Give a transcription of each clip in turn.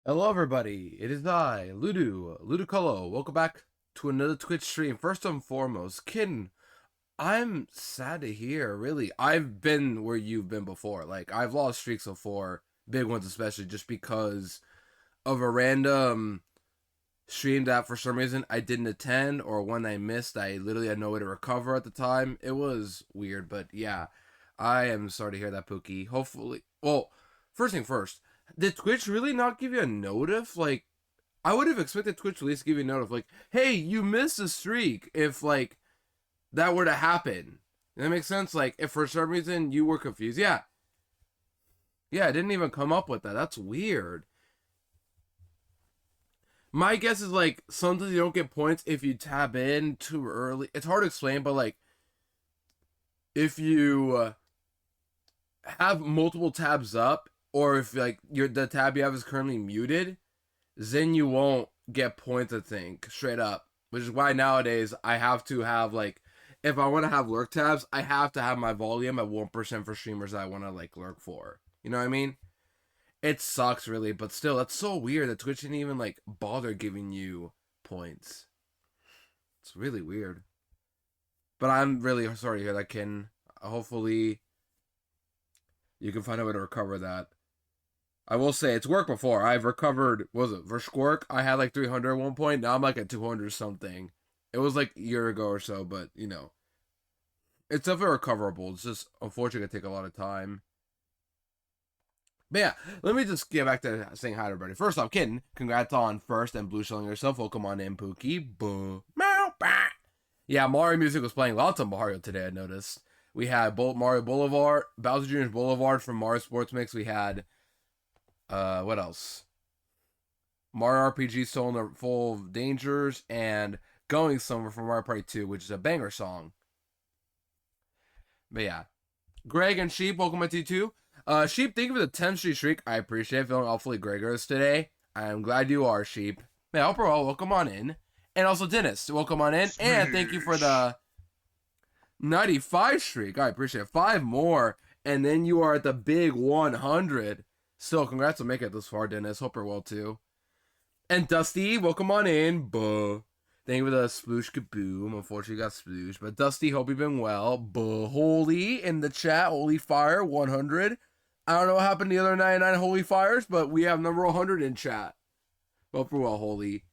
Hello everybody, it is I, Ludicolo. Welcome back to another Twitch stream. First and foremost, Kitten, I'm sad to hear, really. I've been where you've been before. Like, I've lost streaks before, big ones especially, just because of a random stream that for some reason I didn't attend, or one I missed. I literally had no way to recover at the time. It was weird, but yeah, I am sorry to hear that, Pookie. Hopefully, well, first thing first, did Twitch really not give you a notif? Like, I would have expected Twitch at least give you a notif, like, hey, you missed a streak, if, like, that were to happen. That makes sense? Like, if for some reason you were confused. Yeah. Yeah, I didn't even come up with that. That's weird. My guess is, like, sometimes you don't get points if you tab in too early. It's hard to explain, but, like, if you have multiple tabs up, or if, like, the tab you have is currently muted, then you won't get points, I think, straight up. Which is why nowadays I have to have, like, if I want to have lurk tabs, I have to have my volume at 1% for streamers that I want to, like, lurk for. You know what I mean? It sucks, really, but still, that's so weird that Twitch didn't even, like, bother giving you points. It's really weird. But I'm really sorry to hear that, Ken. Hopefully, you can find a way to recover that. I will say, it's worked before. I've recovered, what was it, for Squirk? I had, like, 300 at one point. Now I'm, like, at 200 something. It was, like, a year ago or so, but, you know. It's definitely recoverable. It's just, unfortunately, going to take a lot of time. But yeah, let me just get back to saying hi to everybody. First off, Kitten, congrats on first and blue shelling yourself. Welcome on in, Pookie. Boo. Meow. Bah. Yeah, Mario music was playing lots of Mario today, I noticed. We had Mario Boulevard, Bowser Jr.'s Boulevard from Mario Sports Mix. We had, what else? Mario RPG Soul in the Full of Dangers and Going Somewhere from Mario Party 2, which is a banger song. But yeah. Greg and Sheep, welcome to you too. Sheep, thank you for the 10th streak. I appreciate it. Feeling awfully gregarious today. I'm glad you are, Sheep. Man, overall, welcome on in. And also, Dennis, welcome on in. And thank you for the 95 streak. I appreciate it. 5 more. And then you are at the big 100. Still, congrats on making it this far, Dennis. Hope you're well, too. And Dusty, welcome on in. Buh. Thank you for the sploosh kaboom. Unfortunately, you got sploosh. But Dusty, hope you've been well. Buh. Holy in the chat. Holy Fire, 100. I don't know what happened to the other 99 Holy Fires, but we have number 100 in chat. Hope we're well, Holy.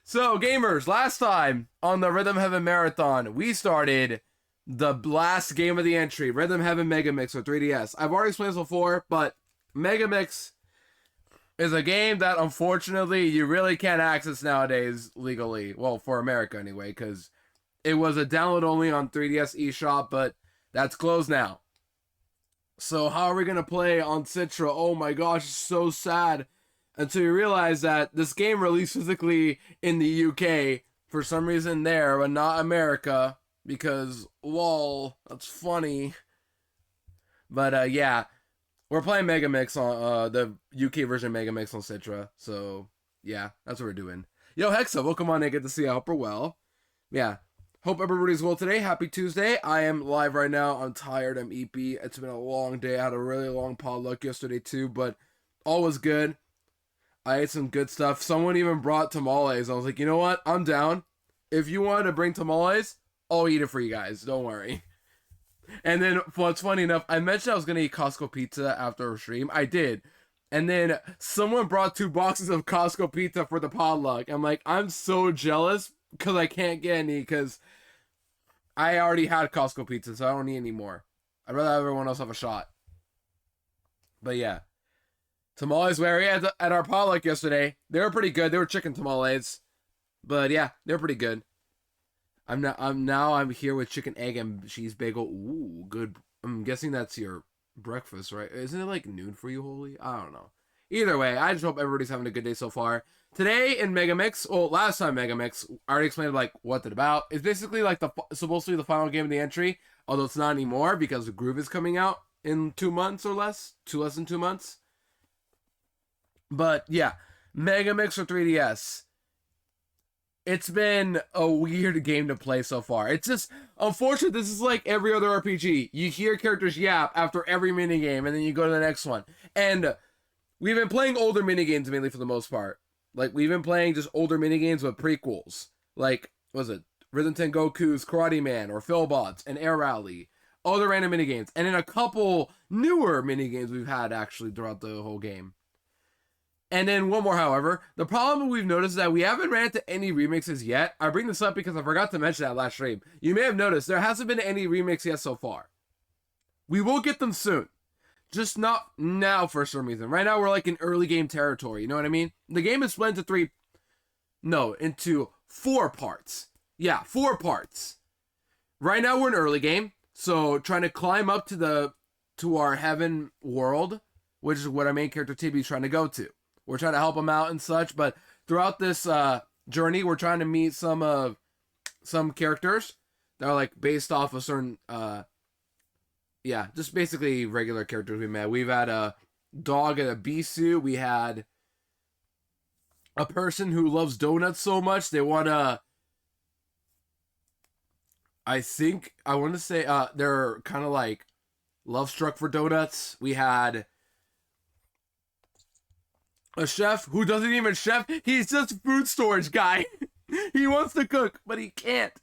So, gamers, last time on the Rhythm Heaven Marathon, we started the last game of the entry, Rhythm Heaven Megamix for 3DS. I've already explained this before, but Megamix is a game that, unfortunately, you really can't access nowadays legally. Well, for America, anyway, because it was a download only on 3DS eShop, but that's closed now. So how are we going to play on Citra? Oh my gosh, it's so sad. Until you realize that this game released physically in the UK for some reason there, but not America. Because, lol, that's funny. But yeah, we're playing Megamix on the UK version of Megamix on Citra. So yeah, that's what we're doing. Yo, Hexa, welcome on in. Good to see you. I hope we're well. Yeah. Hope everybody's well today. Happy Tuesday. I am live right now. I'm tired. I'm eepy. It's been a long day. I had a really long potluck yesterday too, but all was good. I ate some good stuff. Someone even brought tamales. I was like, you know what? I'm down. If you wanted to bring tamales, I'll eat it for you guys. Don't worry. And then, what's funny enough, I mentioned I was going to eat Costco pizza after a stream. I did. And then someone brought 2 boxes of Costco pizza for the potluck. I'm like, I'm so jealous because I can't get any because I already had Costco pizza, so I don't need any more. I'd rather have everyone else have a shot. But yeah. Tamales were at our potluck yesterday. They were pretty good. They were chicken tamales. But yeah, they're pretty good. I'm here with chicken, egg, and cheese bagel. Ooh, good. I'm guessing that's your breakfast, right? Isn't it like noon for you, Holy? I don't know. Either way, I just hope everybody's having a good day so far. Today in Megamix, well, last time Megamix, I already explained like what it's about. It's basically like supposed to be the final game of the entry, although it's not anymore because the Groove is coming out in 2 months or less, less than 2 months. But yeah, Megamix for 3DS. It's been a weird game to play so far. It's just, unfortunately, this is like every other RPG. You hear characters yap after every minigame, and then you go to the next one. And we've been playing older minigames mainly for the most part. Like, we've been playing just older minigames with prequels. Like, what was it? Rhythm Tengoku's Karate Man or Philbots and Air Rally. Other random minigames. And then a couple newer minigames we've had actually throughout the whole game. And then one more, however. The problem we've noticed is that we haven't ran into any remixes yet. I bring this up because I forgot to mention that last stream. You may have noticed there hasn't been any remix yet so far. We will get them soon. Just not now for some reason. Right now we're like in early game territory. You know what I mean? The game is split into 4 parts. Yeah, 4 parts. Right now we're in early game. So trying to climb up to our heaven world, which is what our main character Tibby's trying to go to. We're trying to help him out and such, but throughout this journey, we're trying to meet some characters that are like based off a certain just basically regular characters we met. We've had a dog in a bee suit. We had a person who loves donuts so much they want to. I want to say they're kind of like love struck for donuts. We had a chef who doesn't even chef. He's just a food storage guy. He wants to cook, but he can't.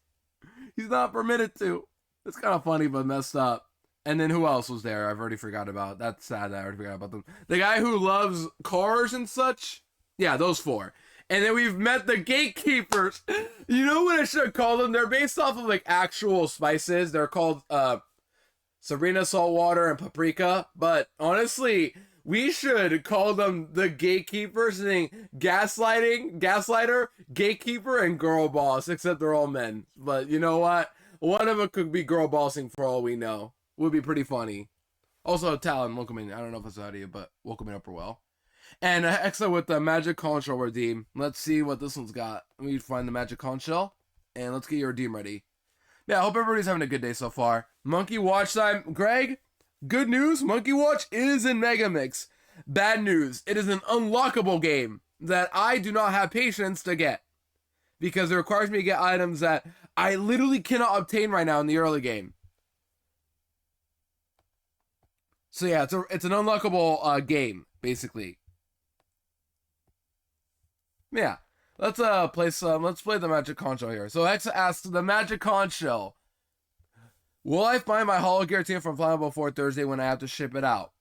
He's not permitted to. It's kind of funny, but messed up. And then who else was there? I've already forgot about. That's sad that I already forgot about them. The guy who loves cars and such. Yeah, those 4. And then we've met the gatekeepers. You know what I should call them? They're based off of like actual spices. They're called Sabrina saltwater and paprika. But honestly, we should call them the gatekeepers and gaslighter, gatekeeper, and girl boss, except they're all men. But you know what? One of them could be girl bossing for all we know. Would be pretty funny. Also, Talon, welcome in. I don't know if that's out of you, but welcome in upper well. And Hexa with the Magic Conch Shell redeem. Let's see what this one's got. Let me find the Magic Conch Shell, and let's get your redeem ready. Yeah, I hope everybody's having a good day so far. Monkey Watch time. Greg, good news, Monkey Watch is in Megamix. Bad news, it is an unlockable game that I do not have patience to get. Because it requires me to get items that I literally cannot obtain right now in the early game. So yeah, it's an unlockable game, basically. Yeah, let's play the Magic Conch Shell here. So Hexa asks the Magic Conch Shell, will I find my Holo Guarantee from Flammable before Thursday when I have to ship it out?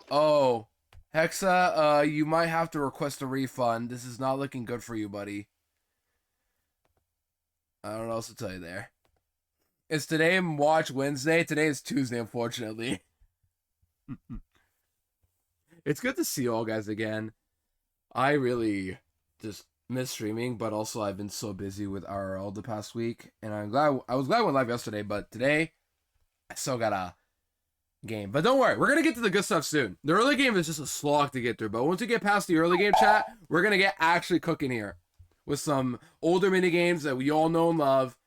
No. Oh, Hexa, you might have to request a refund. This is not looking good for you, buddy. I don't know what else to tell you there. Is today Watch Wednesday? Today is Tuesday, unfortunately. It's good to see you all guys again. I really just miss streaming, but also I've been so busy with RL the past week, and I was glad I went live yesterday, but today I still got a game. But don't worry, we're gonna get to the good stuff soon. The early game is just a slog to get through, but once we get past the early game chat, we're gonna get actually cooking here with some older mini games that we all know and love,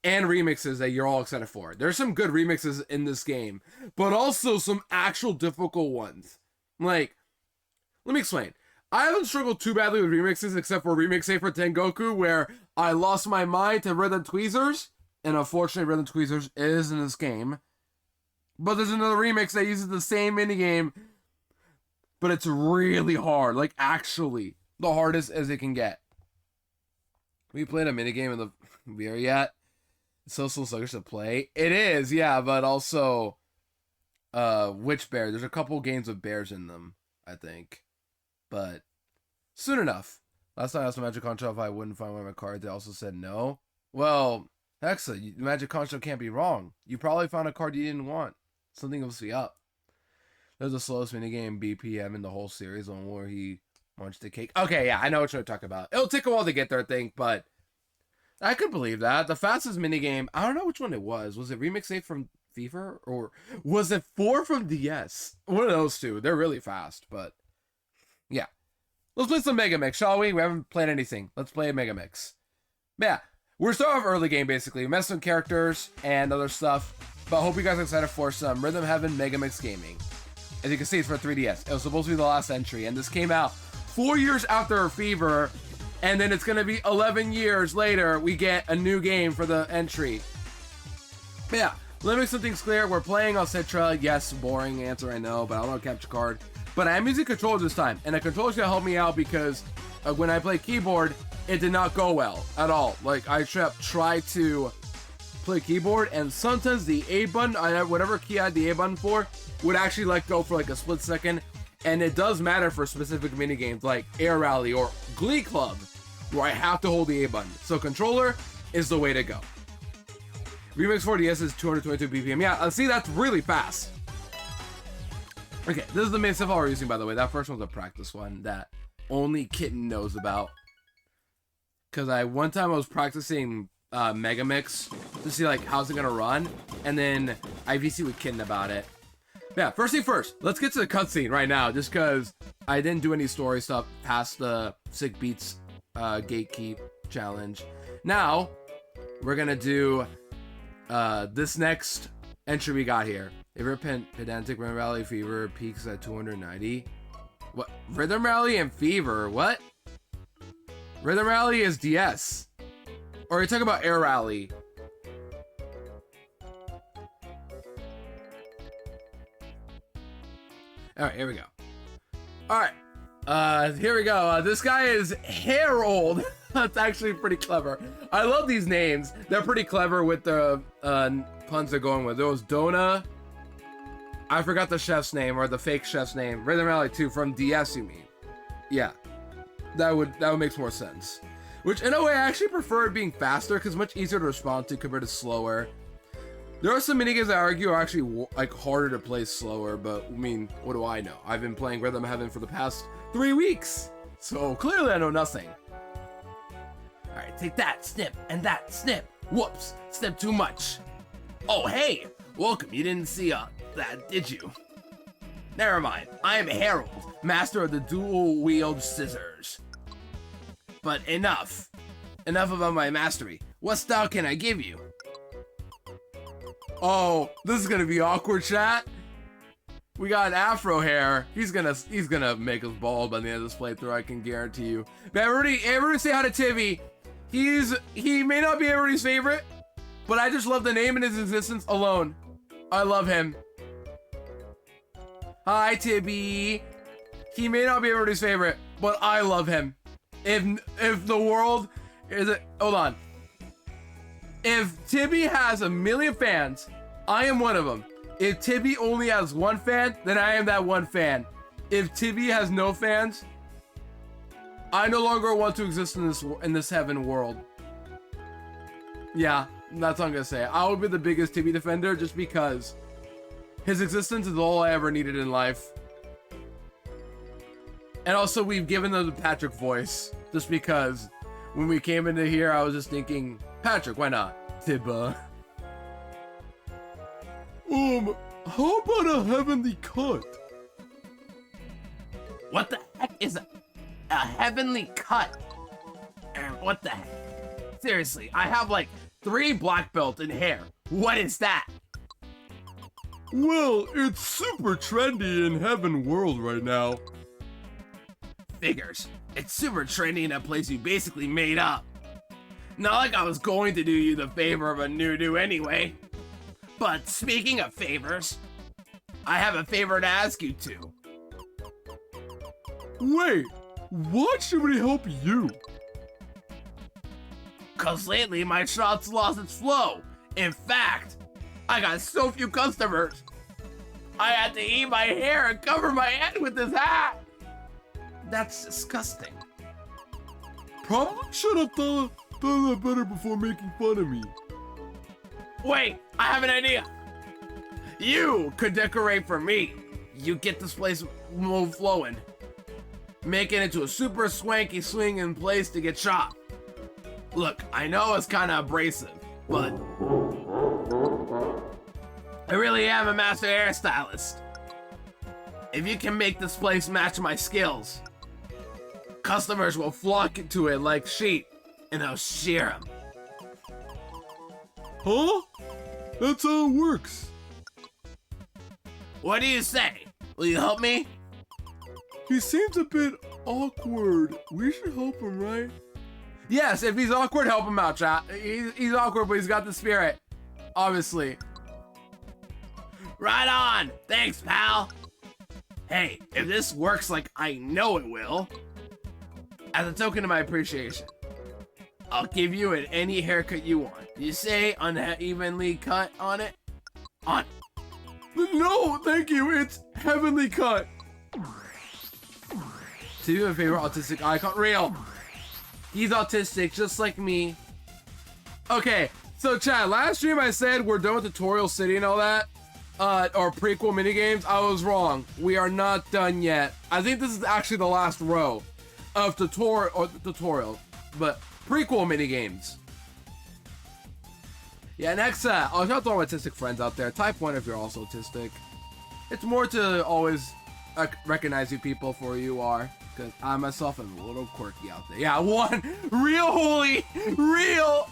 and remixes that you're all excited for. There's some good remixes in this game, but also some actual difficult ones. Like, let me explain. I haven't struggled too badly with remixes except for Remix A for Tengoku, where I lost my mind to Rhythm Tweezers, and unfortunately Rhythm Tweezers is in this game. But there's another remix that uses the same minigame, but it's really hard. Like, actually, the hardest as it can get. We played a minigame in the VR yet. It's so sluggish to play. It is, yeah, but also Witch Bear. There's a couple games with bears in them, I think. But soon enough. Last time I asked the Magic Conch Shell if I wouldn't find one of my cards, they also said no. Well, Hexa, the Magic Conch Shell can't be wrong. You probably found a card you didn't want. Something must be up. There's the slowest minigame BPM in the whole series, one where he munched the cake. Okay, yeah, I know what you're talking about. It'll take a while to get there, I think, but I could believe that. The fastest minigame, I don't know which one it was. Was it Remix 8 from FIFA? Or was it 4 from DS? One of those two. They're really fast, but yeah. Let's play some Megamix, shall we? We haven't played anything. Let's play a Megamix. Yeah, we're starting off early game, basically. We messed with characters and other stuff, but I hope you guys are excited for some Rhythm Heaven Megamix gaming. As you can see, it's for 3DS. It was supposed to be the last entry, and this came out 4 years after Fever, and then it's going to be 11 years later, we get a new game for the entry. Yeah, let me make some things clear. We're playing on Citra. Yes, boring answer, I know, but I don't know capture card. but I am using controller this time, and the controller's gonna help me out because when I play keyboard, it did not go well at all. Like, I tried to play keyboard, and sometimes the A button, whatever key I had the A button for, would actually let go for like a split second, and it does matter for specific minigames like Air Rally or Glee Club, where I have to hold the A button. So controller is the way to go. Remix 4DS is 222 BPM. Yeah, see, that's really fast. Okay, this is the main stuff we're using, by the way. That first one's a practice one that only Kitten knows about. Because one time I was practicing Megamix to see like how's it gonna run, and then I VC with Kitten about it. Yeah, first thing first, let's get to the cutscene right now, just because I didn't do any story stuff past the Sick Beats Gatekeep challenge. Now, we're gonna do this next entry we got here. If you're pedantic, Rhythm Rally Fever peaks at 290. What? Rhythm Rally and Fever? What? Rhythm Rally is DS. Or are you talking about Air Rally? Alright, here we go. Alright. Here we go. This guy is Harold. That's actually pretty clever. I love these names. They're pretty clever with the puns they're going with. There was Dona. I forgot the chef's name, or the fake chef's name. Rhythm Rally 2 from DS, you mean? Yeah. That would make more sense. Which, in a way, I actually prefer it being faster, because it's much easier to respond to compared to slower. There are some minigames I argue are actually like harder to play slower, but I mean, what do I know? I've been playing Rhythm Heaven for the past 3 weeks, so clearly I know nothing. Alright, take that, snip, and that, snip. Whoops, snip too much. Oh, hey, welcome, you didn't see that, did you? Never mind, I am Harold, master of the dual-wield scissors. But enough about my mastery. What style can I give you? Oh, this is gonna be awkward, chat. We got an afro hair. He's gonna make us bald by the end of this playthrough, I can guarantee you. But everybody say hi to Tibby. He may not be everybody's favorite, but I just love the name and his existence alone. I love him. Hi, Tibby. He may not be everybody's favorite, but I love him. If the world is it, hold on. If Tibby has 1 million fans, I am one of them. If Tibby only has 1 fan, then I am that 1 fan. If Tibby has no fans, I no longer want to exist in this heaven world. Yeah, that's what I'm gonna say. I would be the biggest Tibby defender just because his existence is all I ever needed in life. And also, we've given them the Patrick voice just because when we came into here, I was just thinking, Patrick, why not? Tibba. How about a heavenly cut? What the heck is a heavenly cut? What the heck? Seriously, I have like 3 black belts in hair. What is that? Well, it's super trendy in Heaven World right now. Figures. It's super trendy in a place you basically made up. Not like I was going to do you the favor of a new anyway. But speaking of favors, I have a favor to ask you two. Wait, why should we help you? Cause lately my shop's lost its flow. In fact, I got so few customers. I had to eat my hair and cover my head with this hat. That's disgusting. Probably should have done that better before making fun of me. Wait, I have an idea. You could decorate for me. You get this place move flowing. Make it into a super swanky swinging place to get shot. Look, I know it's kind of abrasive, but I really am a master hairstylist. If you can make this place match my skills, customers will flock to it like sheep, and I'll shear them. Huh? That's how it works. What do you say? Will you help me? He seems a bit awkward. We should help him, right? Yes, if he's awkward, help him out, chat. He's awkward, but he's got the spirit. Obviously. Right on. Thanks, pal. Hey, if this works like I know it will, as a token of my appreciation, I'll give you any haircut you want. You say unevenly cut on it? On. No, thank you. It's heavenly cut. See my favorite autistic icon. Real. He's autistic, just like me. Okay, so chat. Last stream I said we're done with Tutorial City and all that. Or prequel minigames. I was wrong. We are not done yet. I think this is actually the last row of tutorial, but prequel minigames. Yeah, next, I'll shout out to all my autistic friends out there. Type 1 if you're also autistic. It's more to always recognize you people for who you are, because I myself am a little quirky out there. Yeah, one real holy, real.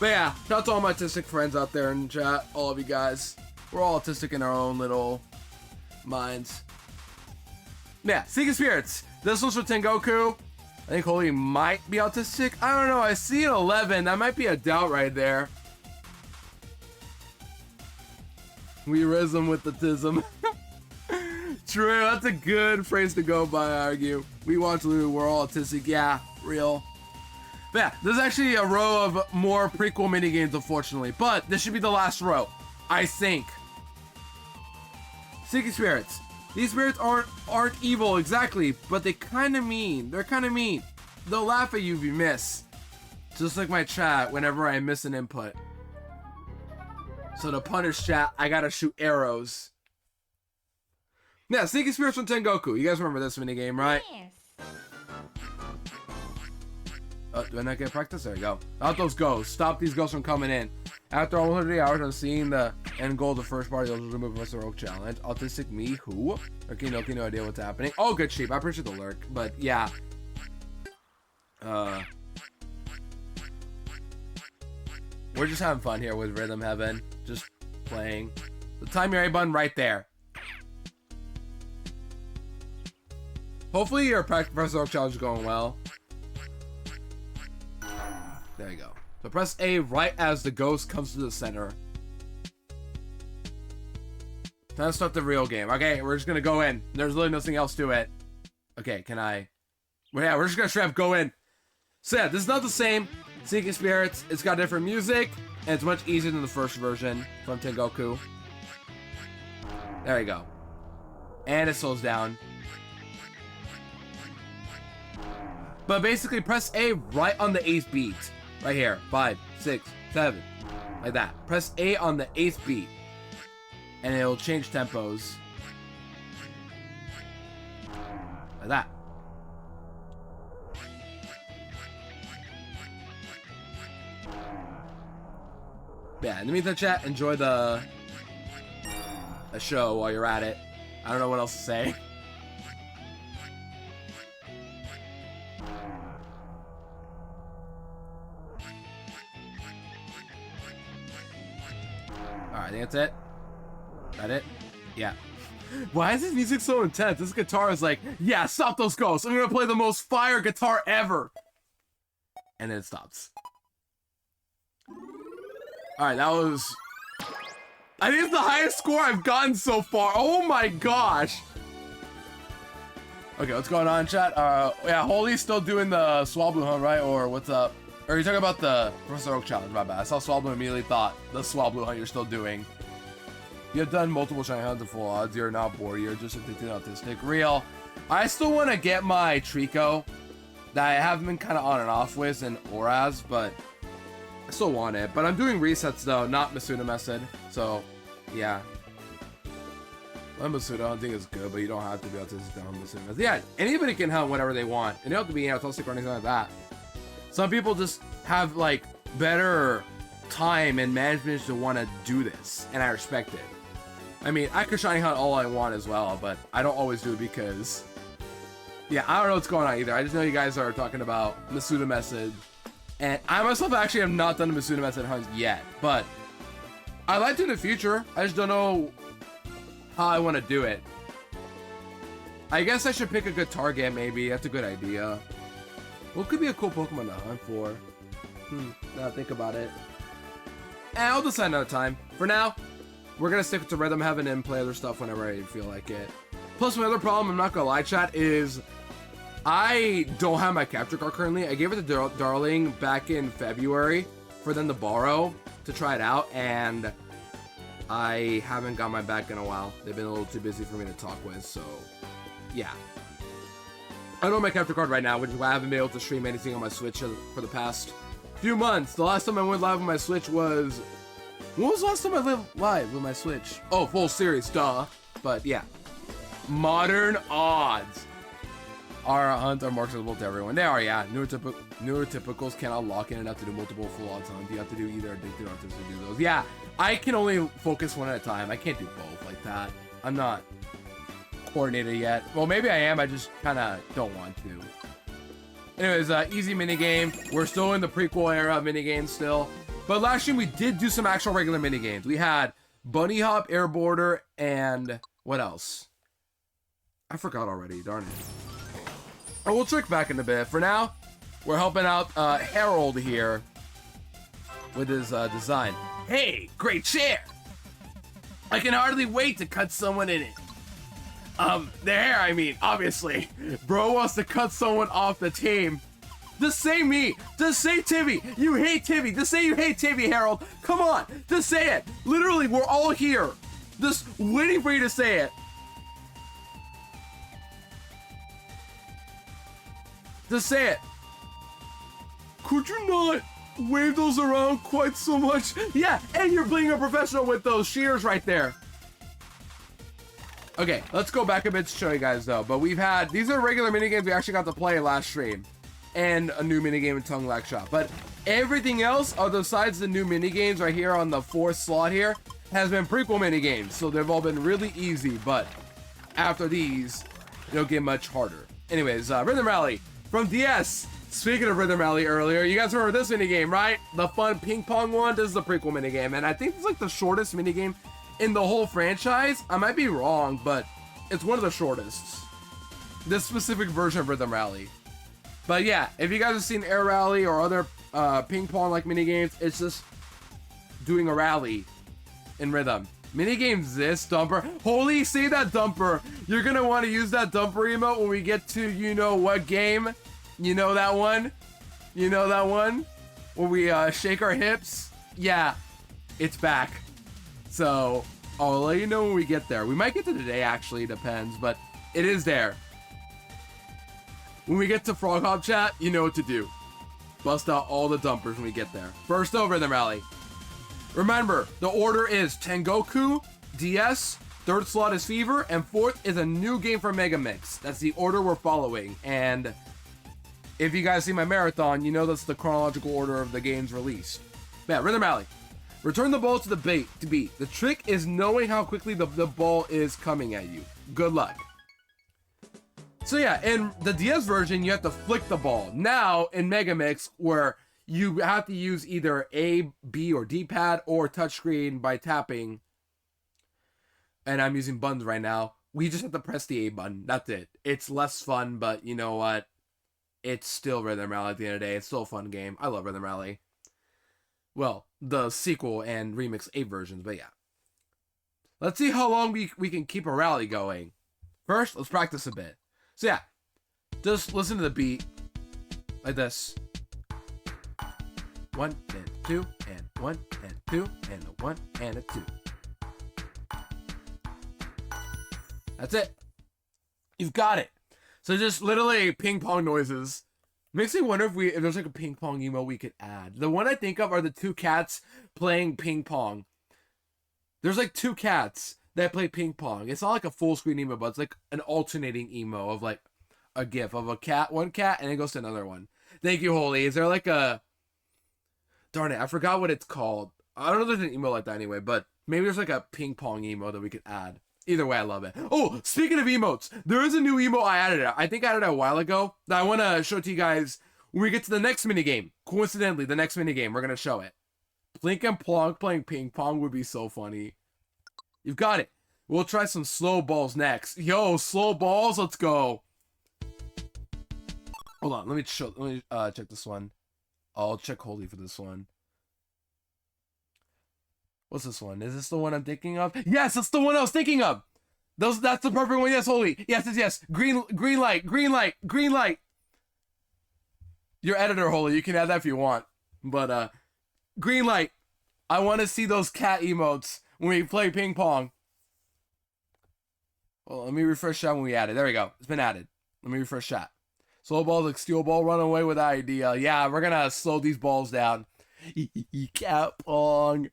But yeah, shout out to all my autistic friends out there in chat. All of you guys. We're all autistic in our own little minds. Yeah, Seeking Spirits. This one's for Tengoku. I think Holy might be autistic. I don't know. I see an 11. That might be a doubt right there. We raise them with the tism. True. That's a good phrase to go by, I argue. We watch Lulu. We're all autistic. Yeah, real. But yeah, there's actually a row of more prequel minigames, unfortunately. But this should be the last row, I think. Seeking Spirits. These spirits aren't evil, exactly, but they kind of mean. They're kind of mean. They'll laugh at you if you miss. Just like my chat whenever I miss an input. So to punish chat, I gotta shoot arrows. Yeah, Seeking Spirits from Tengoku. You guys remember this minigame, right? Yes. Oh, do I not get practice? There you go. Out those ghosts. Stop these ghosts from coming in. After 100 hours on seeing the end goal of the first part of the remove Mr. Oak challenge, autistic me, who? Okay, no idea what's happening. Oh, good sheep. I appreciate the lurk, but yeah. We're just having fun here with Rhythm Heaven. Just playing. The time your A button right there. Hopefully your Professor Oak challenge is going well. There you go. So press A right as the ghost comes to the center. Time to start the real game. Okay, we're just gonna go in. There's really nothing else to it. Okay, can I? Well, yeah, we're just gonna straight up go in. So yeah, this is not the same. Seeking Spirits. It's got different music, and it's much easier than the first version from Tengoku. There you go. And it slows down. But basically, press A right on the 8th beat. Right here. 5, 6, 7. Like that. Press A on the 8th beat. And it'll change tempos. Like that. Yeah, in the meantime, chat, enjoy the show while you're at it. I don't know what else to say. Alright, I think that's it. That it? Yeah. Why is this music so intense? This guitar is like, yeah, stop those ghosts. I'm gonna play the most fire guitar ever. And then it stops. Alright, that was... I think it's the highest score I've gotten so far. Oh my gosh. Okay, what's going on, chat? Yeah, Holy's still doing the Swablu hunt, right? Or what's up? Or are you talking about the Professor Oak challenge? My bad. I saw Swablu and immediately thought the Swablu hunt you're still doing. You have done multiple shiny hunts at full odds. You're not bored. You're just addicted autistic. Real. I still want to get my Trico that I have been kind of on and off with in Oraz, but I still want it. But I'm doing resets though, not Masuda method. So, yeah. Masuda hunting is good, but you don't have to be autistic to hunt Masuda method. Yeah, anybody can hunt whatever they want. And you don't have to be autistic or anything like that. Some people just have like better time and management to want to do this, and I respect it. I mean, I could shiny hunt all I want as well, but I don't always do it because, yeah, I don't know what's going on either. I just know you guys are talking about Masuda method, and I myself actually have not done the Masuda method hunt yet, but I'd like to in the future. I just don't know how I want to do it. I guess I should pick a good target, maybe. That's a good idea. What could be a cool Pokemon to hunt for? Now think about it. And I'll decide another time. For now, we're gonna stick to Rhythm Heaven and play other stuff whenever I feel like it. Plus, my other problem, I'm not gonna lie, chat, is I don't have my capture card currently. I gave it to Darling back in February for them to borrow to try it out, and I haven't got my back in a while. They've been a little too busy for me to talk with, so yeah. I don't have my capture card right now, which is why I haven't been able to stream anything on my Switch for the past few months. The last time I went live on my Switch was... When was the last time I went live with my Switch? Oh, full series, duh. But yeah. Modern odds. Our hunts are more accessible to everyone. They are, yeah. Newer typicals cannot lock in enough to do multiple full odds hunts. You have to do either addicted hunters to do those. Yeah, I can only focus one at a time. I can't do both like that. I'm not coordinated yet. Well, maybe I am. I just kind of don't want to. Anyways, easy minigame. We're still in the prequel era of minigames still. But last stream, we did do some actual regular minigames. We had Bunny Hop, Air Border, and what else? I forgot already, darn it. Oh, we'll trick back in a bit. For now, we're helping out Harold here with his design. Hey, great chair! I can hardly wait to cut someone in it. The hair, I mean, obviously. Bro wants to cut someone off the team. Just say me. Just say Tivy. You hate Tivy. Just say you hate Tivy, Harold. Come on. Just say it. Literally, we're all here. Just waiting for you to say it. Just say it. Could you not wave those around quite so much? Yeah, and you're being a professional with those shears right there. Okay, let's go back a bit to show you guys though. But we've had, these are regular minigames we actually got to play last stream. And a new minigame in Tongue Lack Shop. But everything else, besides the new minigames right here on the 4th slot here, has been prequel minigames. So they've all been really easy, but after these, it'll get much harder. Anyways, Rhythm Rally from DS. Speaking of Rhythm Rally earlier, you guys remember this minigame, right? The fun ping pong one. This is the prequel minigame, and I think it's like the shortest minigame in the whole franchise. I might be wrong, but it's one of the shortest. This specific version of Rhythm Rally. But yeah, if you guys have seen Air Rally or other ping pong like minigames, it's just doing a rally in rhythm. Minigames this, Dumper. Holy, say that, Dumper. You're gonna want to use that Dumper emote when we get to you know what game. You know that one? You know that one? When we shake our hips? Yeah, it's back. So, I'll let you know when we get there. We might get to today, actually, depends, but it is there. When we get to Frog Hop chat, you know what to do. Bust out all the dumpers when we get there. First over in the rally. Remember, the order is Tengoku, DS, 3rd slot is Fever, and 4th is a new game for Megamix. That's the order we're following. And if you guys see my marathon, you know that's the chronological order of the games released. Yeah, Rhythm Rally. Return the ball to the beat. The trick is knowing how quickly the ball is coming at you. Good luck. So yeah, in the DS version, you have to flick the ball. Now, in Megamix, where you have to use either A, B, or D-pad, or touchscreen by tapping, and I'm using buttons right now, we just have to press the A button. That's it. It's less fun, but you know what? It's still Rhythm Rally at the end of the day. It's still a fun game. I love Rhythm Rally. Well, the sequel and Remix 8 versions, but yeah. Let's see how long we can keep a rally going. First, let's practice a bit. So yeah, just listen to the beat like this. 1 and 2 and 1 and 2 and a 1 and a 2. That's it. You've got it. So just literally ping pong noises. Makes me wonder if there's like a ping pong emote we could add. The one I think of are the 2 cats playing ping pong. There's like 2 cats that play ping pong. It's not like a full screen emo, but it's like an alternating emo of like a gif of a cat, one cat, and it goes to another one. Thank you, Holy. Is there like a... Darn it, I forgot what it's called. I don't know if there's an emo like that anyway, but maybe there's like a ping pong emo that we could add. Either way, I love it. Oh, speaking of emotes, there is a new emo I added. I think I added it a while ago that I want to show to you guys when we get to the next minigame. Coincidentally, the next minigame, we're going to show it. Plink and Plonk playing ping pong would be so funny. You've got it. We'll try some slow balls next. Yo, slow balls, let's go. Hold on, let me check this one. I'll check Holy for this one. What's this one? Is this the one I'm thinking of? Yes, it's the one I was thinking of. That's the perfect one. Yes, Holy. Yes, yes, yes. Green light, green light, green light. Your editor, Holy. You can add that if you want. But green light. I want to see those cat emotes when we play ping pong. Well, let me refresh that when we add it. There we go. It's been added. Let me refresh that. Slow balls like steel ball, run away with idea. Yeah, we're gonna slow these balls down. Cat pong.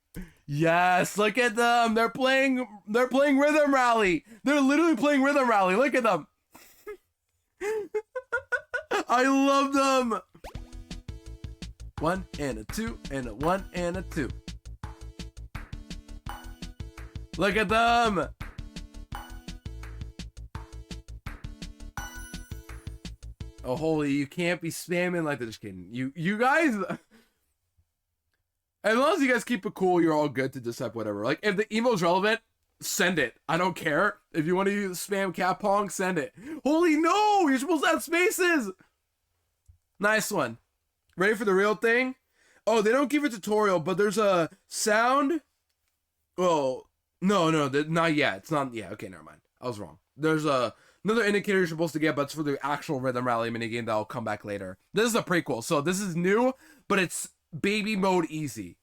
Yes, look at them. They're playing Rhythm Rally. They're literally playing Rhythm Rally. Look at them. I love them. 1 and a 2 and a 1 and a 2. Look at them. Oh, Holy, you can't be spamming like this. Just kidding. You guys, as long as you guys keep it cool, you're all good to just have whatever. Like, if the emo's relevant, send it. I don't care. If you want to use spam cat pong, send it. Holy, no! You're supposed to have spaces! Nice one. Ready for the real thing? Oh, they don't give a tutorial, but there's a sound. Oh, no, not yet. It's not, yeah, okay, never mind. I was wrong. There's another indicator you're supposed to get, but it's for the actual Rhythm Rally minigame that'll come back later. This is a prequel, so this is new, but it's baby mode easy.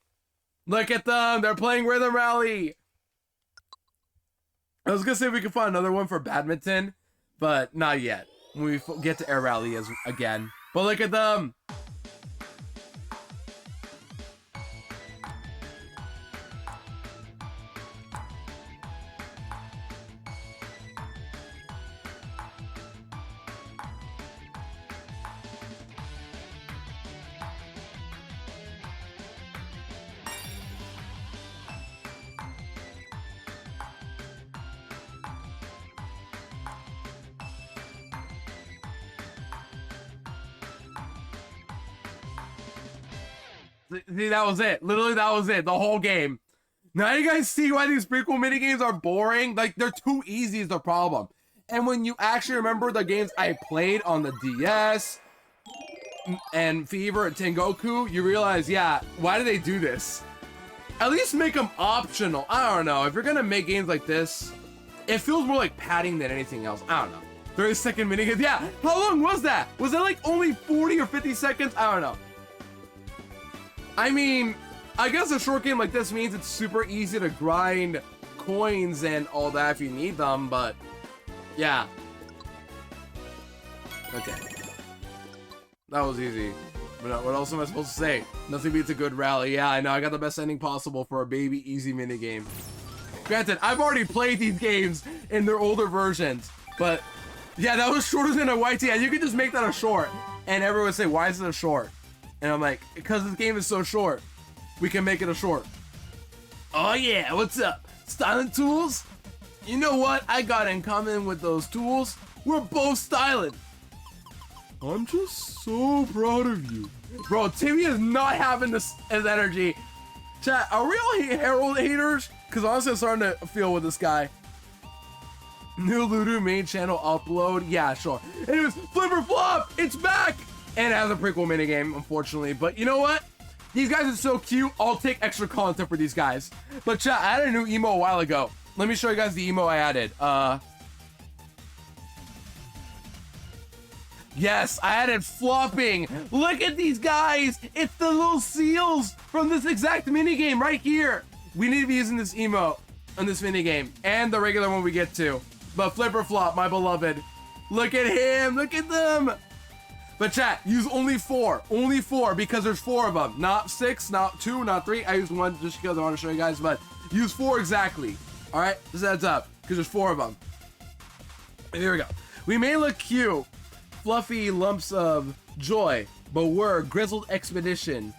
Look at them. They're playing Rhythm Rally. I was gonna say we could find another one for badminton, but not yet. When we get to Air Rally again. But look at them. See, that was it. Literally, that was it. The whole game. Now you guys see why these prequel minigames are boring? Like, they're too easy is the problem. And when you actually remember the games I played on the DS and Fever and Tengoku, you realize, yeah, why do they do this? At least make them optional. I don't know. If you're gonna make games like this, it feels more like padding than anything else. I don't know. 30-second minigames. Yeah, how long was that? Was it like only 40 or 50 seconds? I don't know. I mean, I guess a short game like this means it's super easy to grind coins and all that if you need them, but yeah. Okay. That was easy. But what else am I supposed to say? Nothing beats a good rally. Yeah, I know. I got the best ending possible for a baby easy minigame. Granted, I've already played these games in their older versions, but yeah, that was shorter than a YT. And you could just make that a short. And everyone would say, why is it a short? And I'm like, because this game is so short, we can make it a short. Oh yeah, what's up? Styling tools? You know what I got in common with those tools? We're both styling. I'm just so proud of you. Bro, Timmy is not having this as energy. Chat, are we all Harold haters? Because honestly, I'm starting to feel with this guy. New Ludo main channel upload? Yeah, sure. Anyways, Flipper Flop, it's back! And it has a prequel minigame, unfortunately. But you know what? These guys are so cute. I'll take extra content for these guys. But chat, I added a new emo a while ago. Let me show you guys the emo I added. Yes, I added flopping. Look at these guys. It's the little seals from this exact minigame right here. We need to be using this emo on this minigame. And the regular one we get to. But Flipper Flop, my beloved. Look at him. Look at them. But chat, use only 4. Only 4 because there's 4 of them. Not 6, not 2, not 3. I used 1 just because I want to show you guys. But use 4 exactly. Alright? Just heads up. Because there's 4 of them. And here we go. We may look cute. Fluffy lumps of joy. But we're a grizzled expedition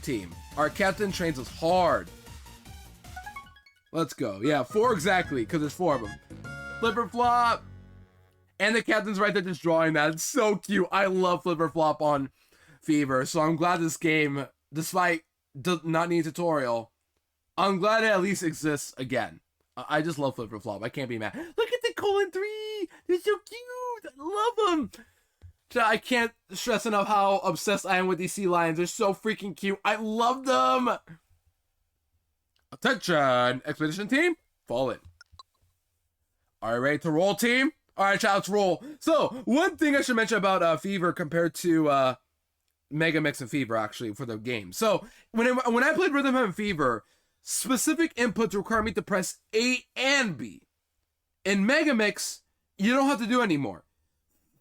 team. Our captain trains us hard. Let's go. Yeah, 4 exactly. Because there's 4 of them. Flipper Flop. And the captain's right there just drawing that. It's so cute. I love Flipper Flop on Fever. So I'm glad this game, despite not needing a tutorial, I'm glad it at least exists again. I just love Flipper Flop. I can't be mad. Look at the colon 3. They're so cute. I love them. I can't stress enough how obsessed I am with these sea lions. They're so freaking cute. I love them. Attention, expedition team. Fall in. All right, ready to roll, team? All right, chat, let's roll. So, one thing I should mention about Fever compared to Megamix and Fever, actually, for the game. So, when I played Rhythm Heaven Fever, specific inputs require me to press A and B. In Megamix, you don't have to do anymore.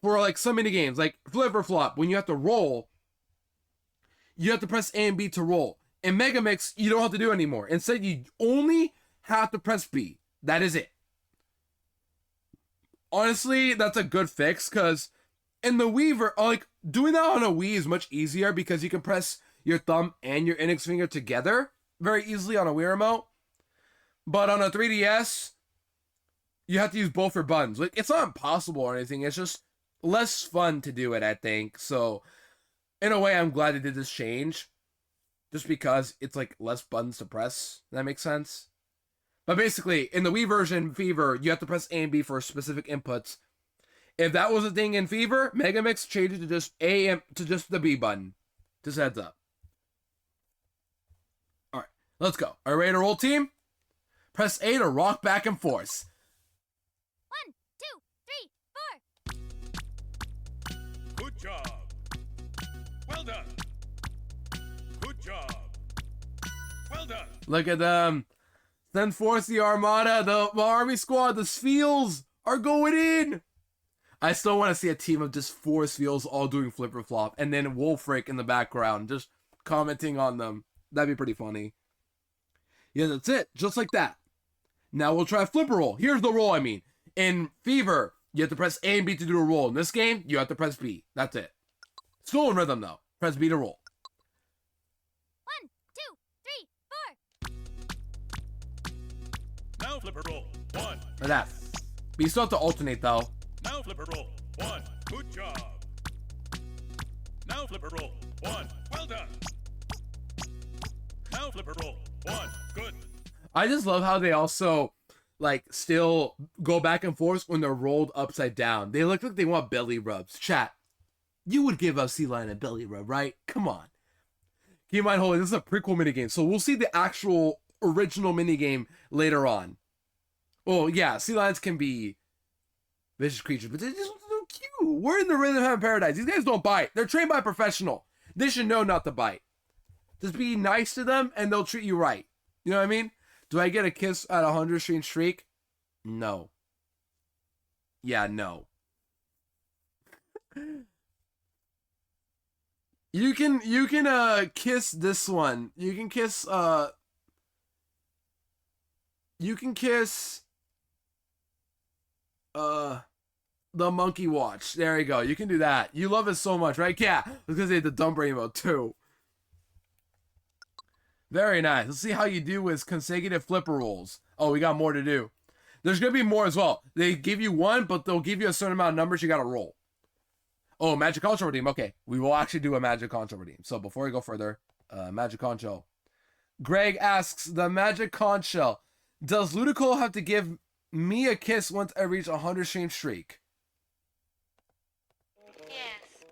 For like so many games, like Flip or Flop, when you have to roll, you have to press A and B to roll. In Megamix, you don't have to do anymore. Instead, you only have to press B. That is it. Honestly, that's a good fix, because in the Wii, like, doing that on a Wii is much easier because you can press your thumb and your index finger together very easily on a Wii remote. But on a 3DS, you have to use both your buttons. Like, it's not impossible or anything. It's just less fun to do it, I think. So, in a way, I'm glad they did this change. Just because it's, like, less buttons to press. That makes sense? But basically, in the Wii version, Fever, you have to press A and B for specific inputs. If that was a thing in Fever, Megamix changed it to just to just the B button. Just heads up. Alright, let's go. Are you ready to roll, team? Press A to rock back and forth. 1, 2, 3, 4. Good job. Well done. Good job. Well done. Look at them. Send forth the Armada, the Army Squad, the Sfeels are going in. I still want to see a team of just 4 Sfeels all doing Flip or Flop, and then Wolfric in the background, just commenting on them. That'd be pretty funny. Yeah, that's it. Just like that. Now we'll try Flipper Roll. Here's the roll, I mean. In Fever, you have to press A and B to do a roll. In this game, you have to press B. That's it. Still in rhythm, though. Press B to roll. 1, 2, 3, 4. Now Flipper roll. 1. Like that. But you still have to alternate, though. Now Flipper roll. 1. Good job. Now Flipper roll. 1. Well done. Now Flipper roll. 1. Good. I just love how they also, like, still go back and forth when they're rolled upside down. They look like they want belly rubs. Chat, you would give a sea lion a belly rub, right? Come on. Keep in mind, holy, this is a prequel minigame, so we'll see the actual original minigame later on. Well, yeah, sea lions can be vicious creatures, but they're just so cute. We're in the Rhythm Heaven Paradise. These guys don't bite. They're trained by a professional. They should know not to bite. Just be nice to them, and they'll treat you right. You know what I mean? Do I get a kiss at 100 stream streak? No. Yeah, no. You can kiss this one. You can kiss the monkey watch. There you go. You can do that. You love it so much, right? Yeah. I was gonna say the dumb brain mode too. Very nice. Let's see how you do with consecutive flipper rolls. Oh, we got more to do. There's going to be more as well. They give you one, but they'll give you a certain amount of numbers you got to roll. Oh, Magic Concho Redeem. Okay, we will actually do a Magic Concho Redeem. So before we go further, Magic Concho. Greg asks, the Magic Concho, does Ludicolo have to give me a kiss once I reach 100 stream streak? Yes.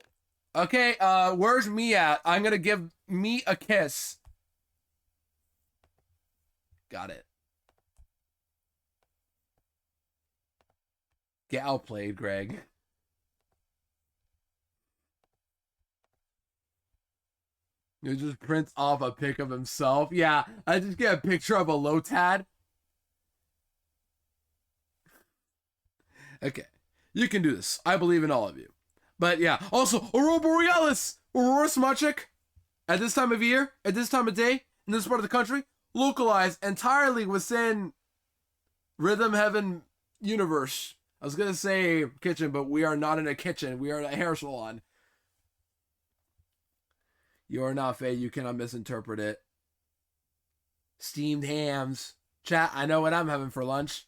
Okay, where's me at? I'm going to give me a kiss. Got it. Get outplayed, Greg. He just prints off a pic of himself. Yeah, I just get a picture of a Lotad. Okay, you can do this. I believe in all of you. But yeah, also, Aurora Borealis! Aurora Smochik, at this time of year, at this time of day, in this part of the country, localized entirely within Rhythm Heaven universe. I was gonna say kitchen, but we are not in a kitchen. We are in a hair salon. You are not Faye. You cannot misinterpret it. Steamed hams. Chat, I know what I'm having for lunch.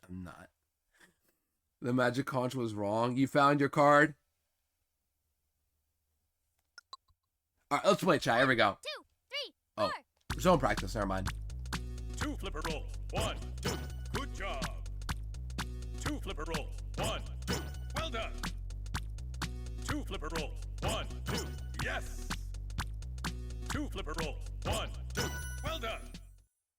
I'm not. The Magic Conch was wrong. You found your card? Alright, let's play, chat. Here we go. 2, 3, 4. Oh, zone practice. Never mind. 2 flipper rolls. 1, 2. Good job. 2 flipper rolls. 1, 2. Well done. 2 flipper rolls. 1, 2. Yes. 2 flipper rolls. 1, 2. Well done.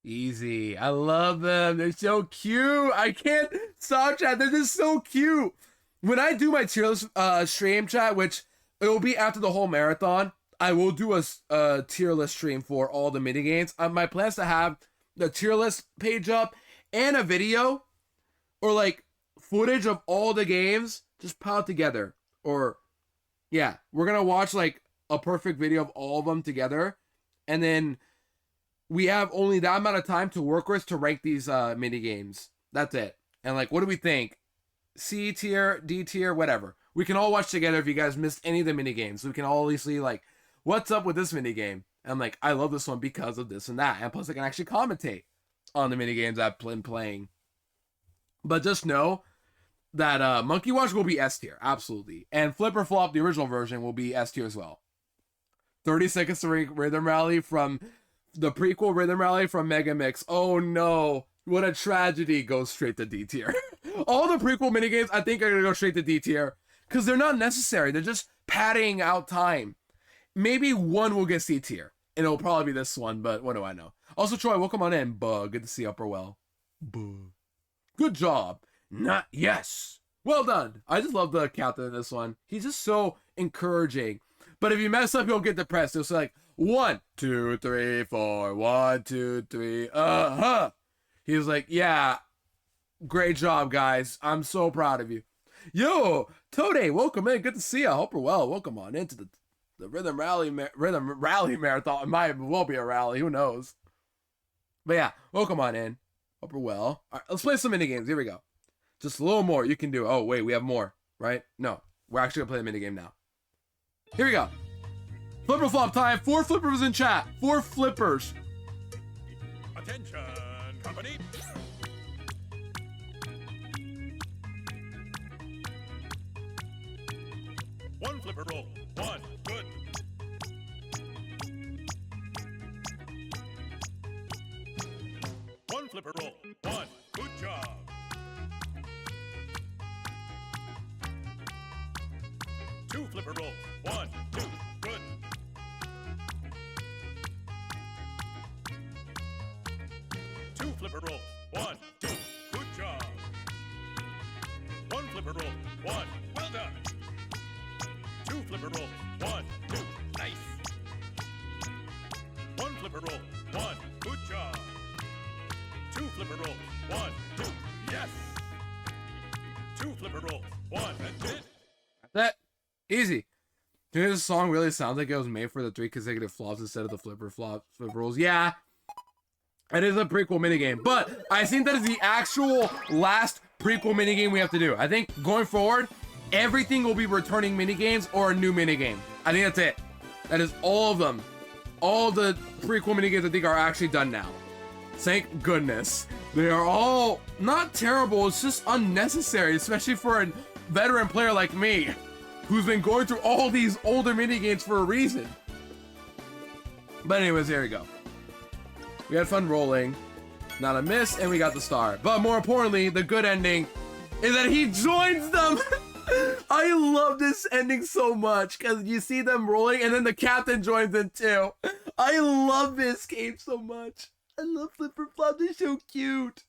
Easy. I love them. They're so cute. I can't stop, chat. They're just so cute. When I do my tier list stream, chat, which it will be after the whole marathon, I will do a tier list stream for all the minigames. My plan is to have the tier list page up and a video or like footage of all the games just piled together. Or yeah, we're gonna watch like a perfect video of all of them together, and then we have only that amount of time to work with to rank these mini games. That's it. And like, what do we think? C tier, D tier, whatever. We can all watch together if you guys missed any of the mini games. So we can all at least see like, what's up with this mini game? And I'm like, I love this one because of this and that. And plus I can actually commentate on the mini games I've been playing. But just know that Monkey Watch will be S tier, absolutely. And Flip or Flop, the original version, will be S tier as well. 30 Seconds to Rhythm Rally from the prequel Rhythm Rally from Megamix. Oh no, what a tragedy. Goes straight to D tier. All the prequel minigames I think are gonna go straight to D tier because they're not necessary. They're just padding out time. Maybe one will get C tier, and it'll probably be this one, but what do I know? Also, Troy, welcome on in. Buh, good to see you, Upper Well. Buh. Good job. Not yes. Well done. I just love the captain in this one. He's just so encouraging. But if you mess up, you'll get depressed. It's like 1, 2, 3, 4. 1, 2, 3. He's like, yeah, great job, guys. I'm so proud of you. Yo, Today, welcome in. Good to see you. I hope you're well. Welcome on into the Rhythm Rally Marathon. It might well be a rally. Who knows? But yeah, welcome on in. Hope you're well. All right, let's play some minigames. Here we go. Just a little more you can do. Oh, wait, we have more, right? No, we're actually going to play the minigame now. Here we go. Flipper flop time. 4 flippers in chat. 4 flippers. Attention, company. One flipper roll. 1. Good. One flipper roll. 1. Good job. Two flipper rolls. 1, 2. Good. Two flipper rolls. 1, 2. Good job. One flipper roll. 1. Well done. Two flipper rolls. 1, 2. Nice. One flipper roll. 1. Good job. Two flipper rolls. 1, 2. Yes. Two flipper rolls. 1. That's it. That's it. Easy. Dude, this song really sounds like it was made for the 3 consecutive flops instead of the flipper rolls. Yeah. It is a prequel minigame, but I think that is the actual last prequel minigame we have to do. I think going forward, everything will be returning minigames or a new minigame. I think that's it. That is all of them. All the prequel minigames I think are actually done now. Thank goodness. They are all not terrible, it's just unnecessary, especially for a veteran player like me, who's been going through all these older minigames for a reason. But anyways, here we go. We had fun rolling. Not a miss, and we got the star. But more importantly, the good ending is that he joins them. I love this ending so much because you see them rolling and then the captain joins in too. I love this game so much. I love Flipper Flop, they're so cute.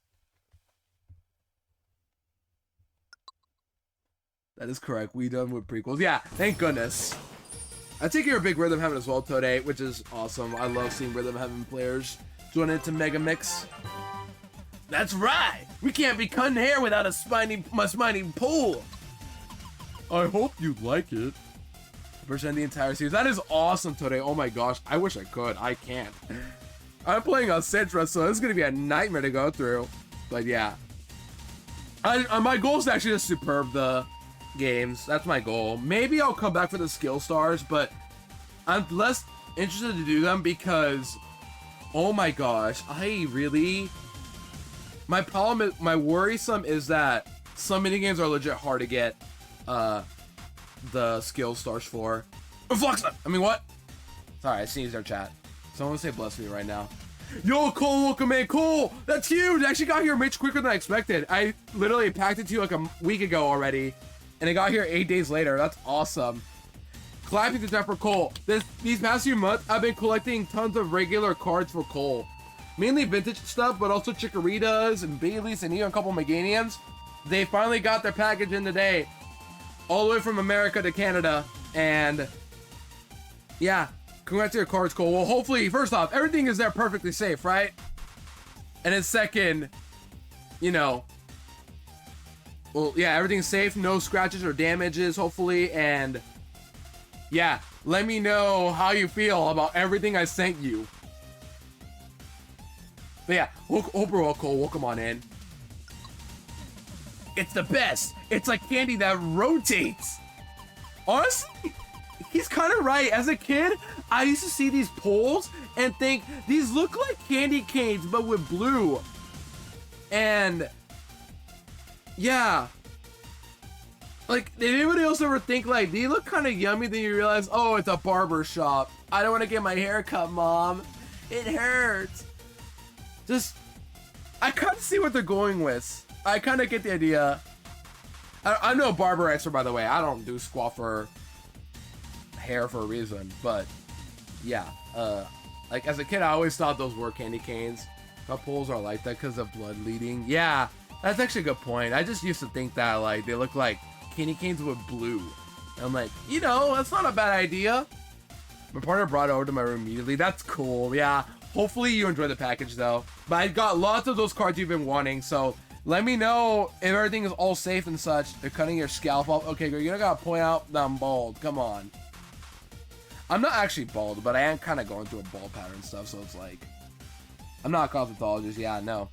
That is correct, we done with prequels. Yeah, thank goodness. I think you're a big Rhythm Heaven as well, Today, which is awesome. I love seeing Rhythm Heaven players join into Megamix. That's right! We can't be cutting hair without a spiny pool! I hope you like it. Present the entire series. That is awesome, Today. Oh my gosh, I wish I could. I can't. I'm playing on Citra, so this is gonna be a nightmare to go through. But yeah. My goal is to actually just superb the games. That's my goal. Maybe I'll come back for the skill stars, but I'm less interested to do them because, oh my gosh, my problem is, my worrisome is that some minigames are legit hard to get the skill stars for. Fluxa! I mean, what? Sorry, I sneezed our chat. Someone say bless me right now. Yo, Cole, welcome in. Cole, that's huge. I actually got here much quicker than I expected. I literally packed it to you like a week ago already, and it got here 8 days later. That's awesome. Clapping to time for Cole. These past few months, I've been collecting tons of regular cards for Cole. mainly vintage stuff, but also Chikorritas and Baileys and even a couple Meganiums. They finally got their package in today, all the way from America to Canada, and yeah, congrats to your cards, Cole. Well, hopefully, first off, everything is there perfectly safe, right? And then second, you know, well, yeah, everything's safe, no scratches or damages, hopefully, and yeah, let me know how you feel about everything I sent you. But yeah, hope we're all cool. Welcome on in. It's the best. It's like candy that rotates. Honestly, he's kind of right. As a kid, I used to see these poles and think these look like candy canes, but with blue. And yeah, like, did anybody else ever think like they look kind of yummy? Then you realize, oh, it's a barber shop. I don't want to get my hair cut, Mom. It hurts. Just, I kind of see what they're going with. I kind of get the idea. I'm no barber expert, by the way. I don't do squat for hair for a reason. But yeah, like as a kid, I always thought those were candy canes. Couples are like that because of blood leading. Yeah, that's actually a good point. I just used to think that like they look like candy canes with blue. And I'm like, you know, that's not a bad idea. My partner brought it over to my room immediately. That's cool. Yeah. Hopefully you enjoy the package though. But I got lots of those cards you've been wanting, so let me know if everything is all safe and such. They're cutting your scalp off. Okay, girl, you don't gotta point out that I'm bald. Come on. I'm not actually bald, but I am kind of going through a bald pattern and stuff, so it's like, I'm not a cosmetologist. Yeah, no.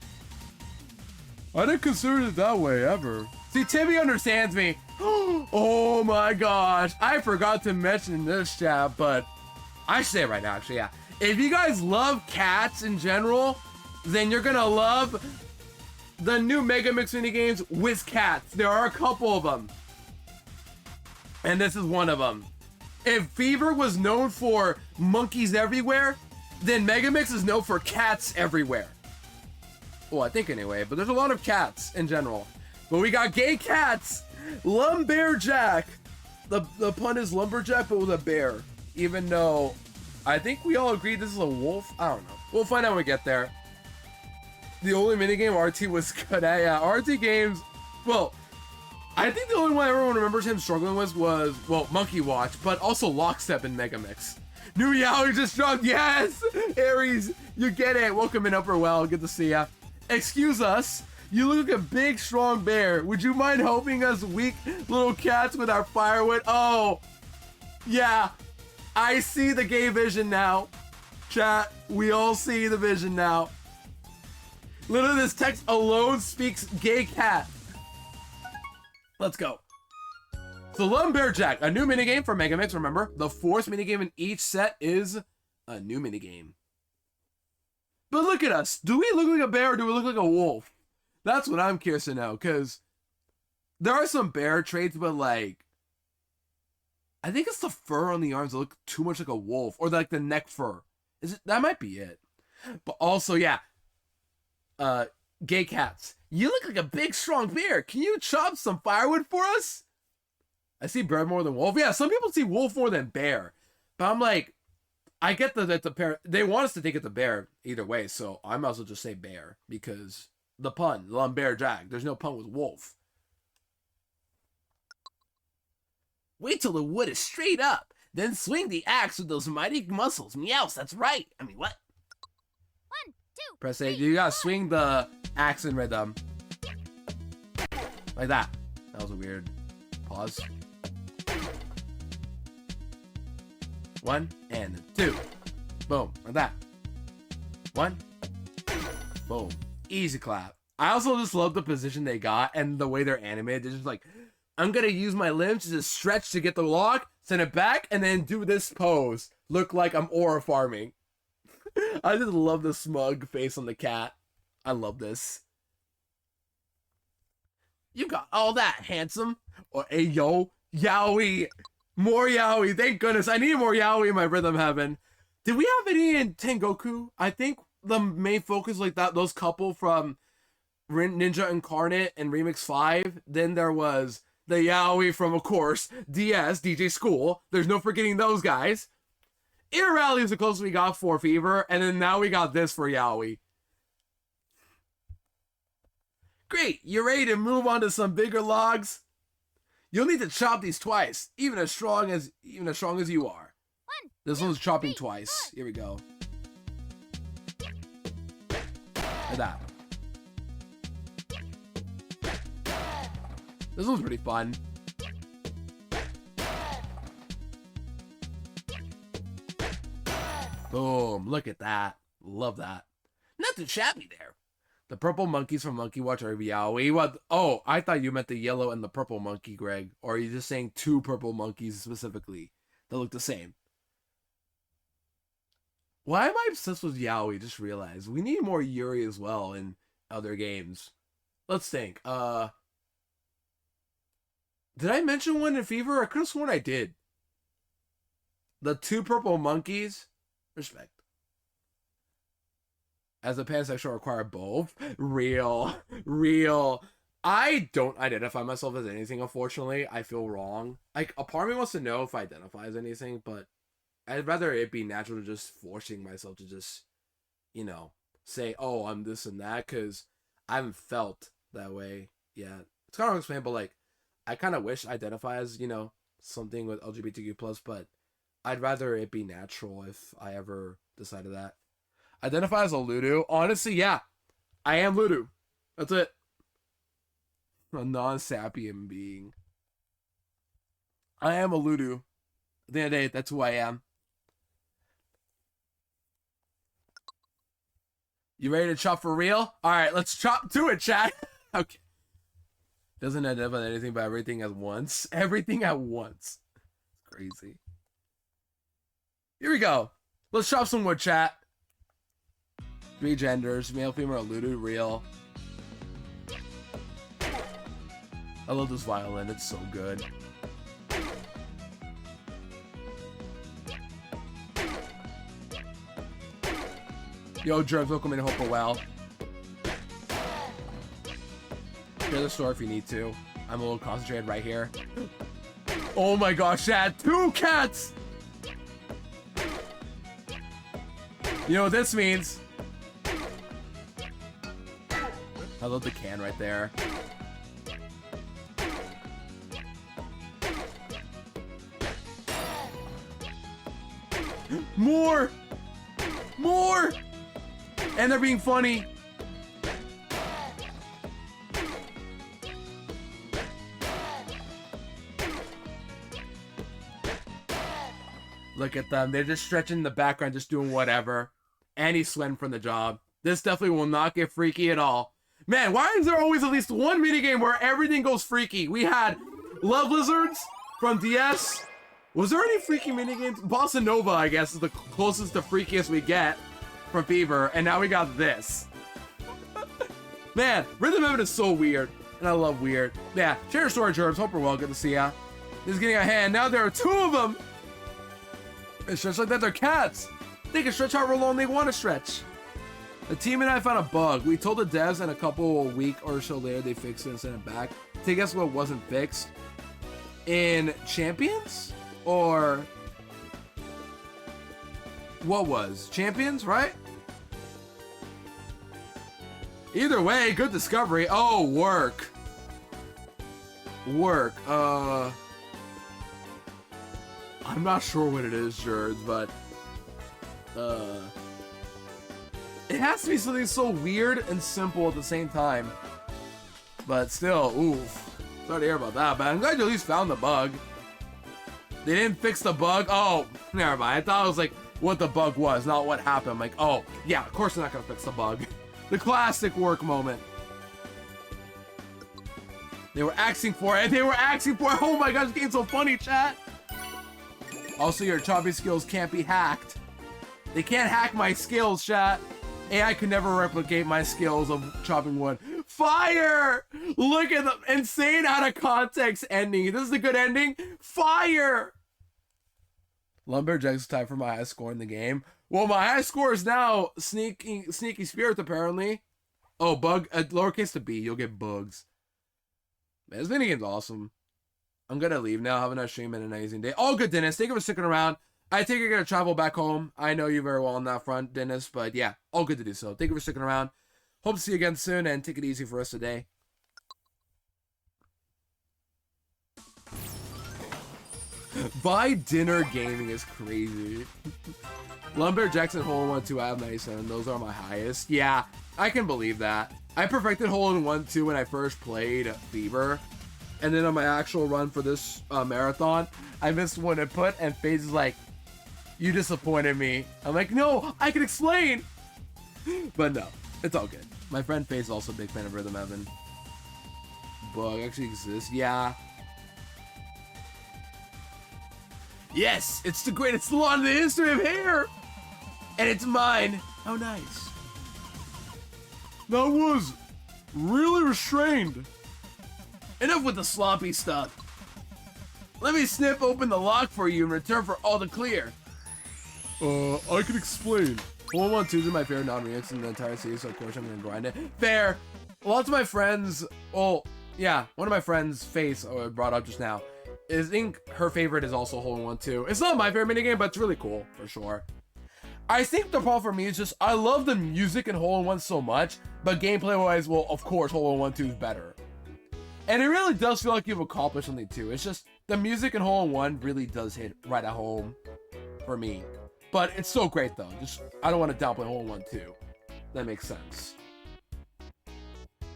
I didn't consider it that way ever. See, Timmy understands me. Oh my gosh. I forgot to mention in this chat, but I should say it right now, actually, yeah. If you guys love cats in general, then you're gonna love the new Megamix minigames with cats. There are a couple of them. And this is one of them. If Fever was known for monkeys everywhere, then Megamix is known for cats everywhere. Well, I think anyway, but there's a lot of cats in general. But we got gay cats. Lumberjack. The pun is lumberjack, but with a bear. Even though I think we all agree this is a wolf. I don't know. We'll find out when we get there. The only minigame RT was good at. Yeah, RT games. Well, I think the only one everyone remembers him struggling with was, well, Monkey Watch, but also Lockstep in Megamix. New Yowie just dropped. Yes! Aries, you get it. Welcome in, Upper Well. Good to see ya. Excuse us. You look like a big, strong bear. Would you mind helping us weak little cats with our firewood? Oh, yeah. I see the gay vision now. Chat, we all see the vision now. Literally, this text alone speaks gay cat. Let's go. So Lumberjack, a new minigame for Megamix. Remember, the fourth minigame in each set is a new minigame. But look at us. Do we look like a bear or do we look like a wolf? That's what I'm curious to know, because there are some bear traits, but like, I think it's the fur on the arms that look too much like a wolf, or like the neck fur. Is it? That might be it. But also, yeah, gay cats. You look like a big, strong bear. Can you chop some firewood for us? I see bear more than wolf. Yeah, some people see wolf more than bear, but I'm like, I get that the pair. They want us to think it's a bear either way, so I might as well just say bear because the pun, Lumberjack. There's no pun with wolf. Wait till the wood is straight up, then swing the axe with those mighty muscles. Meows, that's right. I mean, what? 1, 2. Press A. You gotta swing the axe in rhythm. Like that. That was a weird pause. 1 and 2. Boom. Like that. 1. Boom. Easy clap. I also just love the position they got and the way they're animated. They're just like, I'm gonna use my limbs to just stretch to get the log, send it back, and then do this pose. Look like I'm aura farming. I just love the smug face on the cat. I love this. You got all that, handsome. Or hey yo, Yowie. More Yowie. Thank goodness. I need more Yowie in my rhythm heaven. Did we have any in Tengoku? I think the main focus like that, those couple from Ninja Incarnate and Remix 5. Then there was the Yowie from, of course, DS, DJ School. There's no forgetting those guys. Air Rally is the closest we got for Fever, and then now we got this for Yowie. Great, you ready to move on to some bigger logs? You'll need to chop these twice, even as strong as you are. One, This two, one's chopping three, twice. four. Here we go. Like that. This one's pretty fun. Boom, look at that. Love that. Nothing shabby there. The purple monkeys from Monkey Watch are Yowie. What? Oh, I thought you meant the yellow and the purple monkey, Greg. Or are you just saying two purple monkeys specifically that look the same? Why am I obsessed with Yowie? Just realized. We need more Yuri as well in other games. Let's think. Did I mention one in Fever? I could have sworn I did. The two purple monkeys. Respect. As a pansexual, require both. Real. I don't identify myself as anything, unfortunately. I feel wrong. Like, a part of me wants to know if I identify as anything, but I'd rather it be natural to just forcing myself to just, you know, say, oh, I'm this and that, because I haven't felt that way yet. It's kind of hard to explain, but, like, I kind of wish I identify as, you know, something with LGBTQ+, but I'd rather it be natural if I ever decided that. Identify as a Ludo? Honestly, yeah. I am Ludo. That's it. A non-sapient being. I am a Ludo. At the end of the day, that's who I am. You ready to chop for real? Alright, let's chop to it, chat. Okay. Doesn't identify anything but everything at once. Everything at once. It's crazy. Here we go. Let's chop some wood, chat. 3 genders, male, female, Ludo, real. I love this violin, it's so good. Yo, Germs, welcome in, hope you're well. Share the store if you need to. I'm a little concentrated right here. Oh my gosh, Chad, 2 cats! You know what this means? I love the can right there. More! More! And they're being funny. Look at them. They're just stretching in the background, just doing whatever. And he's sweating from the job. This definitely will not get freaky at all. Man, why is there always at least one minigame where everything goes freaky? We had Love Lizards from DS. Was there any freaky minigames? Bossa Nova, I guess, is the closest to freakiest we get from Fever. And now we got this. Man, Rhythm Heaven is so weird. And I love weird. Yeah, share your story, Gerbs. Hope you're well. Good to see ya. This is getting a hand. Now there are 2 of them. They stretch like that. They're cats. They can stretch however long they want to stretch. The team and I found a bug. We told the devs, and a week or so later they fixed it and sent it back. Take guess what wasn't fixed? In Champions? Or what was? Champions, right? Either way, good discovery. Oh, work. Work. I'm not sure what it is, Jerds, but it has to be something so weird and simple at the same time. But still, oof. Sorry to hear about that, but I'm glad you at least found the bug. They didn't fix the bug? Oh, never mind. I thought it was like what the bug was, not what happened. I'm like, oh, yeah, of course they're not gonna fix the bug. The classic work moment. They were asking for it, oh my gosh, this game's so funny, chat. Also, your chopping skills can't be hacked. They can't hack my skills, chat. AI could never replicate my skills of chopping wood. Fire! Look at the insane out of context ending. This is a good ending. Fire! Lumberjack's tied for my highest score in the game. Well, my highest score is now Sneaky Spirit, apparently. Oh, bug, lowercase to B, you'll get bugs. Man, this minigame's awesome. I'm gonna leave now. Have a nice stream and an amazing day. All good, Dennis. Thank you for sticking around. I think you're gonna travel back home. I know you very well on that front, Dennis, but yeah, all good to do so. Thank you for sticking around. Hope to see you again soon, and take it easy for us today. Buy dinner gaming is crazy. Lumber Jackson Hole in One 2 out of 97. Those are my highest. Yeah, I can believe that. I perfected Hole in One 2 when I first played Fever. And then on my actual run for this marathon, I missed one input and FaZe is like, you disappointed me. I'm like, no, I can explain. But no, it's all good. My friend FaZe is also a big fan of Rhythm Heaven. Bug actually exists. Yeah. Yes, it's the greatest salon in the history of hair. And it's mine. How nice. That was really restrained. Enough with the sloppy stuff. Let me snip open the lock for you in return for all the clear. I can explain. Hole in One 2 is my favorite non-remix in the entire series, so of course I'm gonna grind it. Fair. Lots of my friends, well, yeah, one of my friends, Face, I brought up just now, I think her favorite is also Hole in One 2. It's not my favorite minigame, but it's really cool, for sure. I think the problem for me is just, I love the music in Hole in One so much, but gameplay-wise, well, of course, Hole in One 2 is better. And it really does feel like you've accomplished something too. It's just, the music in Hole in One really does hit right at home for me. But it's so great though. Just, I don't want to downplay Hole in One too. That makes sense.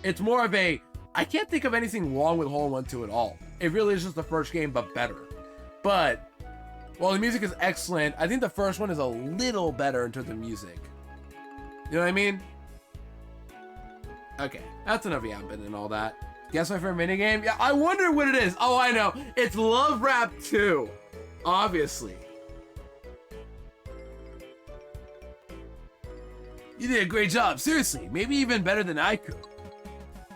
It's more of a, I can't think of anything wrong with Hole in One 2 at all. It really is just the first game, but better. But, while the music is excellent, I think the first one is a little better in terms of music. You know what I mean? Okay, that's enough yapping and all that. Guess my favorite minigame? Yeah, I wonder what it is. Oh, I know. It's Love Rap 2. Obviously. You did a great job. Seriously. Maybe even better than I could.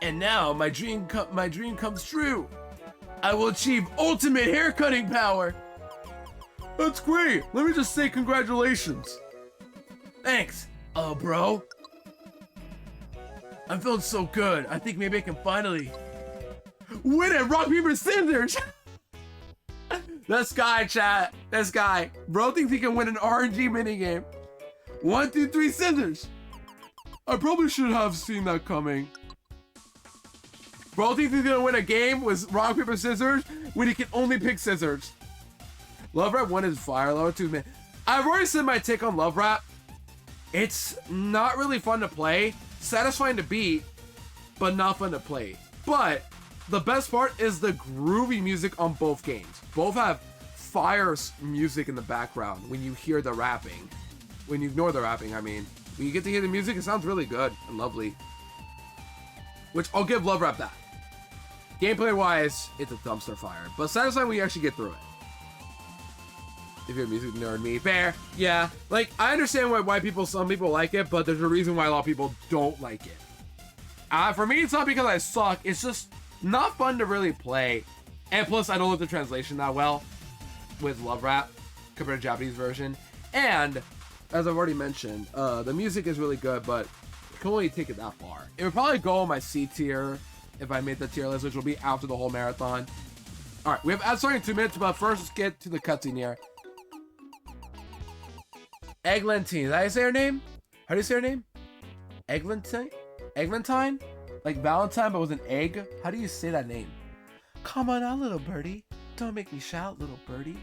And now, my dream comes true. I will achieve ultimate haircutting power. That's great. Let me just say congratulations. Thanks. Oh, bro. I'm feeling so good. I think maybe I can finally win at rock, paper, scissors. This guy, chat. This guy. Bro thinks he can win an RNG minigame. 1, 2, 3, scissors. I probably should have seen that coming. Bro thinks he's gonna win a game with rock, paper, scissors when he can only pick scissors. Love Rap 1 is fire. Love Rap 2 is man. I've already said my take on Love Rap. It's not really fun to play. Satisfying to beat, but not fun to play. But the best part is the groovy music on both games. Both have fire music in the background when you hear the rapping. When you ignore the rapping, I mean. When you get to hear the music, it sounds really good and lovely. Which I'll give Love Rap that. Gameplay-wise, it's a dumpster fire. But satisfying when you actually get through it. If you're a music nerd, me. Fair. Yeah. Like, I understand why some people like it, but there's a reason why a lot of people don't like it. For me, it's not because I suck. It's just not fun to really play. And plus, I don't like the translation that well with Love Rap compared to Japanese version. And, as I've already mentioned, the music is really good, but you can only take it that far. It would probably go on my C tier if I made the tier list, which will be after the whole marathon. Alright, we have ad starting in 2 minutes, but first let's get to the cutscene here. Eglantine. Is that how you say her name? How do you say her name? Eglantine? Eglantine? Like Valentine, but with an egg? How do you say that name? Come on out, little birdie. Don't make me shout, little birdie.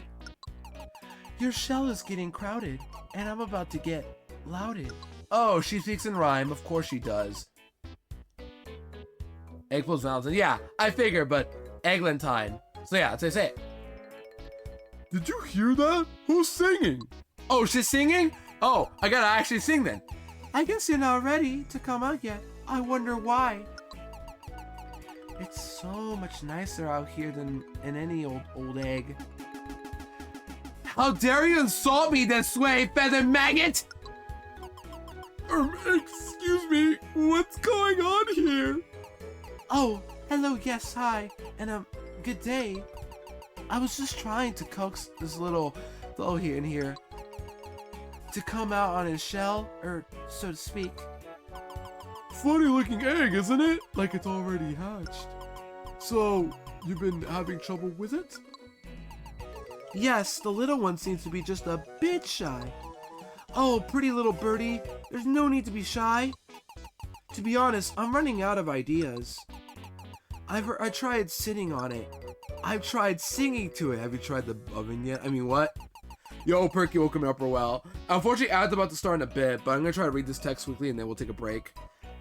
Your shell is getting crowded, and I'm about to get louded. Oh, she speaks in rhyme. Of course she does. Egg plus Valentine. Yeah, I figure, but Eglantine. So yeah, that's how I say it. Did you hear that? Who's singing? Oh, she's singing? Oh, I gotta actually sing then. I guess you're not ready to come out yet. I wonder why. It's so much nicer out here than in any old egg. How dare you insult me this way, feather maggot? Excuse me, what's going on here? Oh, hello, yes, hi, and good day. I was just trying to coax this little fellow here in here to come out on his shell, or so to speak. Funny looking egg, isn't it? Like it's already hatched. So, you've been having trouble with it? Yes, the little one seems to be just a bit shy. Oh, pretty little birdie, there's no need to be shy. To be honest, I'm running out of ideas. I tried sitting on it, I've tried singing to it. Have you tried the oven yet? I mean, what? Yo, Perky, welcome up well. Unfortunately, ad's about to start in a bit, but I'm gonna try to read this text quickly and then we'll take a break.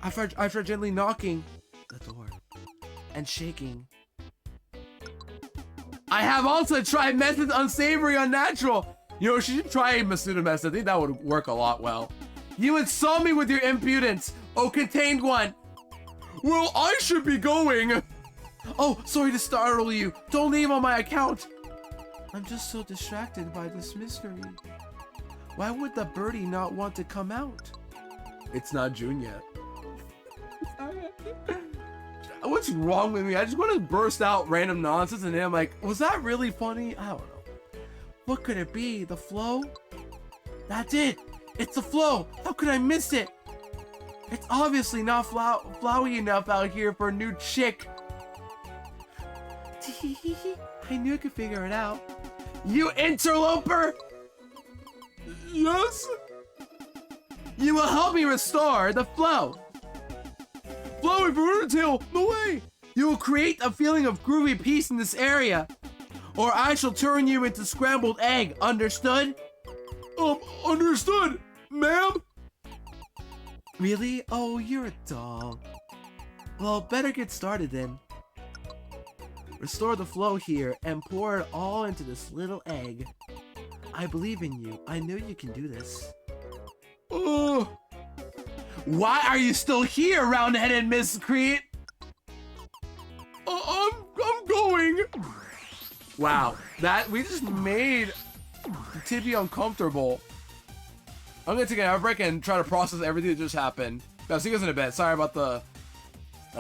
I tried gently knocking the door and shaking. I have also tried methods unsavory, unnatural. You know, she should try Masuda method. I think that would work a lot well. You insult me with your impudence, oh contained one. Well, I should be going. Oh, sorry to startle you. Don't leave on my account. I'm just so distracted by this mystery. Why would the birdie not want to come out? It's not June yet. What's wrong with me? I just want to burst out random nonsense and then I'm like, was that really funny? I don't know. What could it be? The flow? That's it. It's the flow. How could I miss it? It's obviously not flowy enough out here for a new chick. I knew I could figure it out. You interloper! Yes? You will help me restore the flow. Flowing for Undertale, no way! You will create a feeling of groovy peace in this area. Or I shall turn you into scrambled egg, understood? Understood, ma'am? Really? Oh, you're a doll. Well, better get started then. Restore the flow here and pour it all into this little egg. I believe in you. I know you can do this. Oh. Why are you still here, round-headed miscreant? I'm going. Wow, that we just made Tibby uncomfortable. I'm gonna take an break and try to process everything that just happened. I'll see you guys in a bit. Sorry about the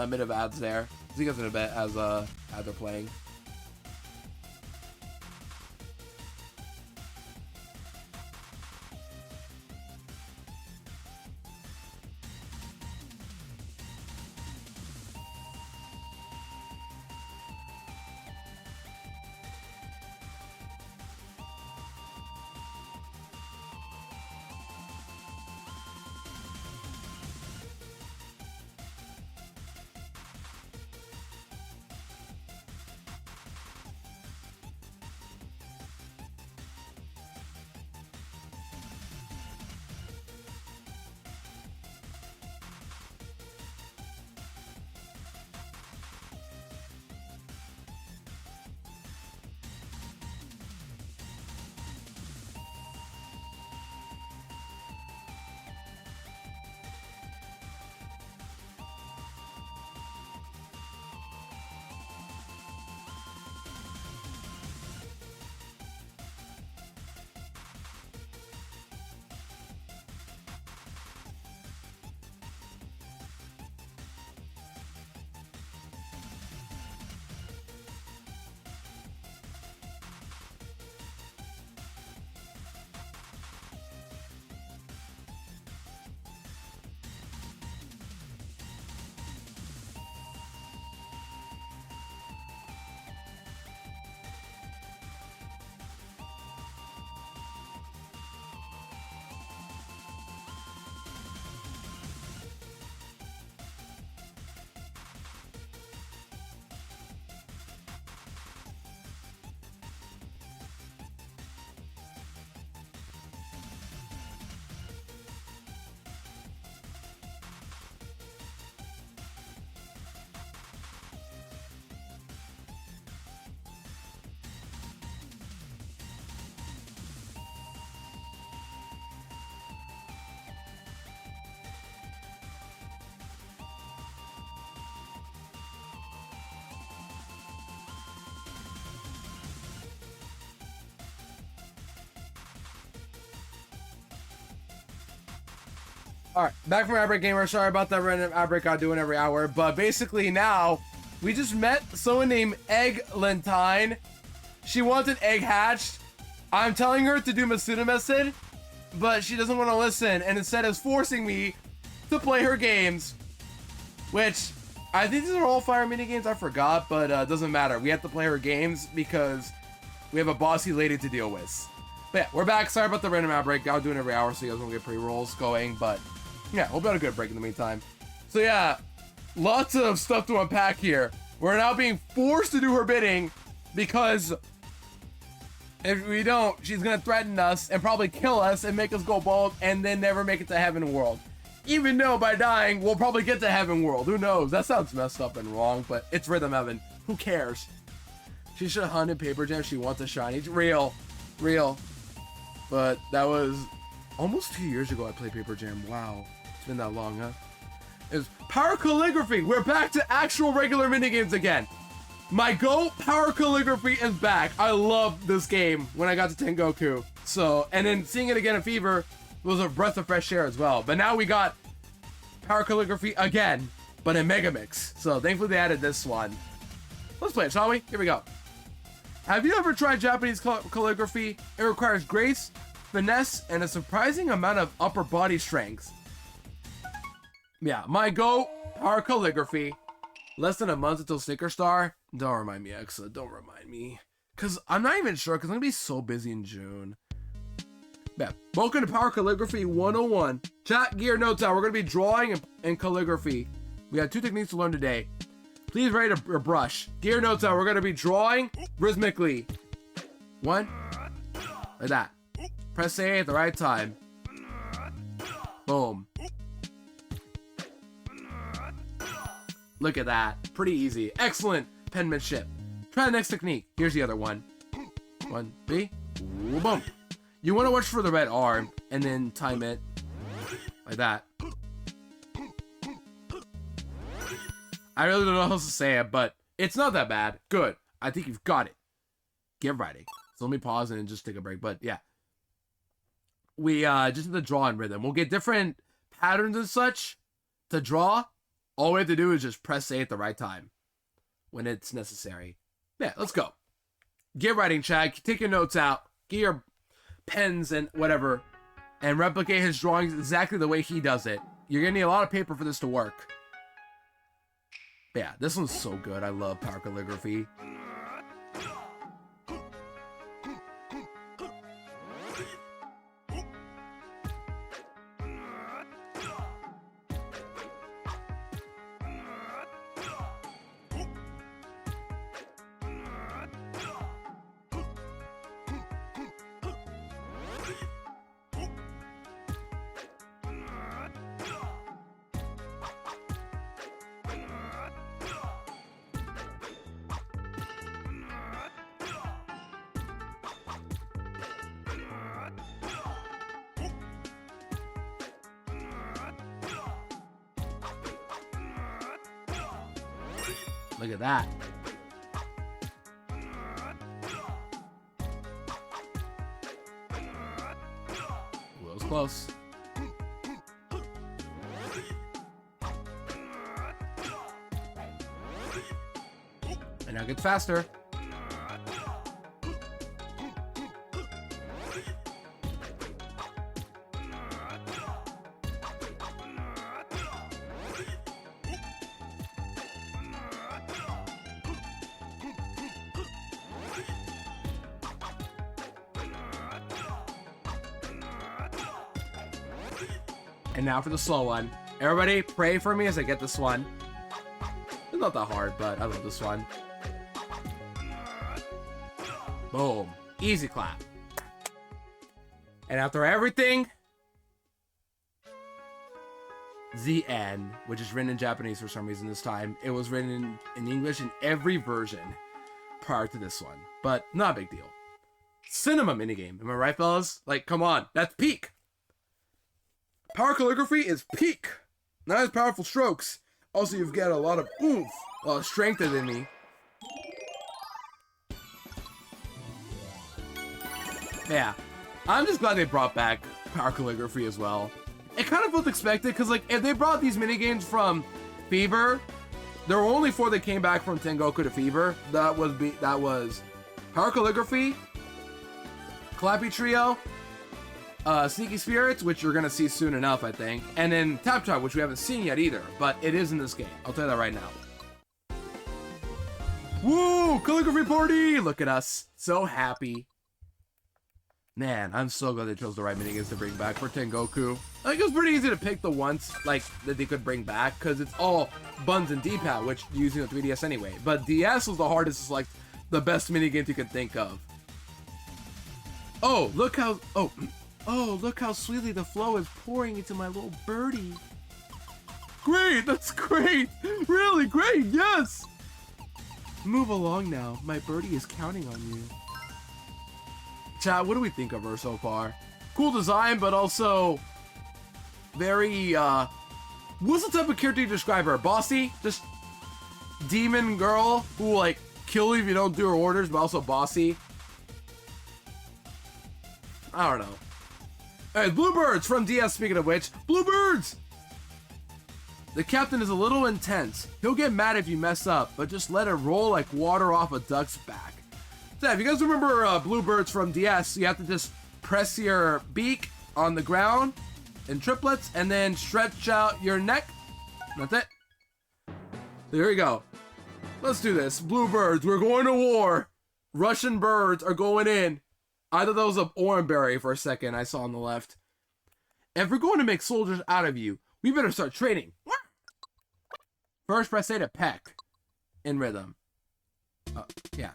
bit of ads there. See you guys in a bit as ads are playing. Alright, back from Outbreak Gamer. Sorry about that random outbreak I do in every hour. But basically now, we just met someone named Eglantine. She wanted egg hatched. I'm telling her to do Masuda method, but she doesn't want to listen and instead is forcing me to play her games. Which, I think these are all fire mini games, I forgot, but it doesn't matter. We have to play her games because we have a bossy lady to deal with. But yeah, we're back. Sorry about the random outbreak. I'll do it every hour so you guys won't get pre-rolls going, but yeah, hope you had a good break in the meantime. So yeah, lots of stuff to unpack here. We're now being forced to do her bidding, because if we don't, she's gonna threaten us and probably kill us and make us go bald and then never make it to Heaven World. Even though by dying, we'll probably get to Heaven World. Who knows? That sounds messed up and wrong, but it's Rhythm Heaven. Who cares? She should have hunted Paper Jam. She wants a shiny. Real. But that was almost 2 years ago I played Paper Jam. Wow. It's been that long, huh? It's Power Calligraphy. We're back to actual regular minigames again. My GOAT Power Calligraphy is back. I love this game when I got to Tengoku. So, and then seeing it again in Fever was a breath of fresh air as well. But now we got Power Calligraphy again, but in Megamix. So thankfully they added this one. Let's play it, shall we? Here we go. Have you ever tried Japanese calligraphy? It requires grace, finesse, and a surprising amount of upper body strength. Yeah, my GOAT Power Calligraphy. Less than a month until Snicker Star. Don't remind me, Exa. Don't remind me. Because I'm not even sure, because I'm going to be so busy in June. Yeah. Welcome to Power Calligraphy 101. Chat, gear, notes out. We're going to be drawing and calligraphy. We have 2 techniques to learn today. Please write a brush. Gear, notes out. We're going to be drawing rhythmically. 1. Like that. Press A at the right time. Boom. Look at that. Pretty easy. Excellent penmanship. Try the next technique. Here's the other one. 1, B. Ooh, boom. You want to watch for the red R and then time it like that. I really don't know how else to say it, but it's not that bad. Good. I think you've got it. Get writing. So let me pause and just take a break. But yeah. We just need to draw in rhythm. We'll get different patterns and such to draw. All we have to do is just press A at the right time when it's necessary. Yeah, let's go. Get writing, Chad. Take your notes out. Get your pens and whatever. And replicate his drawings exactly the way he does it. You're going to need a lot of paper for this to work. Yeah, this one's so good. I love Power Calligraphy. Look at that. Ooh, that was close. And now it gets faster. And now for the slow one. Everybody pray for me as I get this one. It's not that hard, but I love this one. Boom. Easy clap. And after everything, the end, which is written in Japanese for some reason this time. It was written in English in every version prior to this one. But not a big deal. Cinema minigame. Am I right, fellas? Like, come on. That's peak. Power Calligraphy is peak. Not as powerful strokes. Also, you've got a lot of oomph. A lot of strength in me. Yeah. I'm just glad they brought back Power Calligraphy as well. It kind of felt expected, because like, if they brought these minigames from Fever, there were only 4 that came back from Tengoku to Fever. That was Power Calligraphy, Clappy Trio, Sneaky Spirits, which you're gonna see soon enough, I think, and then Tap Tap, which we haven't seen yet either, but it is in this game. I'll tell you that right now. Woo! Calligraphy party! Look at us. So happy. Man, I'm so glad they chose the right minigames to bring back for Tengoku. I think it was pretty easy to pick the ones, like, that they could bring back, because it's all buttons and D-pad, which you're using the 3DS anyway. But DS was the hardest to select the best minigames you can think of. Oh, look how look how sweetly the flow is pouring into my little birdie. Great, that's great. Really great, yes. Move along now. My birdie is counting on you. Chat, what do we think of her so far? Cool design, but also very, what's the type of character you describe her? Bossy? Just demon girl who will, like, kill you if you don't do her orders, but also bossy? I don't know. Alright, Bluebirds from DS, speaking of which. Bluebirds! The captain is a little intense. He'll get mad if you mess up, but just let it roll like water off a duck's back. So, if you guys remember Bluebirds from DS, you have to just press your beak on the ground in triplets and then stretch out your neck. That's it. So here we go. Let's do this. Bluebirds, we're going to war. Russian birds are going in. I thought that was a oranberry for a second I saw on the left. If we're going to make soldiers out of you, we better start training. First, press A to peck in rhythm. Yeah.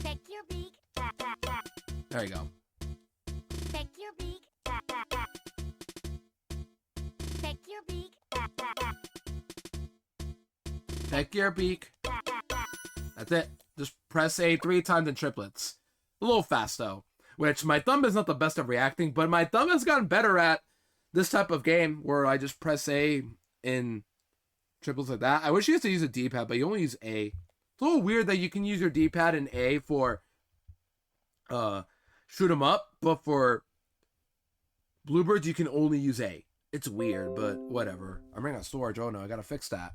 Peck your beak. There you go. Peck your beak. Peck your beak. Peck your beak. That's it. Just press A 3 times in triplets. A little fast though. Which my thumb is not the best at reacting, but my thumb has gotten better at this type of game where I just press A in triplets like that. I wish you used to use a D-pad, but you only use A. It's a little weird that you can use your D-pad and A for shoot 'em up, but for Bluebirds you can only use A. It's weird, but whatever. I'm running out of storage. Oh no, I gotta fix that.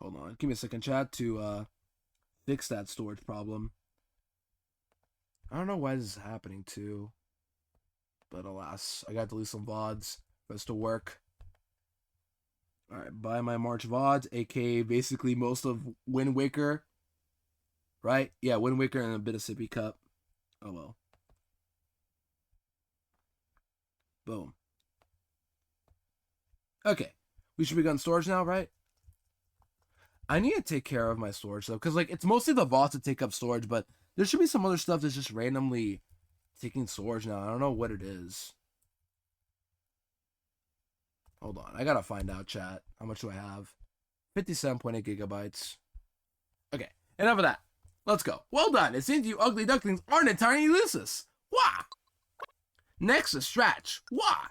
Hold on, give me a second, chat, to fix that storage problem. I don't know why this is happening too, but alas, I got to delete some VODs for this to work. Alright, buy my March VODs, aka basically most of Wind Waker. Right? Yeah, Wind Waker and a bit of Sippy Cup. Oh well. Boom. Okay. We should be on storage now, right? I need to take care of my storage though, because like it's mostly the VODs that take up storage, but there should be some other stuff that's just randomly taking storage now. I don't know what it is. Hold on. I gotta find out, chat. How much do I have? 57.8 gigabytes. Okay. Enough of that. Let's go. Well done. It seems you ugly ducklings aren't entirely useless. Wah! Next is stretch. Wah!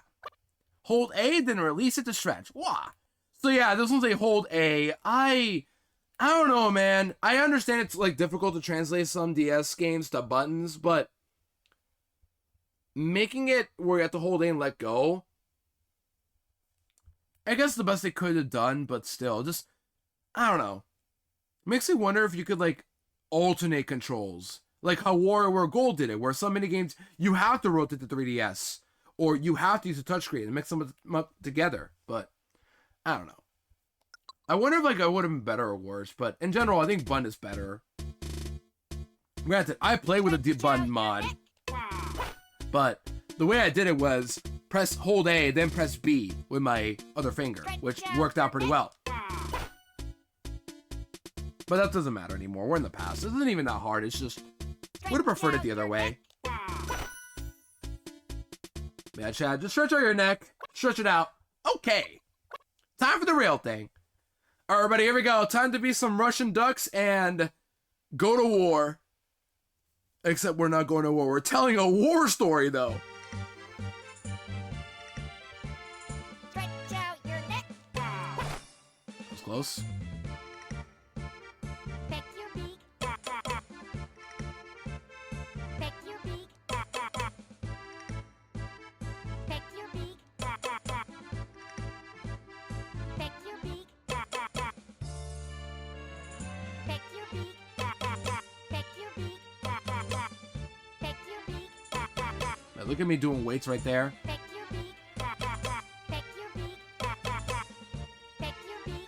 Hold A, then release it to stretch. Wah! So yeah, this one's a hold A. I don't know, man. I understand it's like difficult to translate some DS games to buttons, but making it where you have to hold A and let go, I guess the best they could have done, but still, just, I don't know. Makes me wonder if you could, like, alternate controls. Like how WarioWare Gold did it, where some minigames, you have to rotate the 3DS, or you have to use a touchscreen and mix them up together, but I don't know. I wonder if, like, I would have been better or worse, but in general, I think button is better. Granted, I play with a button mod, but the way I did it was press hold A, then press B with my other finger, which worked out pretty well. But that doesn't matter anymore. We're in the past. It isn't even that hard. It's just, would have preferred it the other way. Yeah, Chad, just stretch out your neck. Stretch it out. Okay. Time for the real thing. All right, everybody, here we go. Time to be some Russian ducks and go to war. Except we're not going to war. We're telling a war story, though. Stretch out your neck. That was close. Peck your beak. Peck your beak. Peck your beak. Peck your beak. Peck your beak. Peck your beak. Peck your beak. Now, look at me doing weights right there. Peck your beak. Peck your beak. Peck your beak.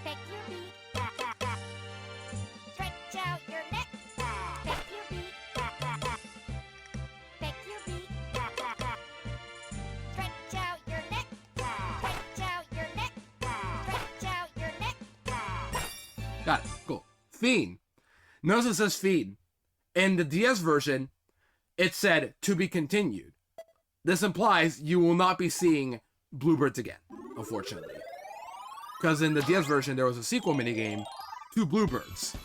Peck your beak. Stretch out your neck. Peck your beak. Peck your beak. Stretch out your neck. Stretch out your neck. Got it. Cool. Fiend. Notice it says Fiend. In the DS version, it said to be continued. This implies you will not be seeing Bluebirds again, unfortunately. Because in the DS version, there was a sequel minigame to Bluebirds.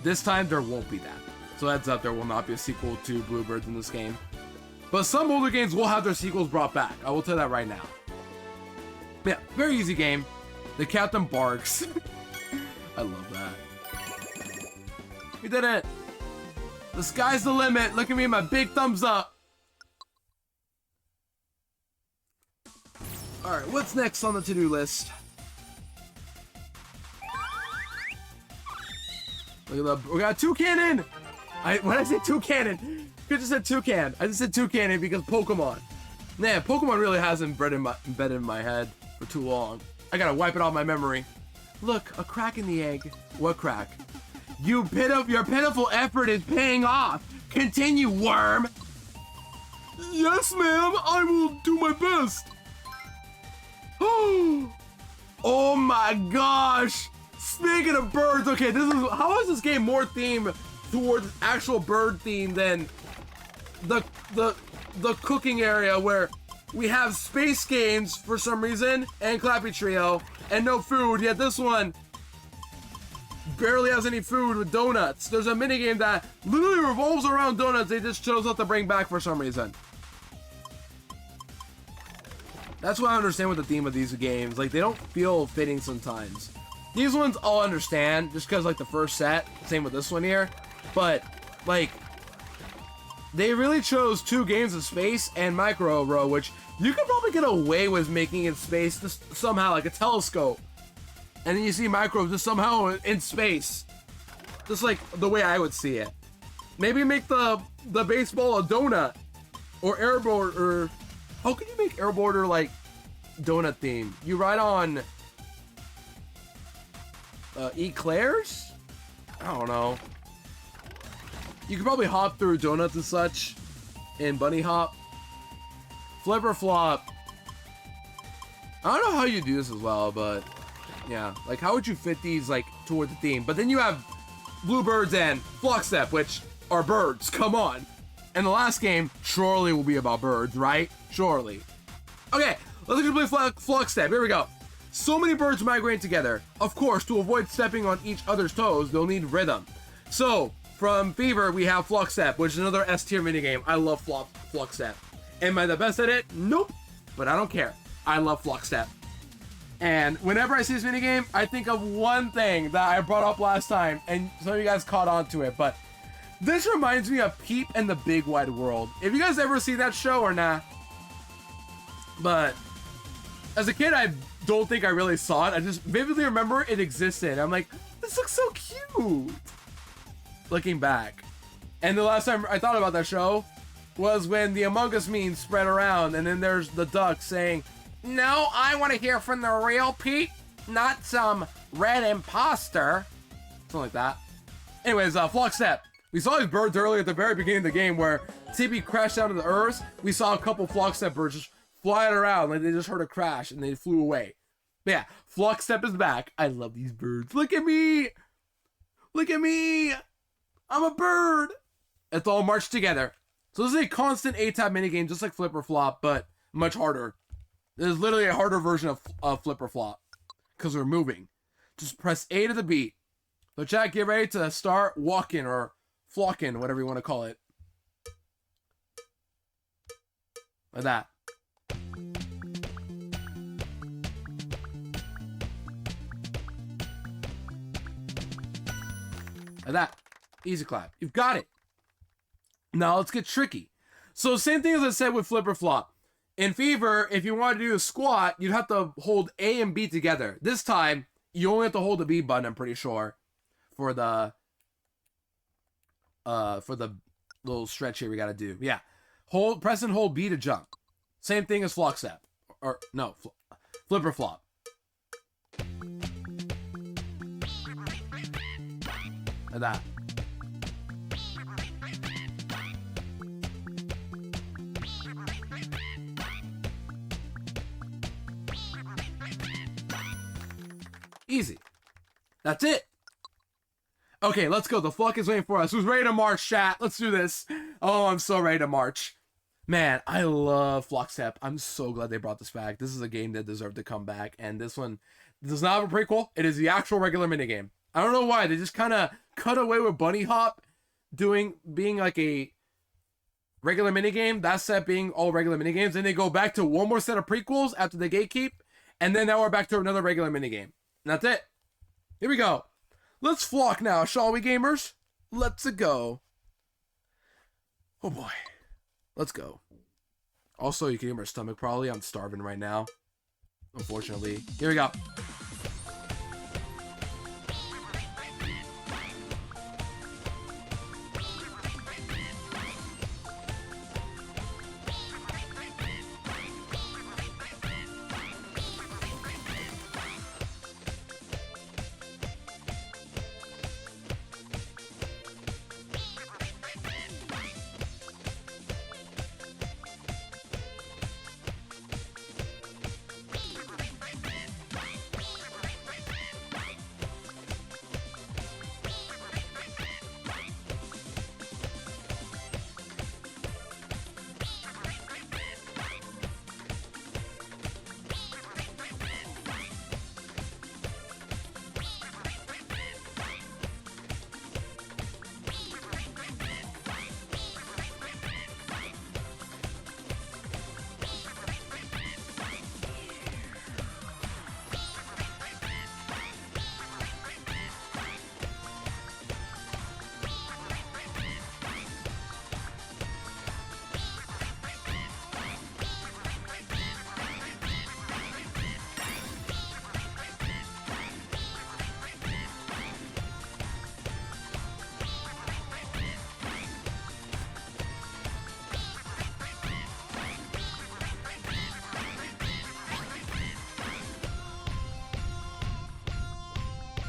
This time, there won't be that. So heads up, there will not be a sequel to Bluebirds in this game. But some older games will have their sequels brought back. I will tell that right now. Yeah, very easy game. The captain barks. I love that. We did it. The sky's the limit. Look at me, my big thumbs up. Alright, what's next on the to-do list? Look at the, we got Toucannon! When I say Toucannon, you just said Toucan. I just said Toucannon because Pokemon. Man, Pokemon really hasn't embedded in my head for too long. I gotta wipe it off my memory. Look, a crack in the egg. What crack? Your pitiful effort is paying off. Continue, worm. Yes, ma'am. I will do my best. Oh my gosh. Speaking of birds, okay, how is this game more themed towards actual bird theme than the cooking area where we have space games for some reason and Clappy Trio and no food, yet this one barely has any food with donuts. There's a minigame that literally revolves around donuts they just chose not to bring back for some reason. That's what I understand with the theme of these games. Like, they don't feel fitting sometimes. These ones I'll understand just because, like, the first set, same with this one here. But, like, they really chose 2 games in space and Micro Row, which you could probably get away with making in space just somehow, like a telescope. And then you see Micro just somehow in space. Just like the way I would see it. Maybe make the baseball a donut. Or airboard, or... How can you make airboarder, like, donut theme? You ride on... eclairs? I don't know. You could probably hop through donuts and such in Bunny Hop. Flip or flop. I don't know how you do this as well, but yeah. Like, how would you fit these, like, toward the theme? But then you have Bluebirds and Fluxstep, which are birds. Come on. And the last game surely will be about birds, right? Surely. Okay, let's play Fluxstep. Here we go. So many birds migrating together. Of course, to avoid stepping on each other's toes, they'll need rhythm. So, from Fever, we have Fluxstep, which is another S-tier minigame. I love Fluxstep. Am I the best at it? Nope. But I don't care. I love Fluxstep. And whenever I see this minigame, I think of one thing that I brought up last time, and some of you guys caught on to it, but this reminds me of Peep and the Big Wide World. If you guys ever see that show or not, but as a kid, I don't think I really saw it. I just vividly remember it existed. I'm like, this looks so cute. Looking back. And the last time I thought about that show was when the Among Us memes spread around, and then there's the duck saying, no, I want to hear from the real Pete, not some red imposter. Something like that. Anyways, Fluxstep. We saw these birds earlier at the very beginning of the game where TB crashed down to the earth. We saw a couple Fluxstep birds just flying around like they just heard a crash and they flew away. But yeah, Fluxstep is back. I love these birds. Look at me. Look at me. I'm a bird. It's all marched together. So this is a constant A-tab minigame just like Flip or Flop, but much harder. This is literally a harder version of Flip or Flop because we're moving. Just press A to the beat. So chat, get ready to start walking or flocking, whatever you want to call it. Like that. Like that. Easy clap. You've got it. Now let's get tricky. So same thing as I said with Flip or Flop. In Fever, if you wanted to do a squat, you'd have to hold A and B together. This time, you only have to hold the B button, I'm pretty sure. For the little stretch here we gotta do. Yeah. Press and hold B to jump. Same thing as Fluxstep. Or, no, Flip or Flop. Like that. Easy. That's it. Okay, let's go. The fuck is waiting for us. Who's ready to march, chat? Let's do this. Oh, I'm so ready to march. Man, I love Flockstep. I'm so glad they brought this back. This is a game that deserved to come back. And this one does not have a prequel. It is the actual regular minigame. I don't know why. They just kind of cut away with Bunny Hop being like a regular minigame. That set being all regular minigames. Then they go back to one more set of prequels after the gatekeep. And then now we're back to another regular minigame. And that's it. Here we go. Let's flock now, shall we, gamers? Let's go. Oh boy. Let's go. Also, you can hear my stomach probably. I'm starving right now. Unfortunately. Here we go.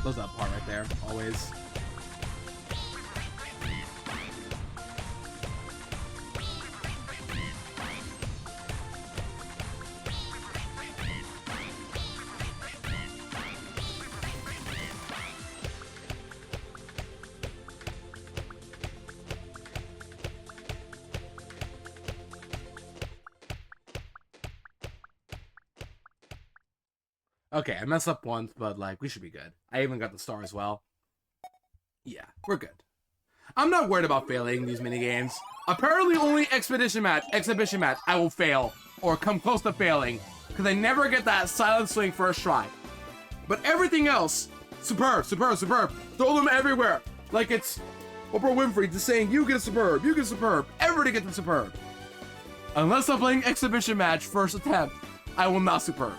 Love that part right there, always. Okay, I messed up once, but like, we should be good. I even got the star as well. Yeah, we're good. I'm not worried about failing these minigames. Apparently only exhibition match, I will fail. Or come close to failing. Because I never get that silent swing first try. But everything else, superb, superb, superb. Throw them everywhere. Like it's Oprah Winfrey just saying, you get a superb, you get a superb. Everybody gets a superb. Unless I'm playing exhibition match first attempt, I will not superb.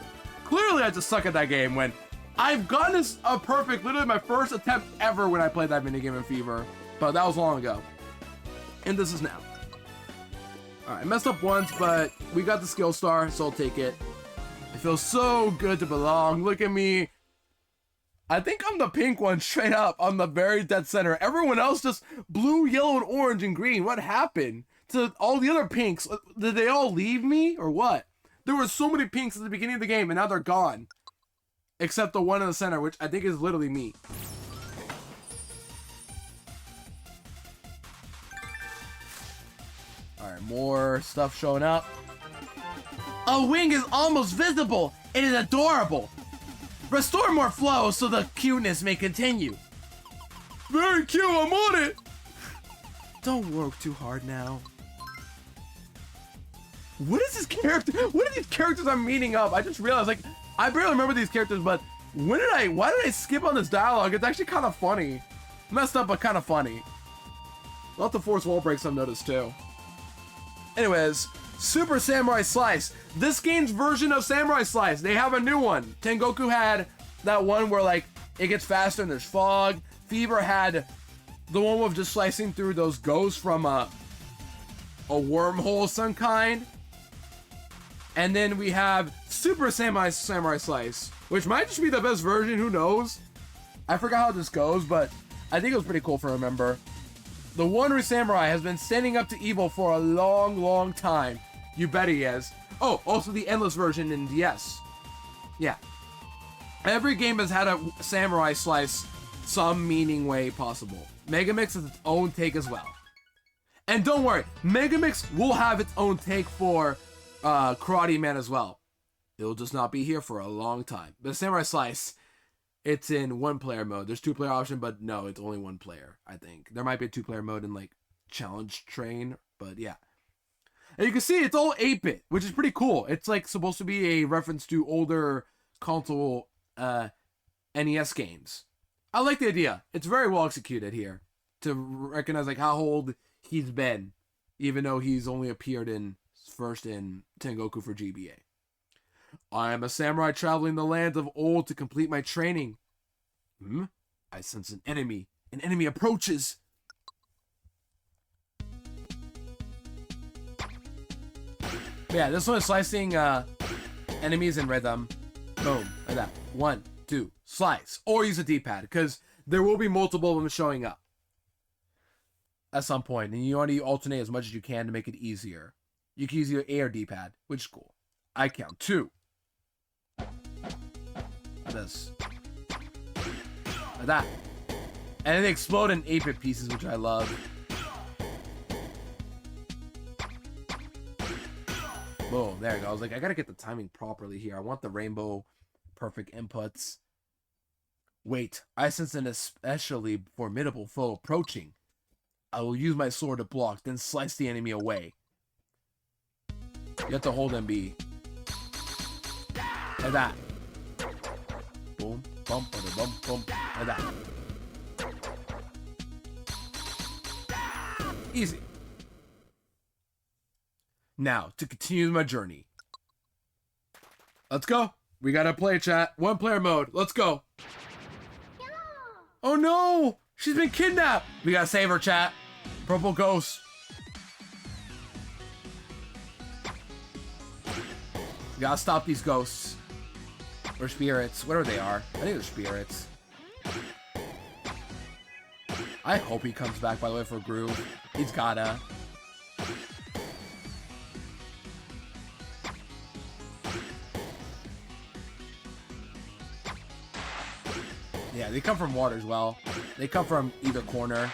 Clearly, I just suck at that game when I've gotten this a perfect, literally my first attempt ever when I played that minigame in Fever. But that was long ago. And this is now. Alright, I messed up once, but we got the skill star, so I'll take it. It feels so good to belong. Look at me. I think I'm the pink one straight up. I'm the very dead center. Everyone else just blue, yellow, and orange and green. What happened to all the other pinks? Did they all leave me or what? There were so many pinks at the beginning of the game, and now they're gone. Except the one in the center, which I think is literally me. Alright, more stuff showing up. A wing is almost visible. It is adorable. Restore more flow so the cuteness may continue. Very cute, I'm on it. Don't work too hard now. What is this character? What are these characters I'm meeting up? I just realized, like, I barely remember these characters, but why did I skip on this dialogue? It's actually kind of funny. Messed up, but kind of funny. I'll have to force wall breaks I've noticed too. Anyways, Super Samurai Slice. This game's version of Samurai Slice. They have a new one. Tengoku had that one where, like, it gets faster and there's fog. Fever had the one with just slicing through those ghosts from a wormhole of some kind. And then we have Super Samurai Slice, which might just be the best version, who knows? I forgot how this goes, but I think it was pretty cool for a member. The Wandering Samurai has been standing up to evil for a long, long time. You bet he is. Oh, also the Endless version in DS. Yeah. Every game has had a Samurai Slice some meaning way possible. Megamix has its own take as well. And don't worry, Megamix will have its own take for Karate Man as well. It'll just not be here for a long time. But Samurai Slice, it's in one-player mode. There's two-player option, but no, it's only one player, I think. There might be a two-player mode in, like, Challenge Train, but yeah. And you can see it's all 8-bit, which is pretty cool. It's, like, supposed to be a reference to older console NES games. I like the idea. It's very well executed here to recognize, like, how old he's been, even though he's only appeared first in Tengoku for GBA. I am a samurai traveling the lands of old to complete my training. I sense an enemy. An enemy approaches. But yeah, this one is slicing enemies in rhythm. Boom, like that. 1, 2, slice. Or use a D-pad, because there will be multiple of them showing up at some point, and you want to alternate as much as you can to make it easier. You can use either A or D-pad, which is cool. I count 2. Like this. Like that. And then they explode in 8-bit pieces, which I love. Boom, there you go. I was like, I gotta get the timing properly here. I want the rainbow perfect inputs. Wait, I sense an especially formidable foe approaching. I will use my sword to block, then slice the enemy away. You have to hold MB. Like that. Boom, bump, bum, boom. Like that. Easy. Now, to continue my journey. Let's go. We gotta play, chat. One player mode. Let's go. Oh no! She's been kidnapped! We gotta save her, chat. Purple ghost. We gotta stop these ghosts. Or spirits. Whatever they are. I think they're spirits. I hope he comes back, by the way, for Groove. He's gotta. Yeah, they come from water as well. They come from either corner.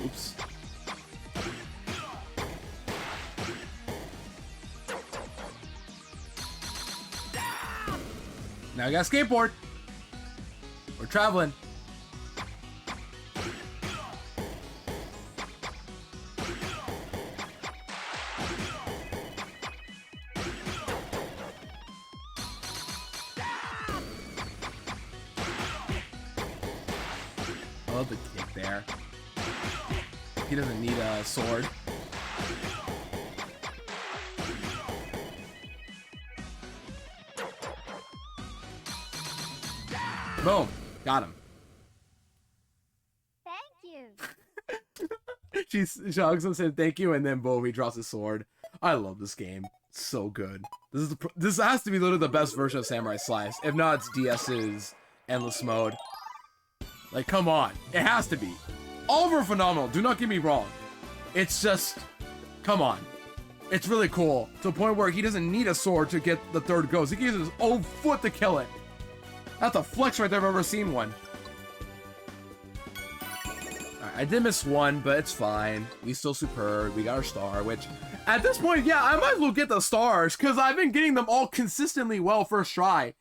Oops. Now I got a skateboard. We're traveling. I love the kick there. He doesn't need a sword. Boom. Got him. Thank you. She hugs him and said thank you, and then boom, he drops his sword. I love this game. It's so good. This has to be literally the best version of Samurai Slice. If not, it's DS's Endless Mode. Like, come on. It has to be. All of them are phenomenal. Do not get me wrong. It's just, come on. It's really cool. To the point where he doesn't need a sword to get the third ghost. He can use his own foot to kill it. That's a flex right there if I've ever seen one. Alright, I did miss one, but it's fine. We still superb. We got our star, which, at this point, yeah, I might as well get the stars, because I've been getting them all consistently well first try.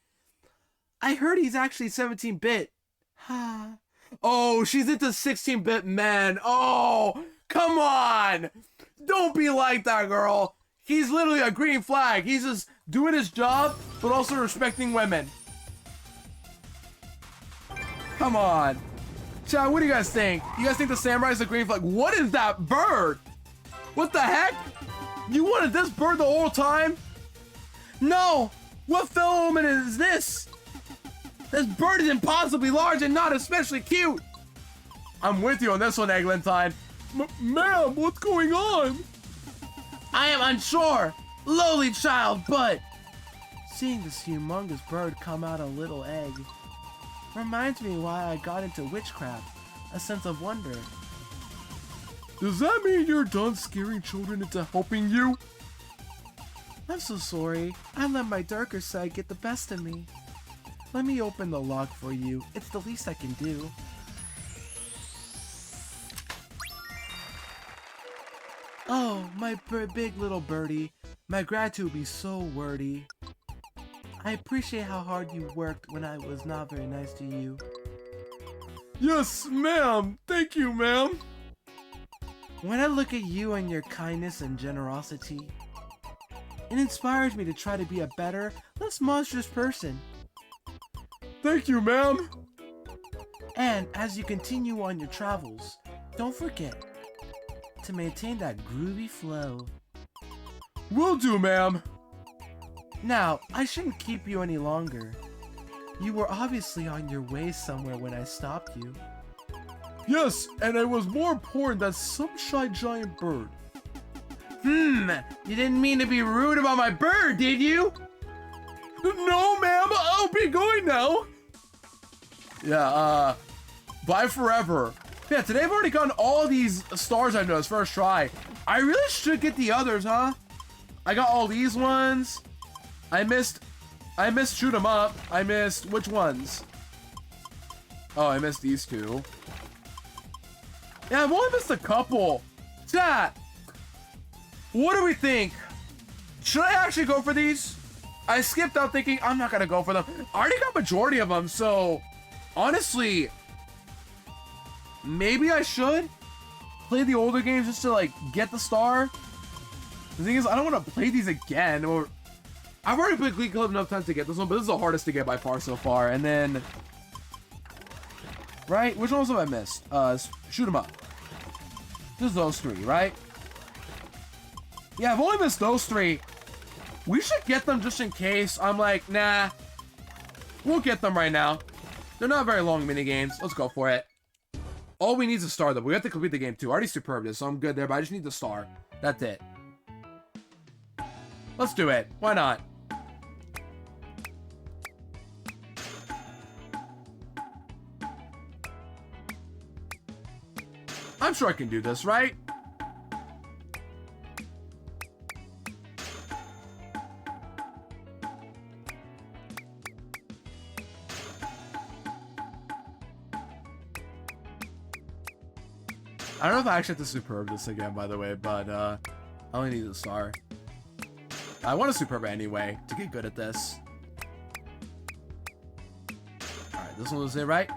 I heard he's actually 17-bit. Oh, she's into 16-bit men. Oh, come on. Don't be like that, girl. He's literally a green flag. He's just doing his job, but also respecting women. Come on. Chat, what do you guys think? You guys think the samurai's a green flag? What is that bird? What the heck? You wanted this bird the whole time? No. What filament is this? This bird is impossibly large and not especially cute. I'm with you on this one, Eglantine. Ma'am, what's going on? I am unsure, lowly child, but seeing this humongous bird come out a little egg reminds me why I got into witchcraft, a sense of wonder. Does that mean you're done scaring children into helping you? I'm so sorry. I let my darker side get the best of me. Let me open the lock for you. It's the least I can do. Oh, my big little birdie. My gratitude would be so wordy. I appreciate how hard you worked when I was not very nice to you. Yes, ma'am. Thank you, ma'am. When I look at you and your kindness and generosity, it inspires me to try to be a better, less monstrous person. Thank you, ma'am. And as you continue on your travels, don't forget to maintain that groovy flow. Will do, ma'am. Now, I shouldn't keep you any longer. You were obviously on your way somewhere when I stopped you. Yes, and it was more important than some shy giant bird. You didn't mean to be rude about my bird, did you? No, ma'am. I'll be going now. Yeah, bye forever. Yeah, today I've already gotten all these stars I noticed first try. I really should get the others, huh? I got all these ones. I missed shoot 'em up. I missed which ones? Oh, I missed these two. Yeah, I've only missed a couple. Chat, what do we think? Should I actually go for these? I skipped out thinking I'm not gonna go for them. I already got majority of them, so honestly, maybe I should play the older games just to like get the star. The thing is, I don't want to play these again, or I've already played Glee Club enough times to get this one, but this is the hardest to get by far so far. And then, right? Which ones have I missed? Shoot 'em up. Just those three, right? Yeah, I've only missed those three. We should get them just in case. I'm like, nah. We'll get them right now. They're not very long mini games. Let's go for it. All we need is a star, though. We have to complete the game, too. I already superbed it, so I'm good there, but I just need the star. That's it. Let's do it. Why not? I'm sure I can do this, right? I don't know if I actually have to superb this again, by the way, but I only need a star. I want to superb anyway to get good at this. Alright, this one was it, right?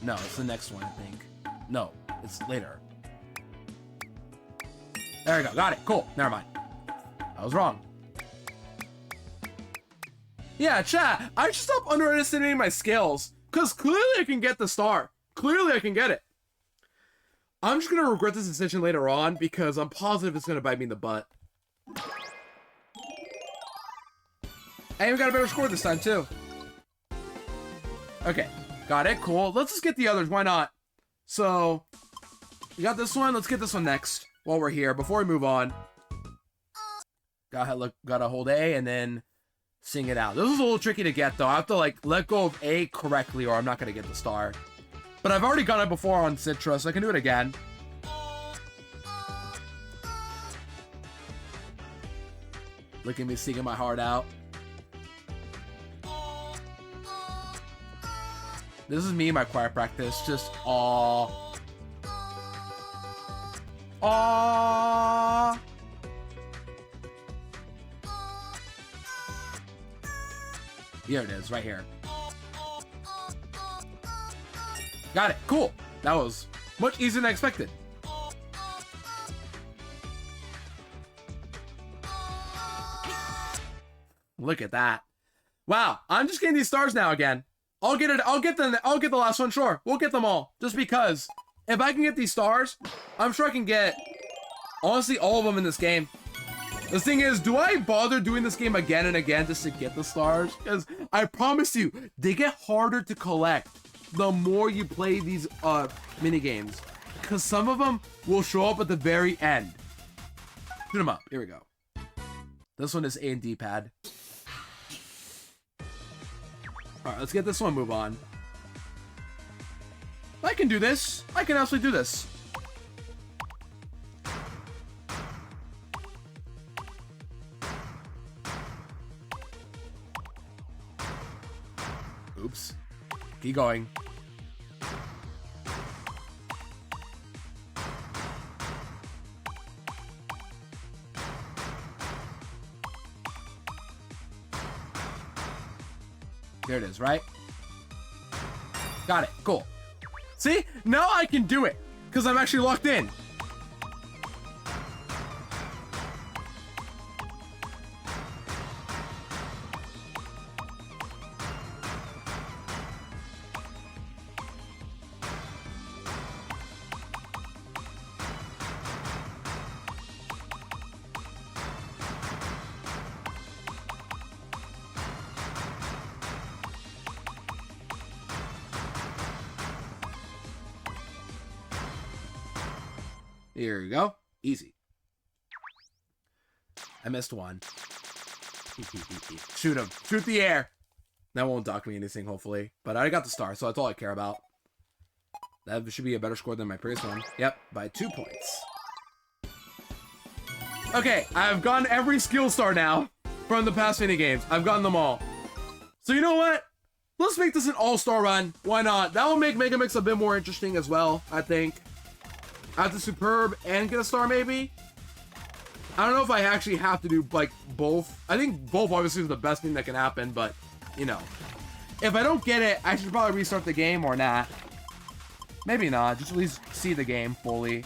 No, it's the next one, I think. No, it's later. There we go. Got it. Cool. Never mind. I was wrong. Yeah, chat. I should stop underestimating my skills. Because clearly I can get the star. Clearly I can get it. I'm just going to regret this decision later on because I'm positive it's going to bite me in the butt. And we got a better score this time too. Okay. Got it. Cool. Let's just get the others. Why not? So, we got this one. Let's get this one next while we're here. Before we move on. Gotta hold A and then sing it out. This is a little tricky to get though. I have to like let go of A correctly or I'm not gonna get the star. But I've already done it before on Citra, so I can do it again. Look at me singing my heart out. This is me in my choir practice, just aww. Aww. Here it is, right here. Got it. Cool. That was much easier than I expected. Look at that. Wow. I'm just getting these stars now again. I'll get it. I'll get the last one. Sure. We'll get them all. Just because if I can get these stars, I'm sure I can get honestly all of them in this game. The thing is, do I bother doing this game again and again just to get the stars? Because I promise you, they get harder to collect the more you play these mini games. Because some of them will show up at the very end. Shoot them up. Here we go. This one is A and D pad. Alright, let's get this one, move on. I can do this. I can absolutely do this. Oops. Keep going. There it is, right? Got it. Cool. See? Now I can do it because I'm actually locked in. Here we go. Easy. I missed one. Shoot him. Shoot the air. That won't dock me anything, hopefully. But I got the star, so that's all I care about. That should be a better score than my previous one. Yep, by 2 points. Okay, I've gotten every skill star now from the past mini games. I've gotten them all. So you know what? Let's make this an all-star run. Why not? That will make Megamix a bit more interesting as well, I think. Add the superb and get a star, maybe? I don't know if I actually have to do, like, both. I think both obviously is the best thing that can happen, but, you know. If I don't get it, I should probably restart the game or not. Maybe not. Just at least see the game fully.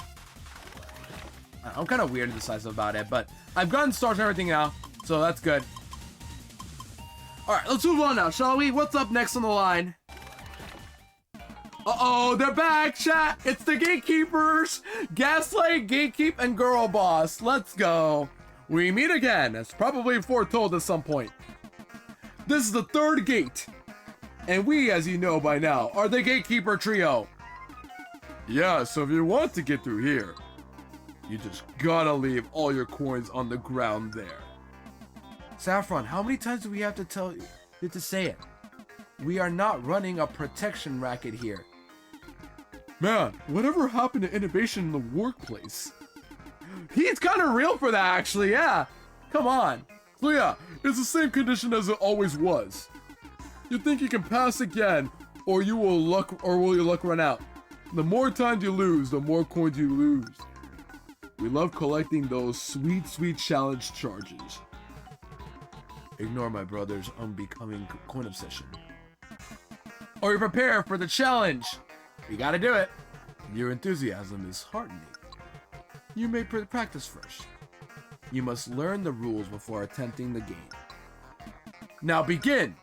I'm kind of weird and decisive about it, but I've gotten stars and everything now, so that's good. Alright, let's move on now, shall we? What's up next on the line? Uh-oh, they're back, chat! It's the Gatekeepers! Gaslight, Gatekeep, and Girl Boss. Let's go. We meet again, as probably foretold at some point. This is the third gate. And we, as you know by now, are the Gatekeeper Trio. Yeah, so if you want to get through here, you just gotta leave all your coins on the ground there. Saffron, how many times do we have to tell you to say it? We are not running a protection racket here. Man, whatever happened to innovation in the workplace? He's kind of real for that, actually, yeah. Come on. So yeah, it's the same condition as it always was. You think you can pass again, or will your luck run out? The more times you lose, the more coins you lose. We love collecting those sweet, sweet challenge charges. Ignore my brother's unbecoming coin obsession. Or you prepare for the challenge. You gotta do it. Your enthusiasm is heartening. You may practice first. You must learn the rules before attempting the game. Now begin.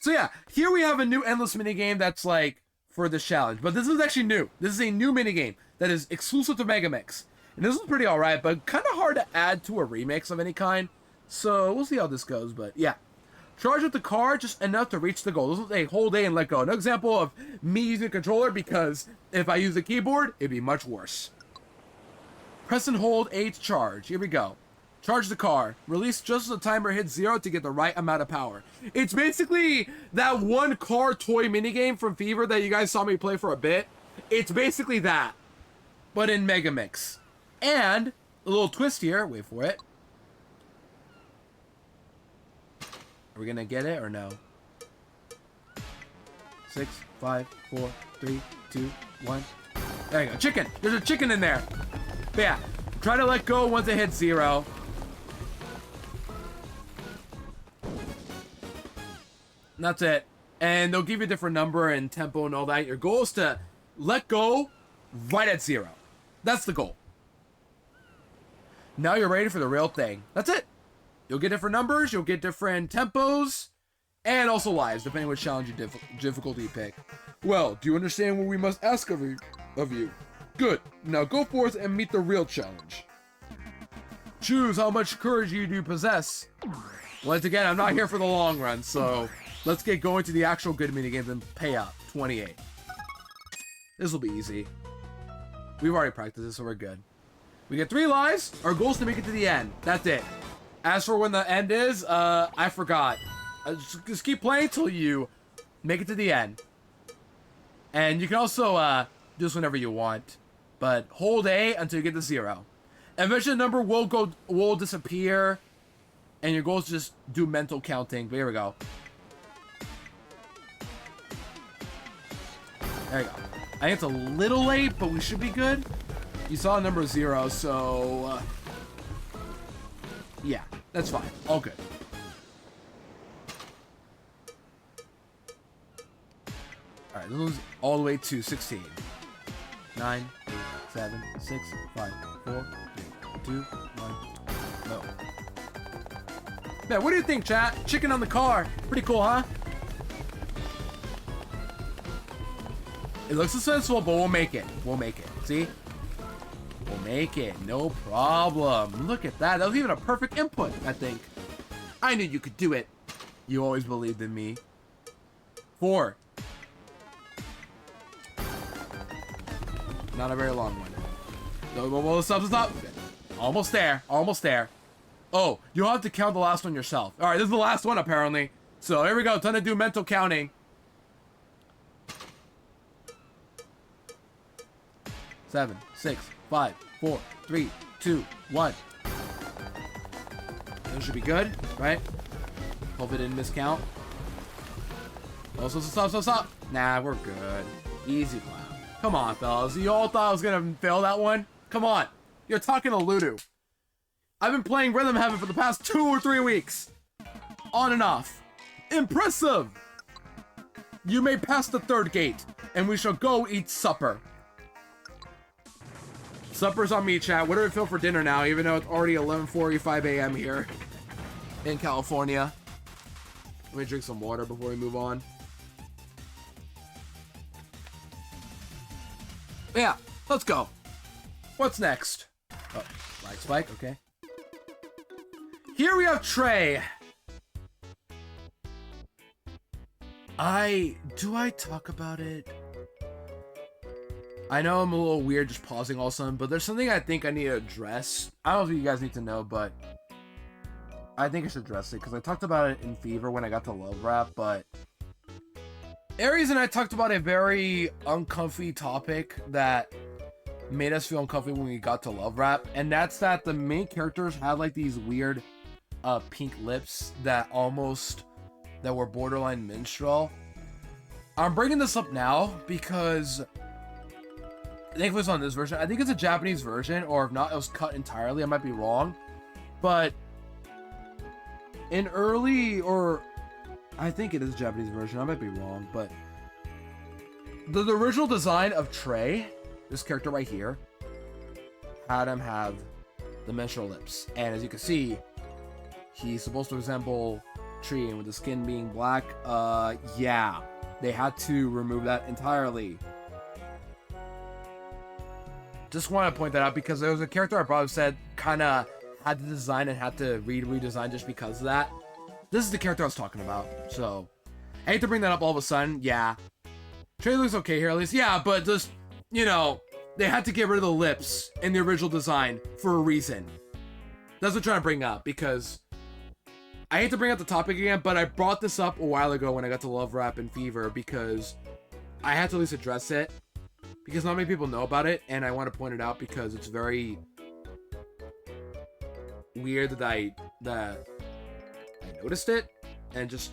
So yeah, here we have a new endless minigame that's like for the challenge. But this is actually new. This is a new minigame that is exclusive to Megamix. And this is pretty alright, but kind of hard to add to a remix of any kind. So we'll see how this goes, but yeah. Charge with the car just enough to reach the goal. This is a hold A and let go. An example of me using a controller, because if I use the keyboard, it'd be much worse. Press and hold A to charge. Here we go. Charge the car. Release just as the timer hits 0 to get the right amount of power. It's basically that one car toy minigame from Fever that you guys saw me play for a bit. It's basically that, but in Megamix. And a little twist here. Wait for it. Are we gonna get it or no? 6, 5, 4, 3, 2, 1. There you go. Chicken. There's a chicken in there. But yeah, try to let go once it hits 0. And that's it. And they'll give you a different number and tempo and all that. Your goal is to let go right at 0. That's the goal. Now you're ready for the real thing. That's it. You'll get different numbers, you'll get different tempos, and also lives, depending which challenge you difficulty you pick. Well, do you understand what we must ask of you? Good. Now go forth and meet the real challenge. Choose how much courage you do possess. Once again, I'm not here for the long run, so let's get going to the actual good minigames and pay out 28. This will be easy. We've already practiced this, so we're good. We get 3 lives. Our goal is to make it to the end. That's it. As for when the end is, I forgot. Just keep playing till you make it to the end. And you can also do this whenever you want, but hold A until you get to 0. Eventually the number will disappear, and your goal is to just do mental counting. But here we go. There you go. I think it's a little late, but we should be good. You saw a number 0, so yeah, that's fine. All good. All right, this one's all the way to 16. 9, 8, 7, 6, 5, 4, 3, 2, 1. No. Man, what do you think, chat? Chicken on the car. Pretty cool, huh? It looks successful, but we'll make it. We'll make it. See? We'll make it. No problem. Look at that. That was even a perfect input, I think. I knew you could do it. You always believed in me. 4. Not a very long one. No, stop. Almost there. Almost there. Oh, you'll have to count the last one yourself. All right, this is the last one, apparently. So here we go. Time to do mental counting. 7, 6, 5, 4, 3, 2, 1. That should be good, right? Hope it didn't miscount. Oh, stop. Nah, we're good. Easy clap. Come on, fellas. You all thought I was gonna fail that one? Come on. You're talking to Ludo. I've been playing Rhythm Heaven for the past 2 or 3 weeks. On and off. Impressive! You may pass the 3rd gate, and we shall go eat supper. Supper's on me, chat. What do we feel for dinner now, even though it's already 11:45 a.m. here in California? Let me drink some water before we move on. Yeah, let's go. What's next? Oh, light spike, okay. Here we have Trey. Do I talk about it? I know I'm a little weird just pausing all of a sudden, but there's something I think I need to address. I don't know if you guys need to know, but I think I should address it because I talked about it in Fever when I got to Love Rap, but Aries and I talked about a very uncomfy topic that made us feel uncomfortable when we got to Love Rap, and that's that the main characters had like these weird pink lips that were borderline minstrel. I'm bringing this up now because I think it was on this version. I think it's a Japanese version, or if not, it was cut entirely. I might be wrong, but in I think it is a Japanese version. I might be wrong, but the original design of Trey, this character right here, had him have the menstrual lips, and as you can see, he's supposed to resemble Tree, and with the skin being black, yeah, they had to remove that entirely. Just want to point that out because there was a character I probably said kind of had the design and had to redesign just because of that. This is the character I was talking about, so I hate to bring that up all of a sudden. Yeah, Trey looks okay here at least. Yeah, but just, you know, they had to get rid of the lips in the original design for a reason. That's what I'm trying to bring up, because I hate to bring up the topic again, but I brought this up a while ago when I got to Love Rap and Fever because I had to at least address it, because not many people know about it, and I want to point it out because it's very weird that I noticed it, and just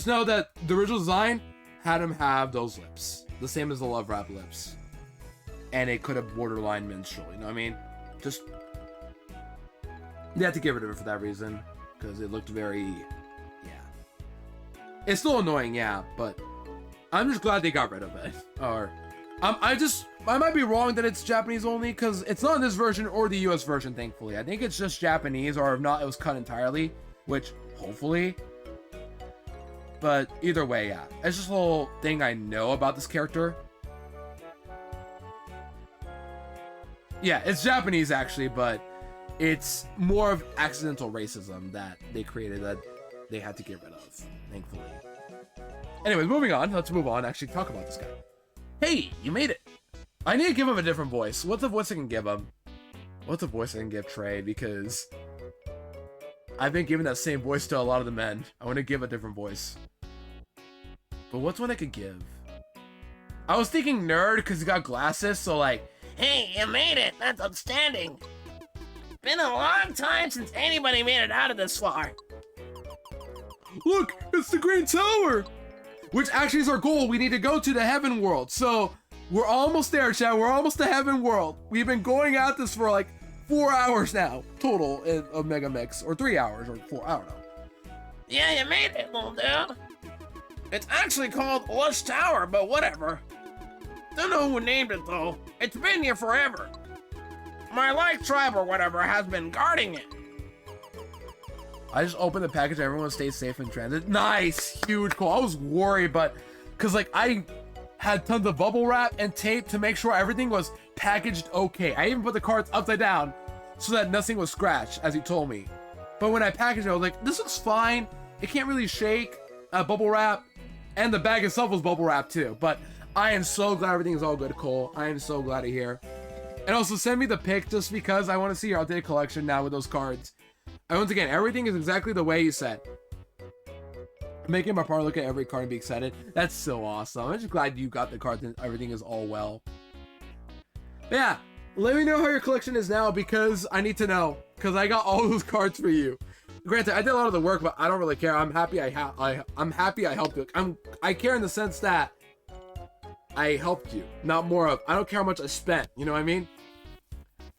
know that the original design had him have those lips, the same as the Love Rap lips, and it could have borderline minstrel, you know what I mean? Just, they had to get rid of it for that reason, because it looked very, it's still annoying, yeah, but I'm just glad they got rid of it. Or I might be wrong that it's Japanese only, because it's not in this version or the US version, thankfully. I think it's just Japanese, or if not, it was cut entirely, which, hopefully. But either way, yeah. It's just a little thing I know about this character. Yeah, it's Japanese, actually, but it's more of accidental racism that they created that they had to get rid of, thankfully. Anyways, moving on. Let's move on. Actually, talk about this guy. Hey, you made it. I need to give him a different voice. What's the voice I can give him? What's the voice I can give Trey? Because I've been giving that same voice to a lot of the men. I want to give a different voice. But what's one I could give? I was thinking nerd because he got glasses, so like, Hey, you made it. That's outstanding. Been a long time since anybody made it out of this far. look, it's the Green Tower! Which actually is our goal. We need to go to the Heaven World. So we're almost there, Chad. We're almost to Heaven World. We've been going at this for like 4 hours now, total of Megamix, or 3 hours, or 4, I don't know. Yeah, you made it, little dude. It's actually called Lush Tower, but whatever. Don't know who named it, though. It's been here forever. My light tribe or whatever has been guarding it. I just opened the package. Everyone stays safe in transit. Nice, huge, cool. I was worried, but because like I had tons of bubble wrap and tape to make sure everything was packaged okay. I even put the cards upside down so that nothing was scratched, as he told me. But when I packaged it, I was like, this looks fine. It can't really shake. Bubble wrap, and the bag itself was bubble wrap too. But I am so glad everything is all good, Cole. I am so glad to hear. And also send me the pic just because I want to see your outdated collection now with those cards. And once again, everything is exactly the way you said. Making my partner look at every card and be excited. That's so awesome. I'm just glad you got the cards and everything is all well. But yeah, let me know how your collection is now because I need to know. Because I got all those cards for you. Granted, I did a lot of the work, but I don't really care. I'm happy I'm happy I helped you. I care in the sense that I helped you. Not more of, I don't care how much I spent. You know what I mean?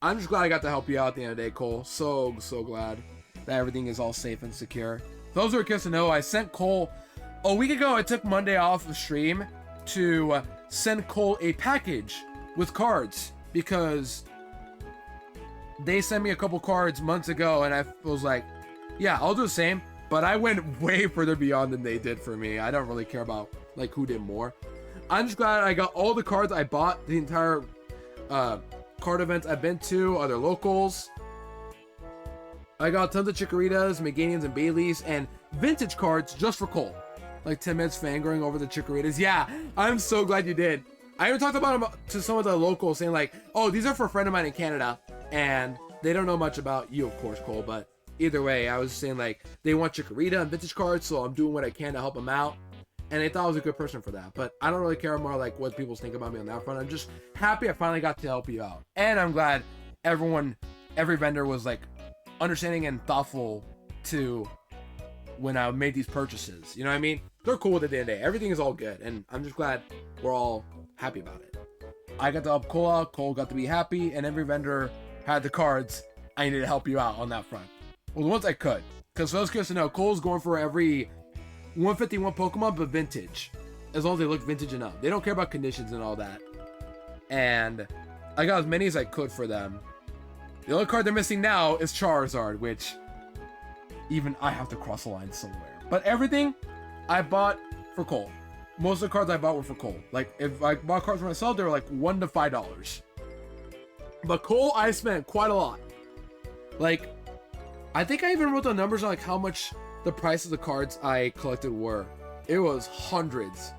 I'm just glad I got to help you out at the end of the day, Cole. So glad that everything is all safe and secure. For those who are curious to know, I sent Cole a week ago. I took Monday off the stream to send Cole a package with cards because they sent me a couple cards months ago, and I was like, yeah, I'll do the same. But I went way further beyond than they did for me. I don't really care about like who did more. I'm just glad I got all the cards I bought the entire card events I've been to, other locals. I got tons of Chikorritas, Meganians, and Baileys, and vintage cards just for Cole. Like 10 minutes fangirling over the Chikorritas. Yeah, I'm so glad you did. I even talked about them to some of the locals saying like, oh, these are for a friend of mine in Canada. And they don't know much about you, of course, Cole. But either way, I was saying like, they want Chikorrita and vintage cards, so I'm doing what I can to help them out. And they thought I was a good person for that. But I don't really care more like what people think about me on that front. I'm just happy I finally got to help you out. And I'm glad every vendor was like understanding and thoughtful to when I made these purchases. You know what I mean? They're cool with it at the end of the day. Everything is all good. And I'm just glad we're all happy about it. I got to help Cole out. Cole got to be happy. And every vendor had the cards. I needed to help you out on that front. Well, the ones I could. Because for those curious to know, Cole's going for every 151 Pokemon, but vintage. As long as they look vintage enough. They don't care about conditions and all that. And I got as many as I could for them. The only card they're missing now is Charizard, which even I have to cross the line somewhere. But everything I bought for Cole. Most of the cards I bought were for Cole. Like, if I bought cards for myself, they were like $1 to $5. But Cole, I spent quite a lot. Like, I think I even wrote the numbers on like how much the price of the cards I collected were. It was hundreds.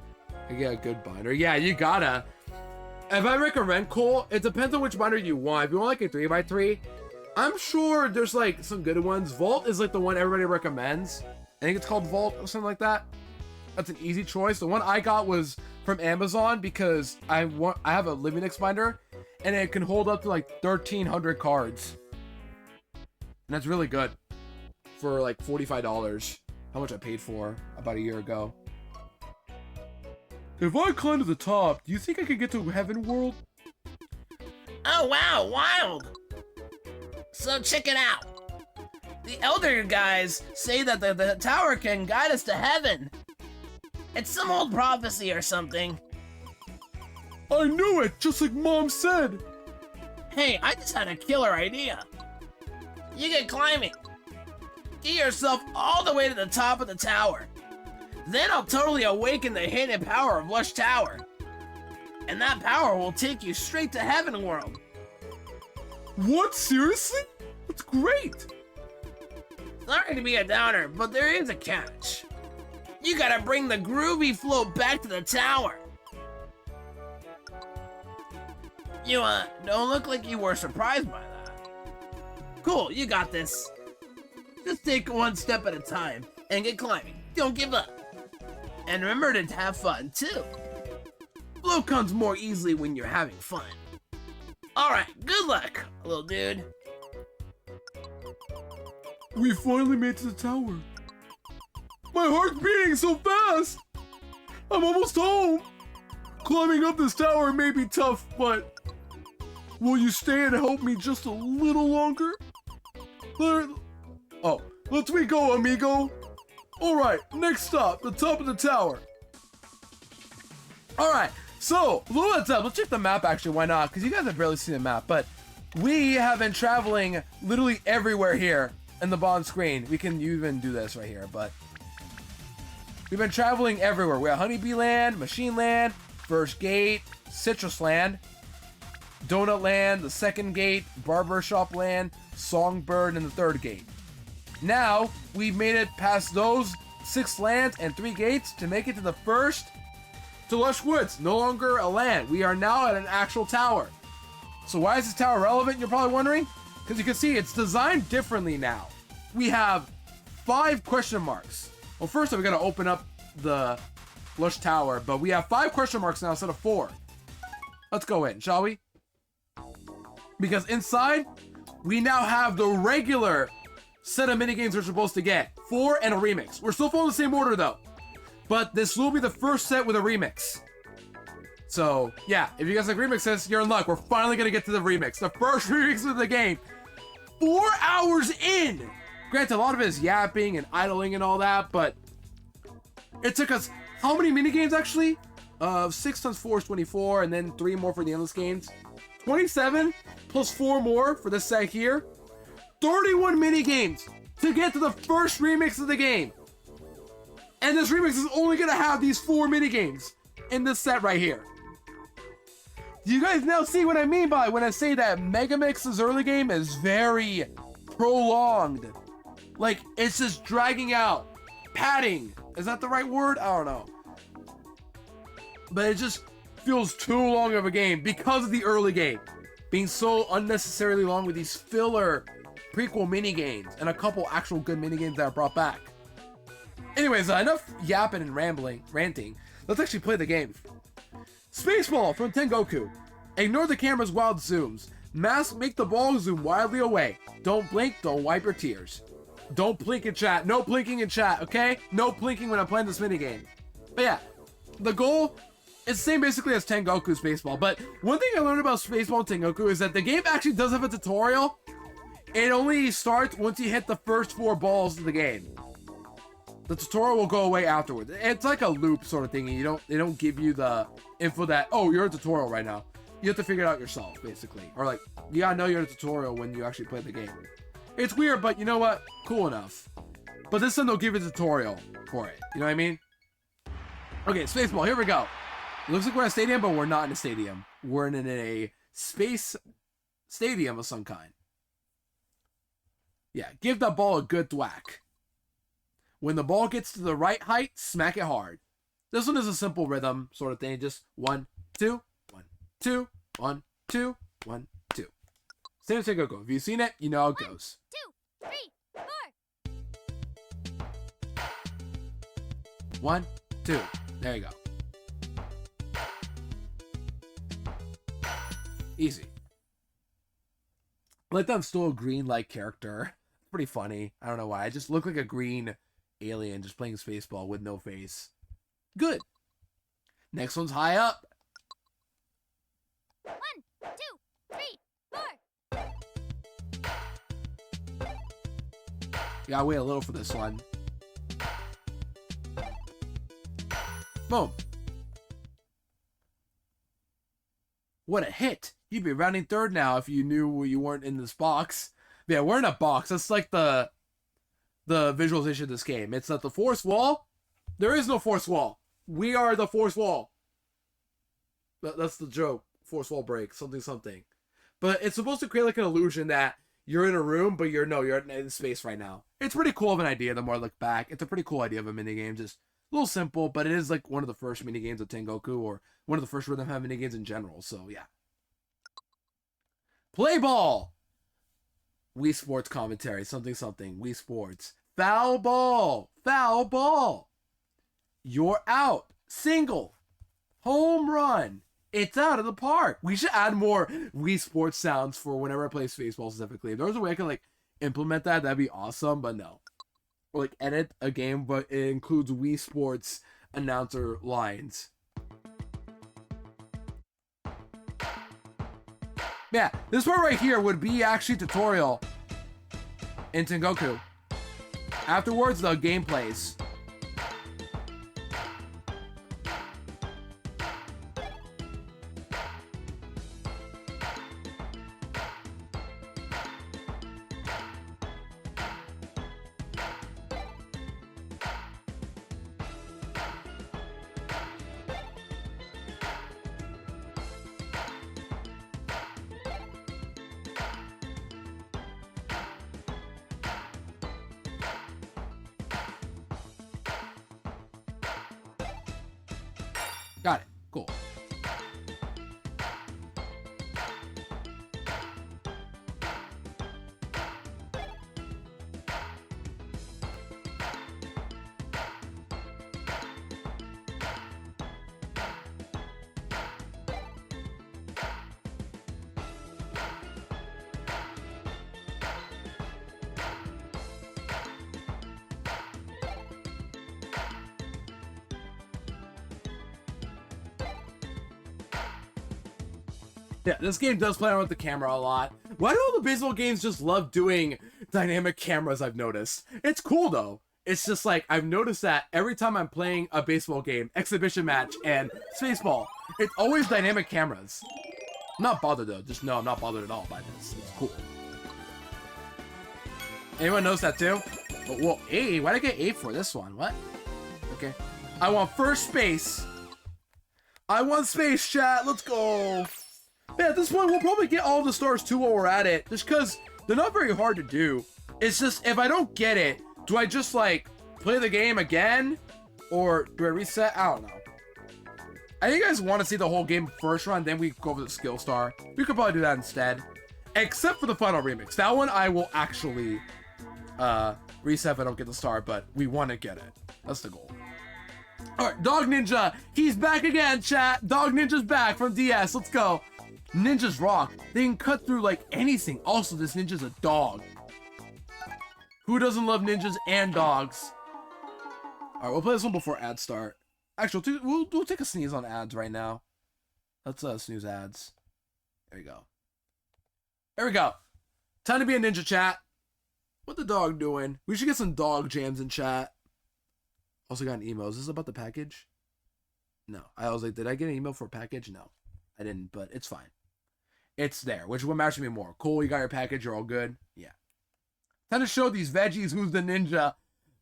I get a good binder. Yeah, you gotta. If I recommend Cole, it depends on which binder you want. If you want like a 3x3, I'm sure there's like some good ones. Vault is like the one everybody recommends. I think it's called Vault or something like that. That's an easy choice. The one I got was from Amazon because I have a Living X binder and it can hold up to like 1,300 cards. And that's really good for like $45. How much I paid for about a year ago. If I climb to the top, do you think I could get to Heaven World? Oh wow, wild! So check it out. The Elder guys say that the tower can guide us to heaven. It's some old prophecy or something. I knew it, just like Mom said. Hey, I just had a killer idea. You get climbing. Get yourself all the way to the top of the tower. Then I'll totally awaken the hidden power of Lush Tower. And that power will take you straight to Heaven World. What? Seriously? That's great. Sorry to be a downer, but there is a catch. You gotta bring the groovy float back to the tower. You, don't look like you were surprised by that. Cool, you got this. Just take one step at a time and get climbing. Don't give up. And remember to have fun, too. Flow comes more easily when you're having fun. Alright, good luck, little dude. We finally made it to the tower. My heart's beating so fast. I'm almost home. Climbing up this tower may be tough, but will you stay and help me just a little longer? Let me go, amigo. Alright, next stop, the top of the tower. Alright, so, a little heads up. Let's check the map actually, why not? Because you guys have barely seen the map, but we have been traveling literally everywhere here in the bottom screen. We can even do this right here, but we've been traveling everywhere. We're at Honeybee Land, Machine Land, First Gate, Citrus Land, Donut Land, the second gate, Barbershop Land, Songbird, and the third gate. Now, we've made it past those 6 lands and 3 gates to make it to the first, to Lush Woods. No longer a land. We are now at an actual tower. So why is this tower relevant, you're probably wondering? Because you can see it's designed differently now. We have 5 question marks. Well, first we got to open up the Lush Tower, but we have 5 question marks now instead of 4. Let's go in, shall we? Because inside, we now have the regular set of minigames we're supposed to get. 4 and a remix. We're still following the same order though. But this will be the first set with a remix. So, yeah, if you guys like remixes, you're in luck. We're finally going to get to the remix. The first remix of the game. 4 hours in! Granted, a lot of it is yapping and idling and all that, but it took us, how many minigames actually? 6 times 4 is 24, and then 3 more for the endless games. 27 plus 4 more for this set here. 31 minigames to get to the first remix of the game. And this remix is only going to have these 4 minigames in this set right here. Do you guys now see what I mean by when I say that Megamix's early game is very prolonged? Like, it's just dragging out. Padding. Is that the right word? I don't know. But it just feels too long of a game because of the early game being so unnecessarily long with these filler prequel minigames and a couple actual good minigames that are brought back. Anyways, enough yapping and ranting. Let's actually play the game. Spaceball from Tengoku. Ignore the camera's wild zooms. Make the ball zoom wildly away. Don't blink, don't wipe your tears. Don't blink in chat. No blinking in chat, okay? No blinking when I'm playing this minigame. But yeah, the goal is the same basically as Tengoku Spaceball. But one thing I learned about Spaceball and Tengoku is that the game actually does have a tutorial. It only starts once you hit the first 4 balls of the game. The tutorial will go away afterwards. It's like a loop sort of thing. They don't give you the info that, oh, you're in a tutorial right now. You have to figure it out yourself, basically. Or like, you gotta know you're in a tutorial when you actually play the game. It's weird, but you know what? Cool enough. But this time they'll give you a tutorial for it. You know what I mean? Okay, Spaceball, here we go. It looks like we're in a stadium, but we're not in a stadium. We're in a space stadium of some kind. Yeah, give the ball a good thwack. When the ball gets to the right height, smack it hard. This one is a simple rhythm sort of thing. Just 1, 2, 1, 2, 1, 2, 1, 2. Same as Tengoku. If you've seen it, you know how it goes. 2, 3, 4. 1, 2. There you go. Easy. I like that I'm still a green-like character. It's pretty funny. I don't know why. I just look like a green alien just playing Spaceball with no face. Good. Next one's high up. 1, 2, 3, 4. Gotta wait a little for this one. Boom. What a hit. You'd be rounding third now if you knew you weren't in this box. Yeah, we're in a box. That's like the visualization of this game. It's not the fourth wall. There is no fourth wall. We are the fourth wall. That's the joke. Fourth wall break. Something. But it's supposed to create like an illusion that you're in a room, but you're in space right now. It's pretty cool of an idea the more I look back. It's a pretty cool idea of a minigame. Just a little simple, but it is like one of the first minigames of Tengoku, or one of the first rhythm heavy minigames in general. So yeah. Play ball. Wii Sports commentary. Something. Wii Sports. Foul ball. Foul ball. You're out. Single. Home run. It's out of the park. We should add more Wii Sports sounds for whenever I play Spaceball specifically. If there was a way I could like implement that, that'd be awesome, but no. Or like edit a game, but it includes Wii Sports announcer lines. Yeah, this part right here would be actually tutorial in Tengoku. Afterwards, the game plays. Got it. Cool. Yeah, this game does play around with the camera a lot. Why do all the baseball games just love doing dynamic cameras, I've noticed? It's cool, though. It's just like, I've noticed that every time I'm playing a baseball game, exhibition match, and Spaceball, it's always dynamic cameras. I'm not bothered, though. Just know I'm not bothered at all by this. It's cool. Anyone knows that, too? Oh, whoa, A? Why'd I get A for this one? What? Okay. I want first base. I want space, chat. Let's go. Yeah, at this point, we'll probably get all the stars too while we're at it, just because they're not very hard to do. It's just, if I don't get it, do I just, like, play the game again? Or do I reset? I don't know. I think you guys want to see the whole game first run, then we go over the skill star. We could probably do that instead. Except for the final remix. That one I will actually reset if I don't get the star, but we want to get it. That's the goal. Alright, Dog Ninja! He's back again, chat! Dog Ninja's back from DS. Let's go. Ninjas rock. They can cut through like anything. Also, this ninja's a dog. Who doesn't love ninjas and dogs? Alright, we'll play this one before ads start. Actually, we'll take a sneeze on ads right now. Let's snooze ads. There we go. There we go. Time to be a ninja, chat. What the dog doing? We should get some dog jams in chat. Also got an email. Is this about the package? No. I was like, did I get an email for a package? No. I didn't, but it's fine. It's there. Which one matters to me more? Cool, you got your package, you're all good? Yeah. Time to show these veggies who's the ninja.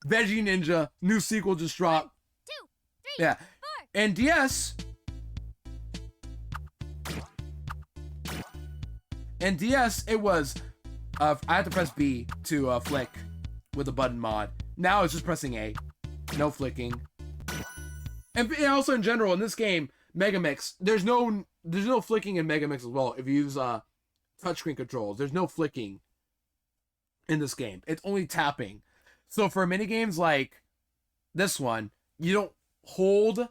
Veggie Ninja. New sequel just dropped. 2, 3, Yeah. 4. And DS. And DS, it was, I had to press B to flick with the button mod. Now it's just pressing A. No flicking. And also in general, in this game, Megamix, there's no flicking in Megamix as well. If you use touchscreen controls, there's no flicking in this game. It's only tapping. So for mini games like this one, you don't hold,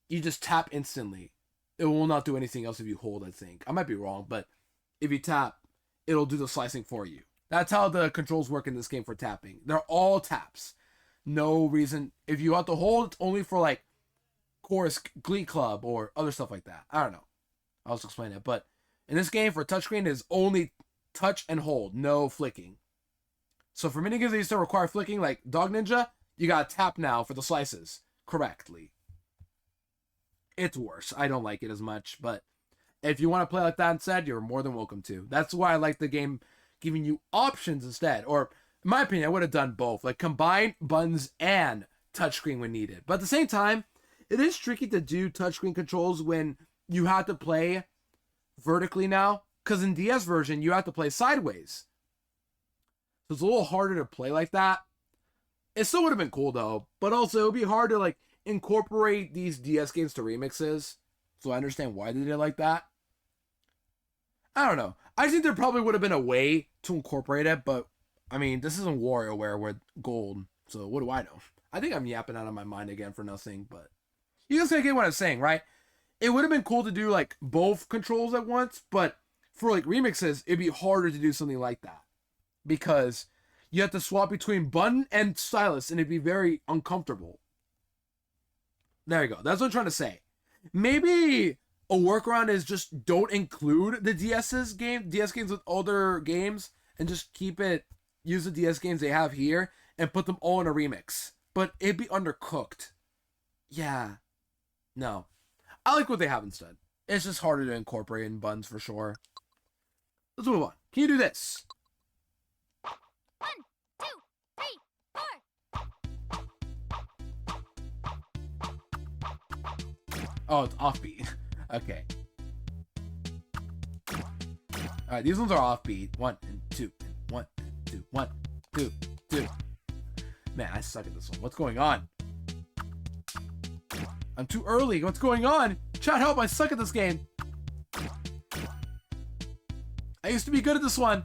you just tap instantly. It will not do anything else if you hold, I think. I might be wrong, but if you tap, it'll do the slicing for you. That's how the controls work in this game for tapping. They're all taps. No reason. If you have to hold, it's only for like Chorus Glee Club or other stuff like that. I don't know. I'll just explain it. But in this game, for touchscreen, is only touch and hold, no flicking. So for minigames that used to require flicking, like Dog Ninja, you gotta tap now for the slices correctly. It's worse. I don't like it as much, but if you want to play like that instead, you're more than welcome to. That's why I like the game giving you options instead. Or, in my opinion, I would have done both. Like, combine buttons and touchscreen when needed. But at the same time, it is tricky to do touchscreen controls when you have to play vertically now. Because in DS version, you have to play sideways. So it's a little harder to play like that. It still would have been cool, though. But also, it would be hard to, like, incorporate these DS games to remixes. So I understand why they did it like that. I don't know. I think there probably would have been a way to incorporate it, but I mean, this isn't WarioWare with gold, so what do I know? I think I'm yapping out of my mind again for nothing, but you guys gonna get what I'm saying, right? it would have been cool to do like both controls at once, but for like remixes, it'd be harder to do something like that because you have to swap between button and stylus, and it'd be very uncomfortable. There you go. That's what I'm trying to say. Maybe a workaround is just don't include the DS games with older games, and just use the DS games they have here and put them all in a remix. But it'd be undercooked. Yeah. No. I like what they have instead. It's just harder to incorporate in buttons for sure. Let's move on. Can you do this? 1, 2, 3, 4. Oh, it's offbeat. Okay. Alright, these ones are offbeat. 1 and 2 and 1 and 2. 1, 2, 2. Man, I suck at this one. What's going on? I'm too early. What's going on? Chat, help. I suck at this game. I used to be good at this one.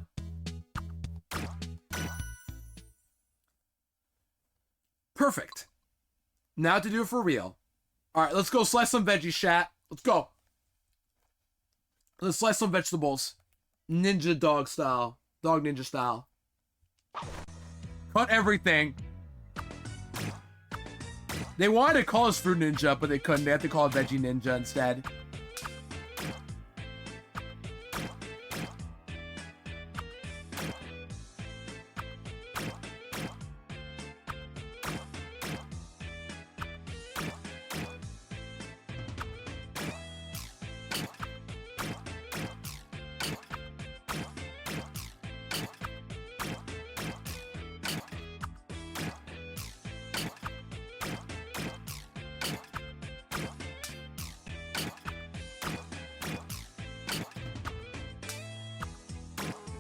Perfect. Now to do it for real. Alright, let's go slice some veggies, chat. Let's go. Let's slice some vegetables. Ninja dog style. Dog ninja style. Cut everything. They wanted to call us Fruit Ninja, but they couldn't. They had to call it Veggie Ninja instead.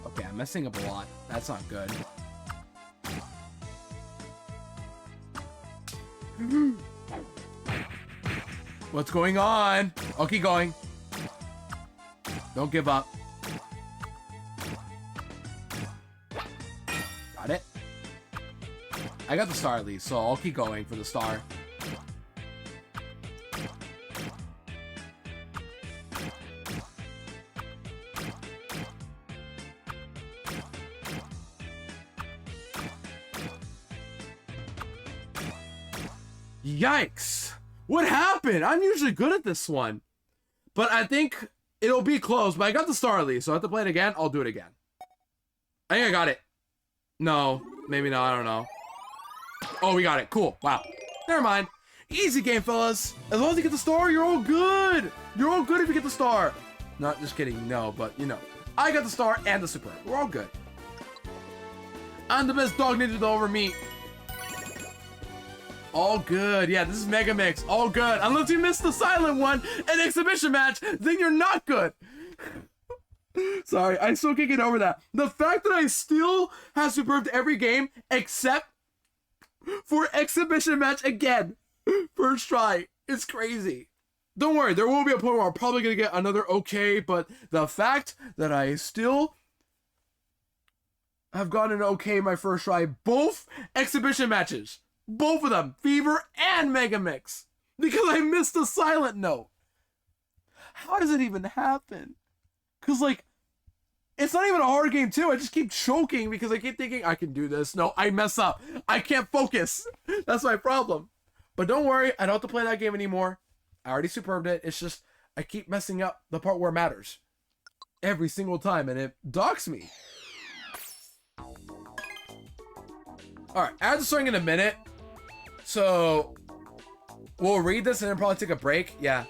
Okay, I'm messing up a lot. That's not good. What's going on? I'll keep going. Don't give up. Got it. I got the star at least, so I'll keep going for the star. Yikes! What happened? I'm usually good at this one. But I think it'll be close, but I got the star at least, so I have to play it again. I'll do it again. I think I got it. No, maybe not, I don't know. Oh, we got it. Cool. Wow. Never mind. Easy game, fellas. As long as you get the star, you're all good. You're all good if you get the star. Not just kidding, no, but you know. I got the star and the super. We're all good. I'm the best dog ninja to over meet. All good. Yeah, this is Megamix. All good. Unless you missed the silent one, an exhibition match, then you're not good. Sorry, I still can't get over that. The fact that I still have superbed every game except for exhibition match again. First try. It's crazy. Don't worry, there will be a point where I'm probably going to get another okay, but the fact that I still have gotten an okay my first try, both exhibition matches. Both of them, Fever and Megamix. Because I missed the silent note. How does it even happen? Because, like, it's not even a hard game, too. I just keep choking because I keep thinking, I can do this. No, I mess up. I can't focus. That's my problem. But don't worry, I don't have to play that game anymore. I already superbed it. It's just, I keep messing up the part where it matters. Every single time, and it docks me. Alright, add the song in a minute. So, we'll read this and then probably take a break. Yeah.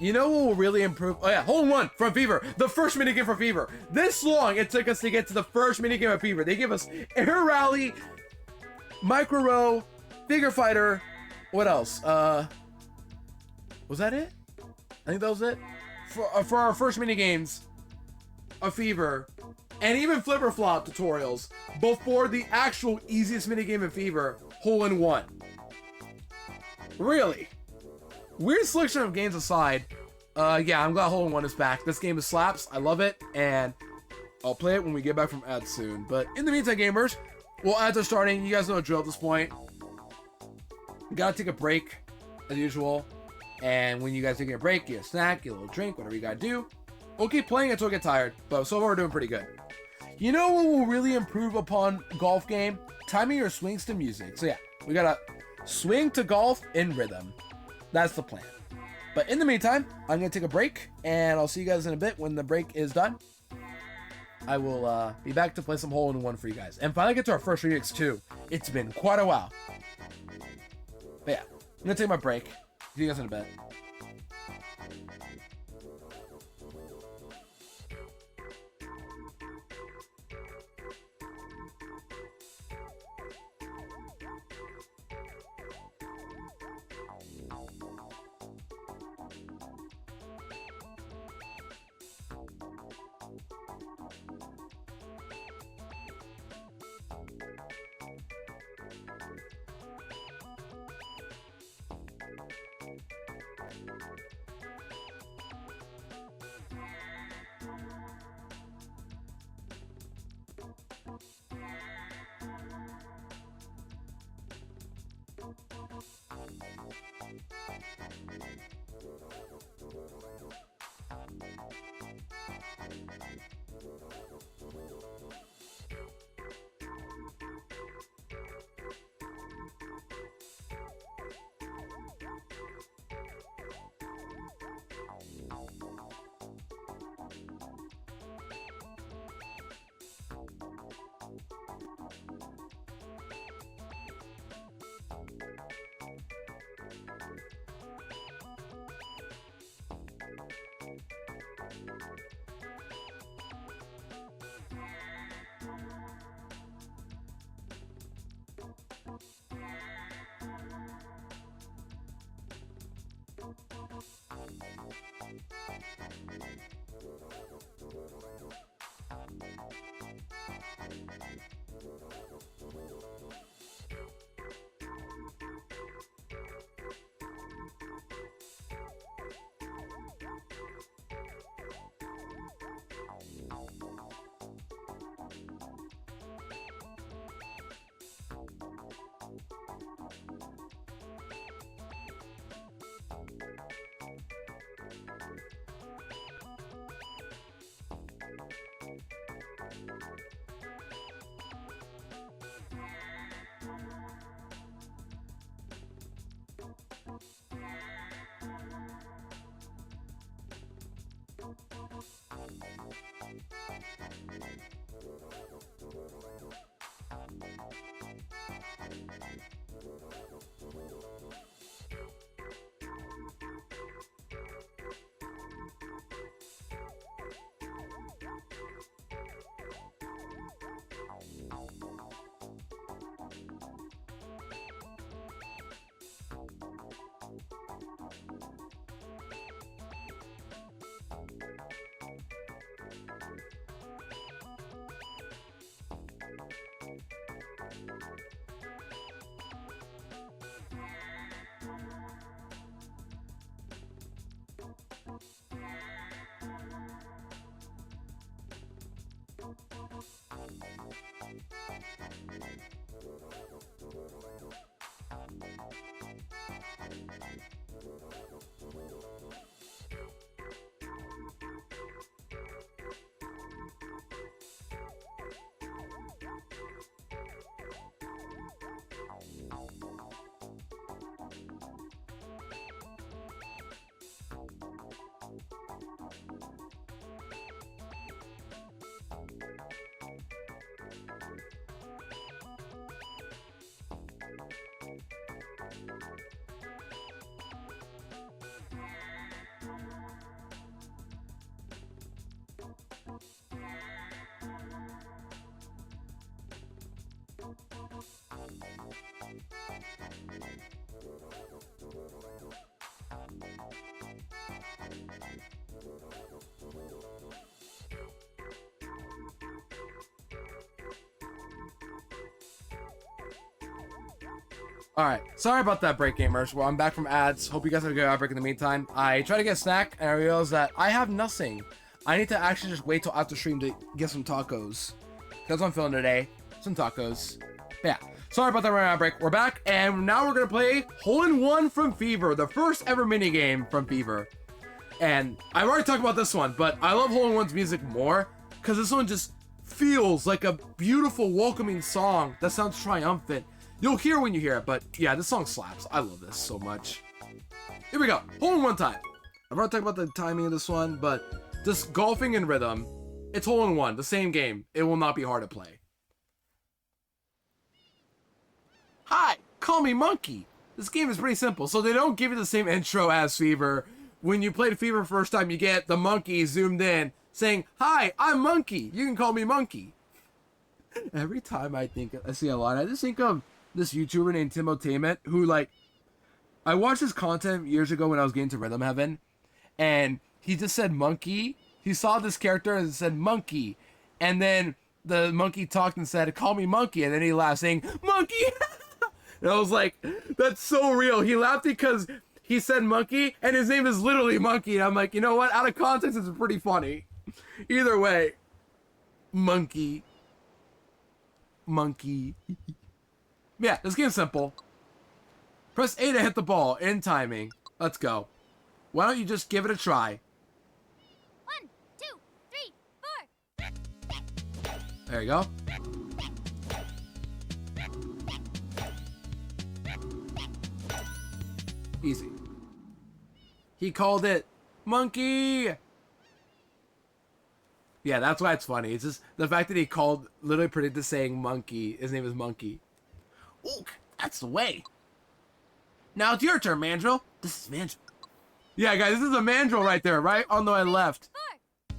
You know what will really improve? Oh yeah, hole in one from Fever. The first minigame for Fever. This long it took us to get to the first minigame of Fever. They give us Air Rally, Micro Row, Figure Fighter. What else? Was that it? I think that was it. For our first minigames of Fever. And even Flipper Flop tutorials. Before the actual easiest minigame of Fever, hole in one. Really? Weird selection of games aside, yeah, I'm glad Hole in One is back. This game is slaps. I love it, and I'll play it when we get back from ads soon. But in the meantime, gamers, well, ads are starting. You guys know the drill at this point. Gotta take a break, as usual. And when you guys take a break, get a snack, get a little drink, whatever you gotta do. We'll keep playing until we get tired, but so far we're doing pretty good. You know what will really improve upon golf game? Timing your swings to music. So yeah, we gotta swing to golf in rhythm. That's the plan. But in the meantime, I'm gonna take a break, and I'll see you guys in a bit when the break is done. I will be back to play some hole-in-one for you guys. And finally get to our first remix too. It's been quite a while. But yeah, I'm gonna take my break. See you guys in a bit. Alright, sorry about that break, gamers. Well, I'm back from ads. Hope you guys have a good ad break in the meantime. I tried to get a snack, and I realized that I have nothing. I need to actually just wait till after stream to get some tacos. That's what I'm feeling today. Some tacos. But yeah. Sorry about that round break. We're back, and now we're gonna play Hole-in-One from Fever, the first ever minigame from Fever. And I've already talked about this one, but I love Hole-in-One's music more, because this one just feels like a beautiful, welcoming song that sounds triumphant. You'll hear when you hear it, but yeah, this song slaps. I love this so much. Here we go, Hole-in-One time. I've already talked about the timing of this one, but just golfing and rhythm, it's Hole-in-One, the same game. It will not be hard to play. Hi, call me Monkey. This game is pretty simple, so they don't give you the same intro as Fever. When you played Fever first time, you get the monkey zoomed in saying, "Hi, I'm Monkey. You can call me Monkey." Every time I see a line, I just think of this YouTuber named Timotainment, who, like, I watched his content years ago when I was getting to Rhythm Heaven, and he just said monkey. He saw this character and said monkey, and then the monkey talked and said, "Call me Monkey," and then he laughed saying, "Monkey." And I was like, that's so real. He laughed because he said monkey, and his name is literally Monkey. And I'm like, you know what? Out of context, it's pretty funny. Either way, monkey. Monkey. Yeah, this game's simple. Press A to hit the ball in timing. Let's go. Why don't you just give it a try? 1, 2, 3, 4. There you go. Easy. He called it Monkey. Yeah, that's why it's funny. It's just the fact that he literally predicted saying monkey. His name is Monkey. Ooh, that's the way. Now it's your turn, Mandrill. This is Mandrill. Yeah, guys, this is a mandrill right there, right on the left. 4.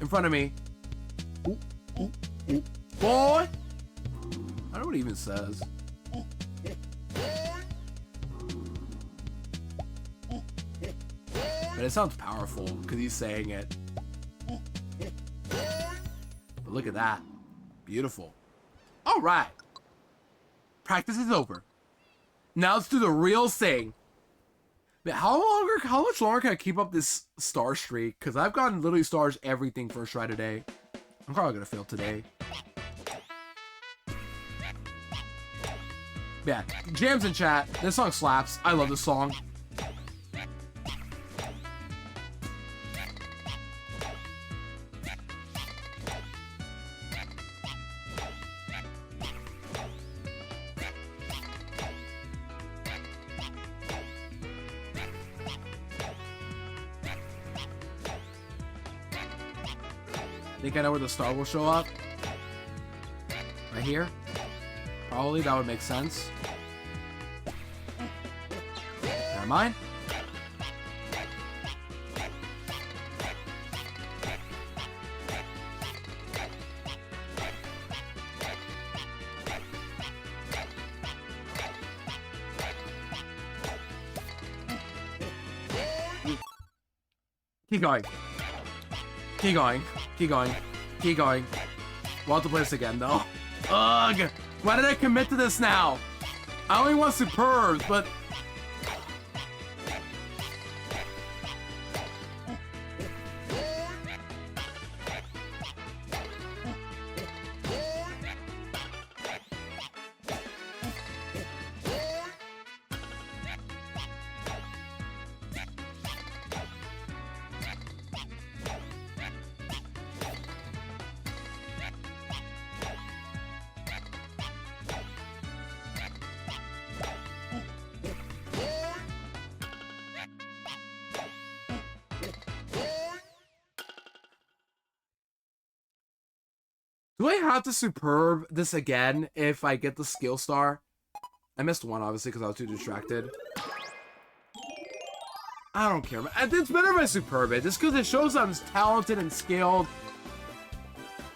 In front of me. Ooh, ooh, ooh. Boy! I don't know what it even says. But it sounds powerful because he's saying it. But look at that. Beautiful. All right. Practice is over. Now let's do the real thing. Man, how much longer can I keep up this star streak? Because I've gotten literally stars everything first try today. I'm probably going to fail today. Yeah, jams in chat. This song slaps. I love this song. Think I know where the star will show up? Right here? Probably, that would make sense. Never mind. Keep going. Keep going. Keep going. Keep going. We'll have to play this again, though. Ugh! Why did I commit to this now? I only want superbs, but... Do I have to superb this again if I get the skill star? I missed one, obviously, because I was too distracted. I don't care. It's better if I superb it, just because it shows I'm talented and skilled.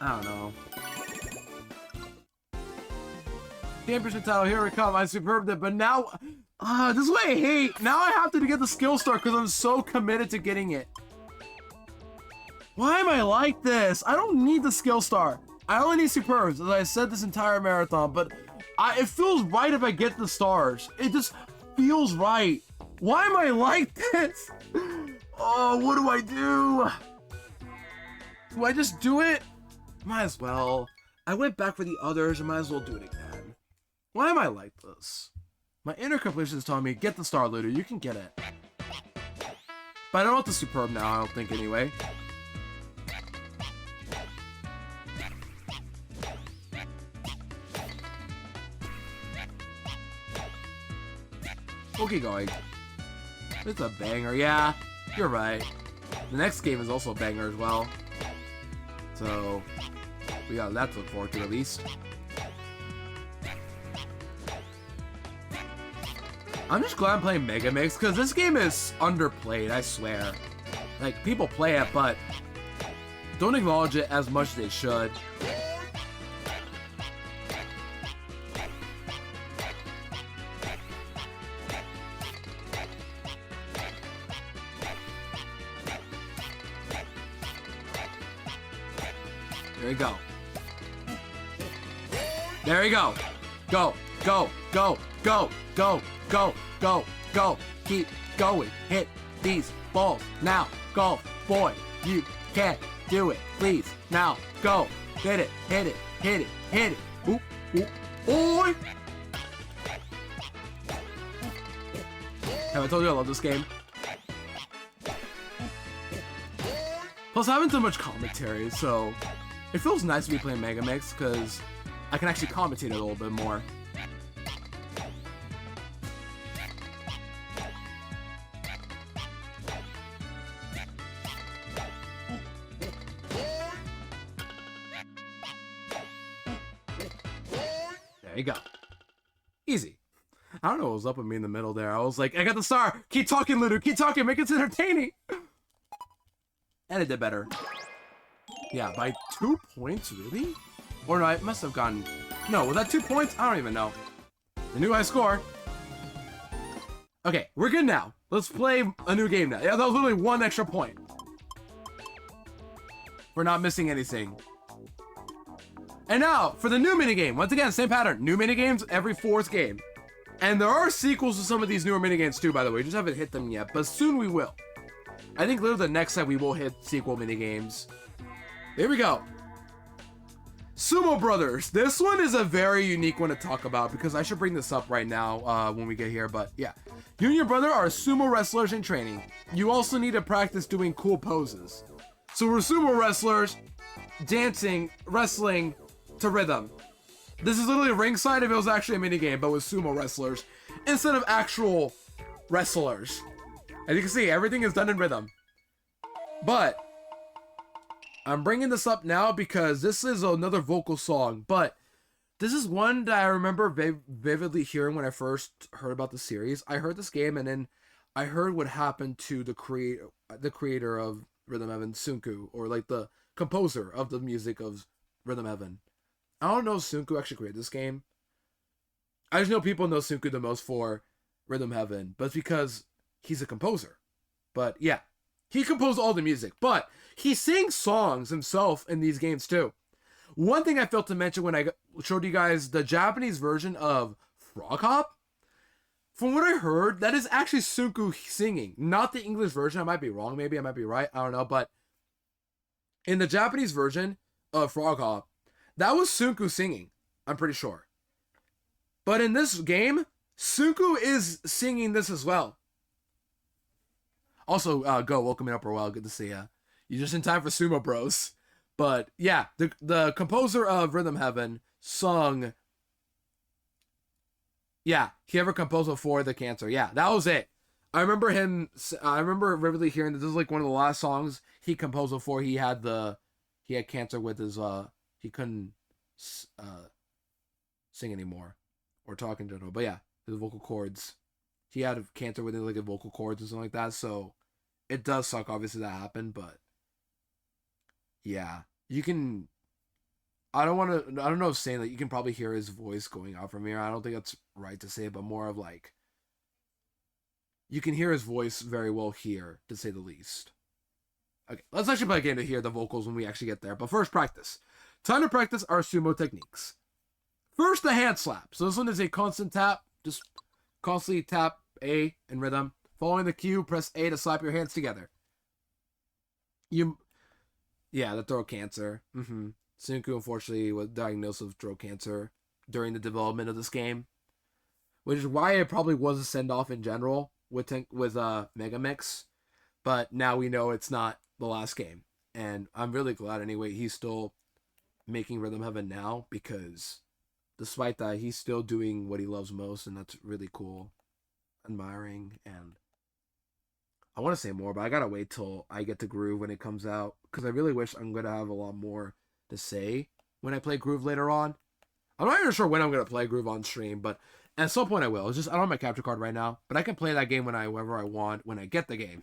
I don't know. Championship title, here we come. I superbed it, but now... this is what I hate. Now I have to get the skill star because I'm so committed to getting it. Why am I like this? I don't need the skill star. I only need superbs, as I said this entire marathon, but it feels right if I get the stars. It just feels right. Why am I like this? Oh, what do I do? Do I just do it? Might as well. I went back for the others, I might as well do it again. Why am I like this? My inner completion is telling me, get the star, Ludo. You can get it. But I don't want the superb now, I don't think, anyway. We'll keep going. It's a banger, yeah. You're right. The next game is also a banger as well. So, we got that to look forward to at least. I'm just glad I'm playing Megamix, because this game is underplayed, I swear. Like, people play it, but don't acknowledge it as much as they should. There you go. There you go. Go, go, go, go, go, go, go, go. Keep going. Hit these balls. Now, golf boy. You can do it. Please. Now, go. Hit it, hit it, hit it, hit it. Oop, oop, oi! Have I told you I love this game? Plus, I haven't done much commentary, so it feels nice to be playing Megamix, because I can actually commentate it a little bit more. There you go. Easy. I don't know what was up with me in the middle there. I was like, I got the star! Keep talking, Ludo! Keep talking! Make it entertaining! And it did better. Yeah, by 2 points, really? Or no, I must have gotten... No, was that 2 points? I don't even know. The new high score. Okay, we're good now. Let's play a new game now. Yeah, that was literally 1 extra point. We're not missing anything. And now, for the new minigame. Once again, same pattern. New minigames every 4th game. And there are sequels to some of these newer minigames too, by the way. We just haven't hit them yet, but soon we will. I think literally the next time we will hit sequel minigames. Here we go. Sumo Brothers. This one is a very unique one to talk about because I should bring this up right now when we get here, but yeah. You and your brother are sumo wrestlers in training. You also need to practice doing cool poses. So we're sumo wrestlers dancing, wrestling to rhythm. This is literally ringside if it was actually a minigame, but with sumo wrestlers instead of actual wrestlers. As you can see, everything is done in rhythm. But I'm bringing this up now because this is another vocal song, but this is one that I remember vividly hearing when I first heard about the series. I heard this game and then I heard what happened to the creator of Rhythm Heaven, Sunku, or like the composer of the music of Rhythm Heaven. I don't know if Sunku actually created this game. I just know people know Sunku the most for Rhythm Heaven, but it's because he's a composer. But yeah, he composed all the music, but he sings songs himself in these games too. One thing I failed to mention when I showed you guys the Japanese version of Frog Hop, from what I heard, that is actually Sunku singing, not the English version. I might be wrong, maybe I might be right, I don't know, but in the Japanese version of Frog Hop, that was Sunku singing, I'm pretty sure. But in this game, Sunku is singing this as well. Also, Go, welcome in Upper Well, good to see ya. You're just in time for Sumo Bros. But yeah, the composer of Rhythm Heaven sung... Yeah, he ever composed for the cancer. Yeah, that was it. I remember vividly hearing that this is like one of the last songs he composed before he had cancer with his, he couldn't sing anymore or talk in general. But yeah, his vocal cords. He had cancer with like his vocal cords and something like that. So it does suck, obviously, that happened. But yeah, you can. I don't know if saying that you can probably hear his voice going out from here. I don't think that's right to say, but more of like, you can hear his voice very well here, to say the least. Okay, let's actually play a game to hear the vocals when we actually get there. But first, practice. Time to practice our sumo techniques. First, the hand slap. So this one is a constant tap. Just constantly tap A in rhythm. Following the cue, press A to slap your hands together. Yeah, the throat cancer. Sunku, unfortunately, was diagnosed with throat cancer during the development of this game, which is why it probably was a send off in general with Megamix. But now we know it's not the last game, and I'm really glad anyway he's still making Rhythm Heaven now, because despite that, he's still doing what he loves most, and that's really cool, admiring. And I want to say more, but I gotta wait till I get to Groove when it comes out, because I really wish I'm gonna have a lot more to say when I play Groove later on. I'm not even sure when I'm gonna play Groove on stream, but at some point I will. It's just I don't have my capture card right now, but I can play that game whenever I want when I get the game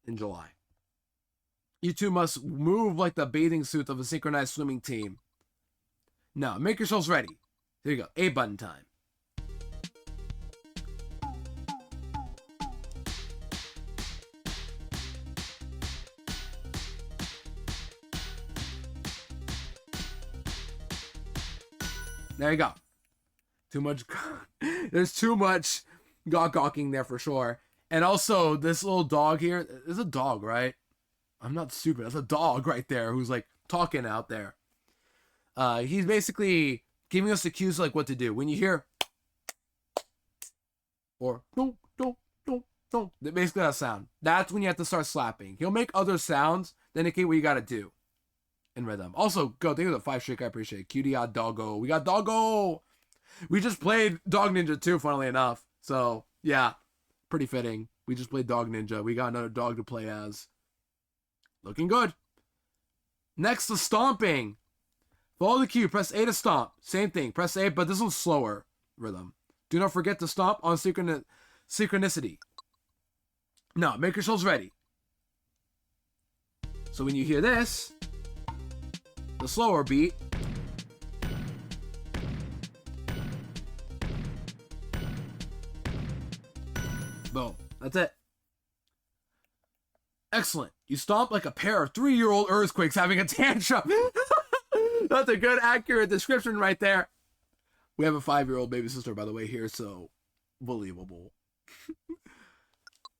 in July. You two must move like the bathing suits of a synchronized swimming team. Now, make yourselves ready. There you go. A button time. There you go. Too much. There's too much gawking there for sure. And also, this little dog here is a dog, right? I'm not stupid. That's a dog right there who's like talking out there. He's basically giving us the cues like what to do. When you hear or don't, basically that sound. That's when you have to start slapping. He'll make other sounds that indicate what you gotta do in rhythm. Also, go, thank you for the 5 streak. I appreciate it. Cutie odd doggo. We got doggo. We just played Dog Ninja 2, funnily enough. So yeah, pretty fitting. We just played Dog Ninja. We got another dog to play as. Looking good. Next, the stomping. Follow the cue. Press A to stomp. Same thing. Press A, but this one's slower rhythm. Do not forget to stomp on synchronicity. Now, make yourselves ready. So when you hear this, the slower beat, boom. That's it. Excellent. You stomp like a pair of 3-year-old earthquakes having a tantrum. That's a good, accurate description right there. We have a 5-year-old baby sister, by the way, here, so believable.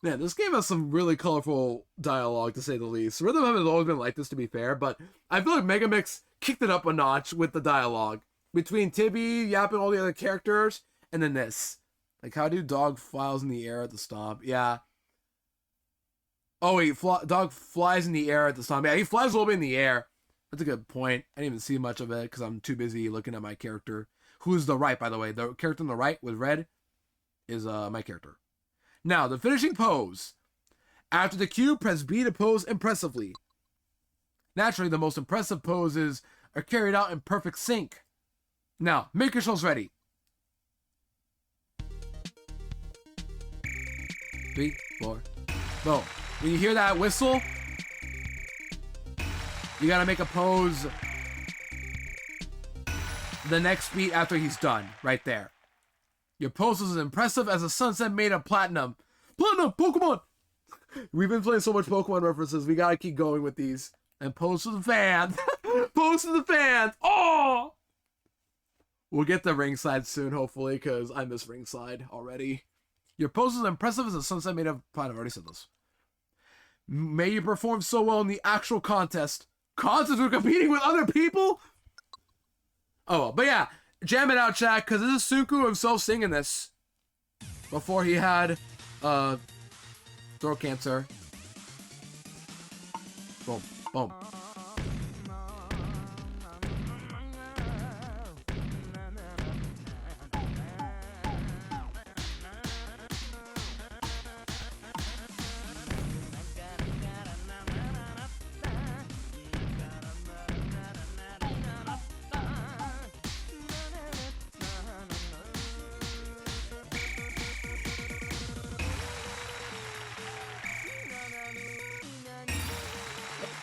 Man, this game has some really colorful dialogue, to say the least. Rhythm Heaven has always been like this, to be fair, but I feel like Megamix kicked it up a notch with the dialogue. Between Tibby, Yap, and all the other characters, and then this. Like, how do dog flies in the air at the stomp? Yeah. Oh, wait, dog flies in the air at the stomp. Yeah, he flies a little bit in the air. That's a good point. I didn't even see much of it because I'm too busy looking at my character. Who's the right, by the way? The character on the right with red is my character. Now, the finishing pose. After the cue, press B to pose impressively. Naturally, the most impressive poses are carried out in perfect sync. Now, make yourselves ready. 3, 4, boom. When you hear that whistle, you gotta make a pose the next beat after he's done, right there. Your pose is as impressive as a sunset made of platinum. Platinum, Pokemon! We've been playing so much Pokemon references, we gotta keep going with these. And pose to the fans. Pose to the fans! Oh! We'll get to ringside soon, hopefully, because I miss ringside already. Your pose is as impressive as a sunset made of platinum. I already said this. May you perform so well in the actual contest. Contest we're competing with other people? Oh, but yeah, jam it out, chat, because this is Suku himself singing this before he had throat cancer. Boom, boom.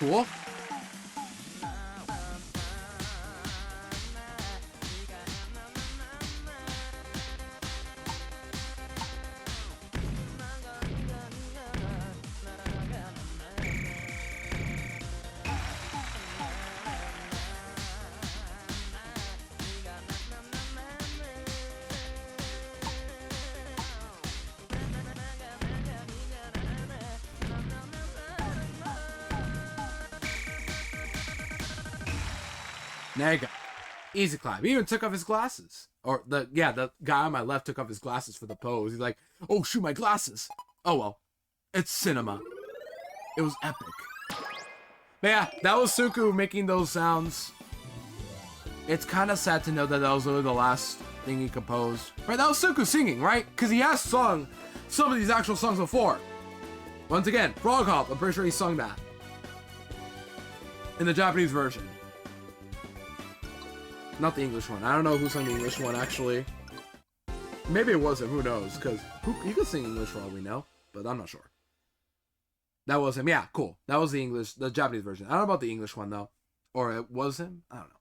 Cool. There you go. Easy clap. He even took off his glasses. Or the guy on my left took off his glasses for the pose. He's like, oh shoot, my glasses. Oh well. It's cinema. It was epic. But yeah, that was Suku making those sounds. It's kind of sad to know that that was literally the last thing he composed. Right, that was Suku singing, right? Because he has sung some of these actual songs before. Once again, Frog Hop, I'm pretty sure he sung that. In the Japanese version. Not the English one. I don't know who sung the English one, actually. Maybe it wasn't, who knows? Because he could sing English for all we know, but I'm not sure. That was him. Yeah, cool. That was the Japanese version. I don't know about the English one, though. Or it was him? I don't know.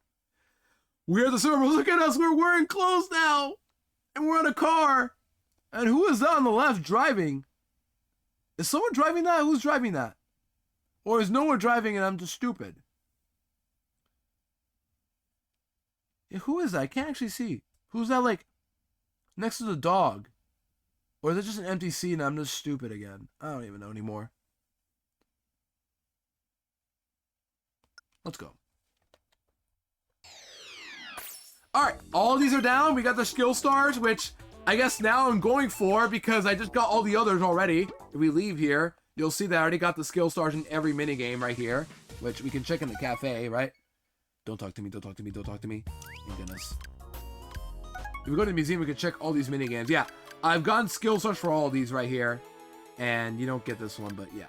We're the server. Look at us. We're wearing clothes now. And we're in a car. And who is that on the left driving? Is someone driving that? Who's driving that? Or is no one driving and I'm just stupid? Yeah, who is that? I can't actually see. Who's that, like, next to the dog? Or is it just an empty seat and I'm just stupid again? I don't even know anymore. Let's go. Alright, all of these are down. We got the skill stars, which I guess now I'm going for because I just got all the others already. If we leave here, you'll see that I already got the skill stars in every minigame right here, which we can check in the cafe, right? Don't talk to me, don't talk to me, don't talk to me. Thank goodness. If we go to the museum, we can check all these minigames. Yeah, I've gotten skill stars for all of these right here. And you don't get this one, but yeah.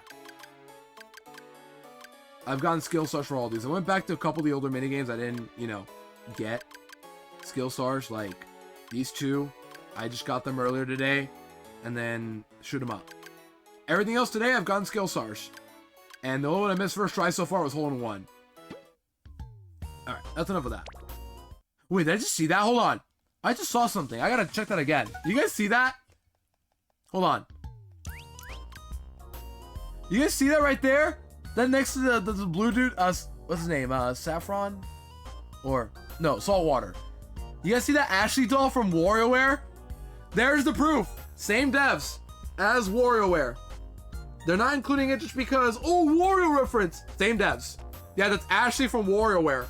I've gotten skill stars for all these. I went back to a couple of the older minigames I didn't, get skill stars, like these two. I just got them earlier today, and then shoot them up. Everything else today, I've gotten skill stars. And the only one I missed first try so far was hole in one. Alright, that's enough of that. Wait, did I just see that? Hold on. I just saw something. I gotta check that again. You guys see that? Hold on. You guys see that right there? That next to the blue dude, what's his name? Saffron? Or, no, Saltwater. You guys see that Ashley doll from WarioWare? There's the proof. Same devs as WarioWare. They're not including it just because, oh, Wario reference. Same devs. Yeah, that's Ashley from WarioWare.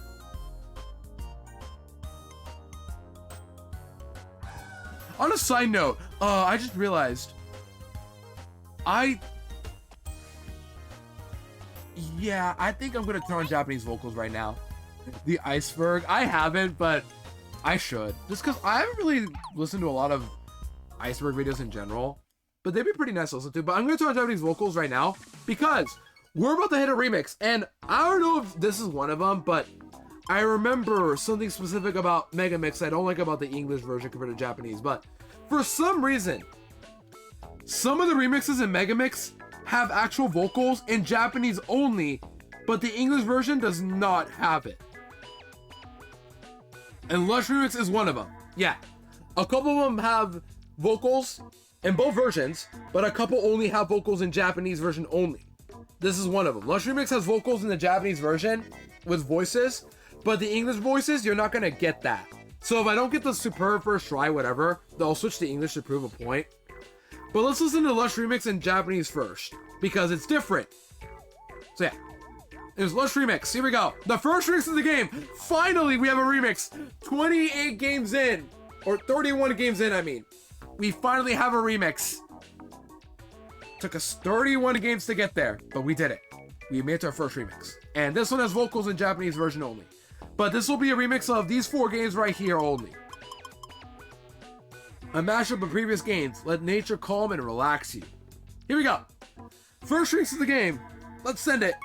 On a side note, I just realized. Yeah, I think I'm gonna turn on Japanese vocals right now. The iceberg, I haven't, but I should. Just because I haven't really listened to a lot of iceberg videos in general, but they'd be pretty nice to listen to. But I'm gonna turn on Japanese vocals right now because we're about to hit a remix, and I don't know if this is one of them, but I remember something specific about Megamix I don't like about the English version compared to Japanese. But for some reason, some of the remixes in Megamix have actual vocals in Japanese only, but the English version does not have it. And Lush Remix is one of them. Yeah, a couple of them have vocals in both versions, but a couple only have vocals in Japanese version only. This is one of them. Lush Remix has vocals in the Japanese version with voices, but the English voices, you're not gonna get that. So if I don't get the superb first try, whatever, they'll switch to English to prove a point. But let's listen to Lush Remix in Japanese first, because it's different. So yeah, there's Lush Remix. Here we go. The first remix of the game. Finally, we have a remix. 28 games in, or 31 games in, I mean. We finally have a remix. Took us 31 games to get there, but we did it. We made it to our first remix. And this one has vocals in Japanese version only. But this will be a remix of these 4 games right here only. A mashup of previous games. Let nature calm and relax you. Here we go. First remix of the game. Let's send it.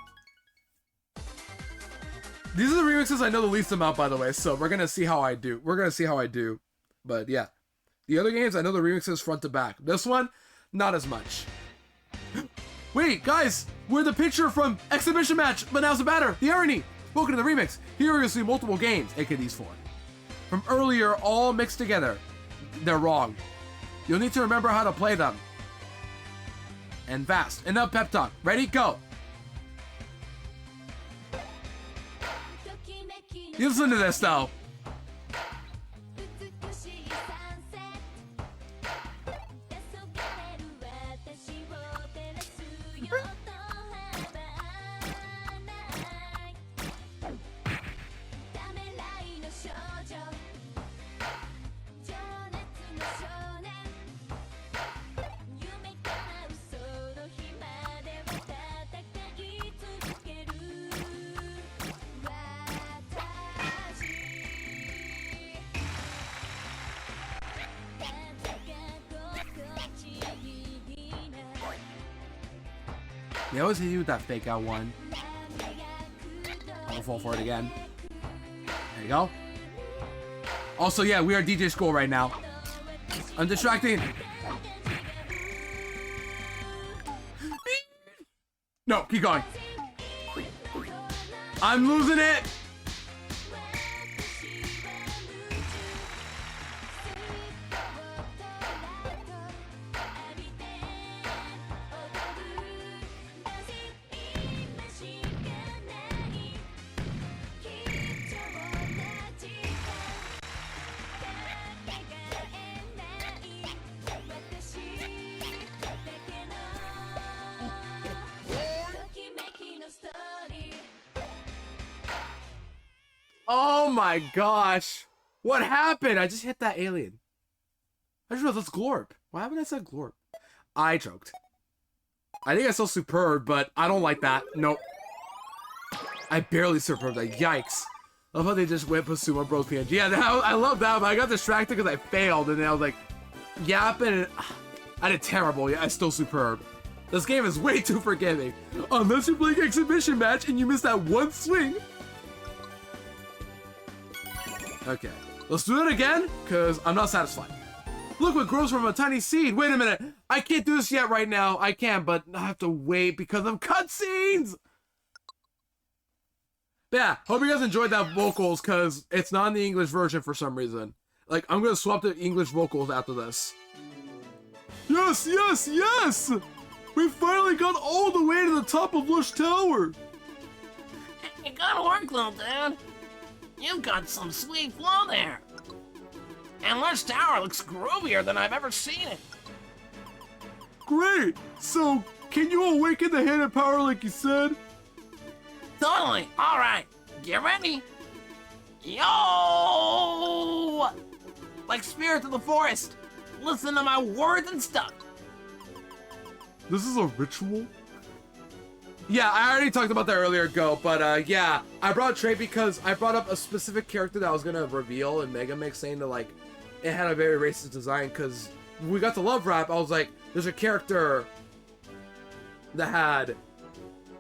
These are the remixes I know the least amount, by the way, so we're gonna see how I do. But yeah. The other games, I know the remixes front to back. This one, not as much. Wait, guys! We're the picture from Exhibition Match, but now's the batter. The irony! Welcome to the remix. Here you'll see multiple games, aka these 4. From earlier, all mixed together. They're wrong. You'll need to remember how to play them. And fast. Enough pep talk. Ready? Go! You listen to this, though. They always hit you with that fake out one. I'll fall for it again. There you go. Also, yeah, we are DJ School right now. I'm distracting. No, keep going. I'm losing it. Oh my gosh. What happened? I just hit that alien. I just realized that's Glorp. Why haven't I said Glorp? I choked. I think I saw Superb, but I don't like that. Nope. I barely Superb that. Yikes. I love how they just went Sumo Bros PNG. Yeah, I love that, but I got distracted because I failed, and then I was like, yapping, and I did terrible. Yeah, I still Superb. This game is way too forgiving. Unless you're playing exhibition match and you miss that one swing. Okay, let's do it again, because I'm not satisfied. Look what grows from a tiny seed. Wait a minute. I can't do this yet right now. I can, but I have to wait because of cutscenes. Yeah, hope you guys enjoyed that vocals, because it's not in the English version for some reason. Like, I'm going to swap the English vocals after this. Yes, yes, yes! We finally got all the way to the top of Lush Tower. You gotta work, little dude. You've got some sweet flow there. And Lush Tower looks groovier than I've ever seen it. Great! So, can you awaken the hidden power like you said? Totally. All right. Get ready. Yo! Like spirits of the forest. Listen to my words and stuff. This is a ritual? Yeah, I already talked about that earlier ago, but yeah, I brought Trey because I brought up a specific character that I was gonna reveal in Megamix, saying that like it had a very racist design. Because when we got to Love Rap, I was like, there's a character that had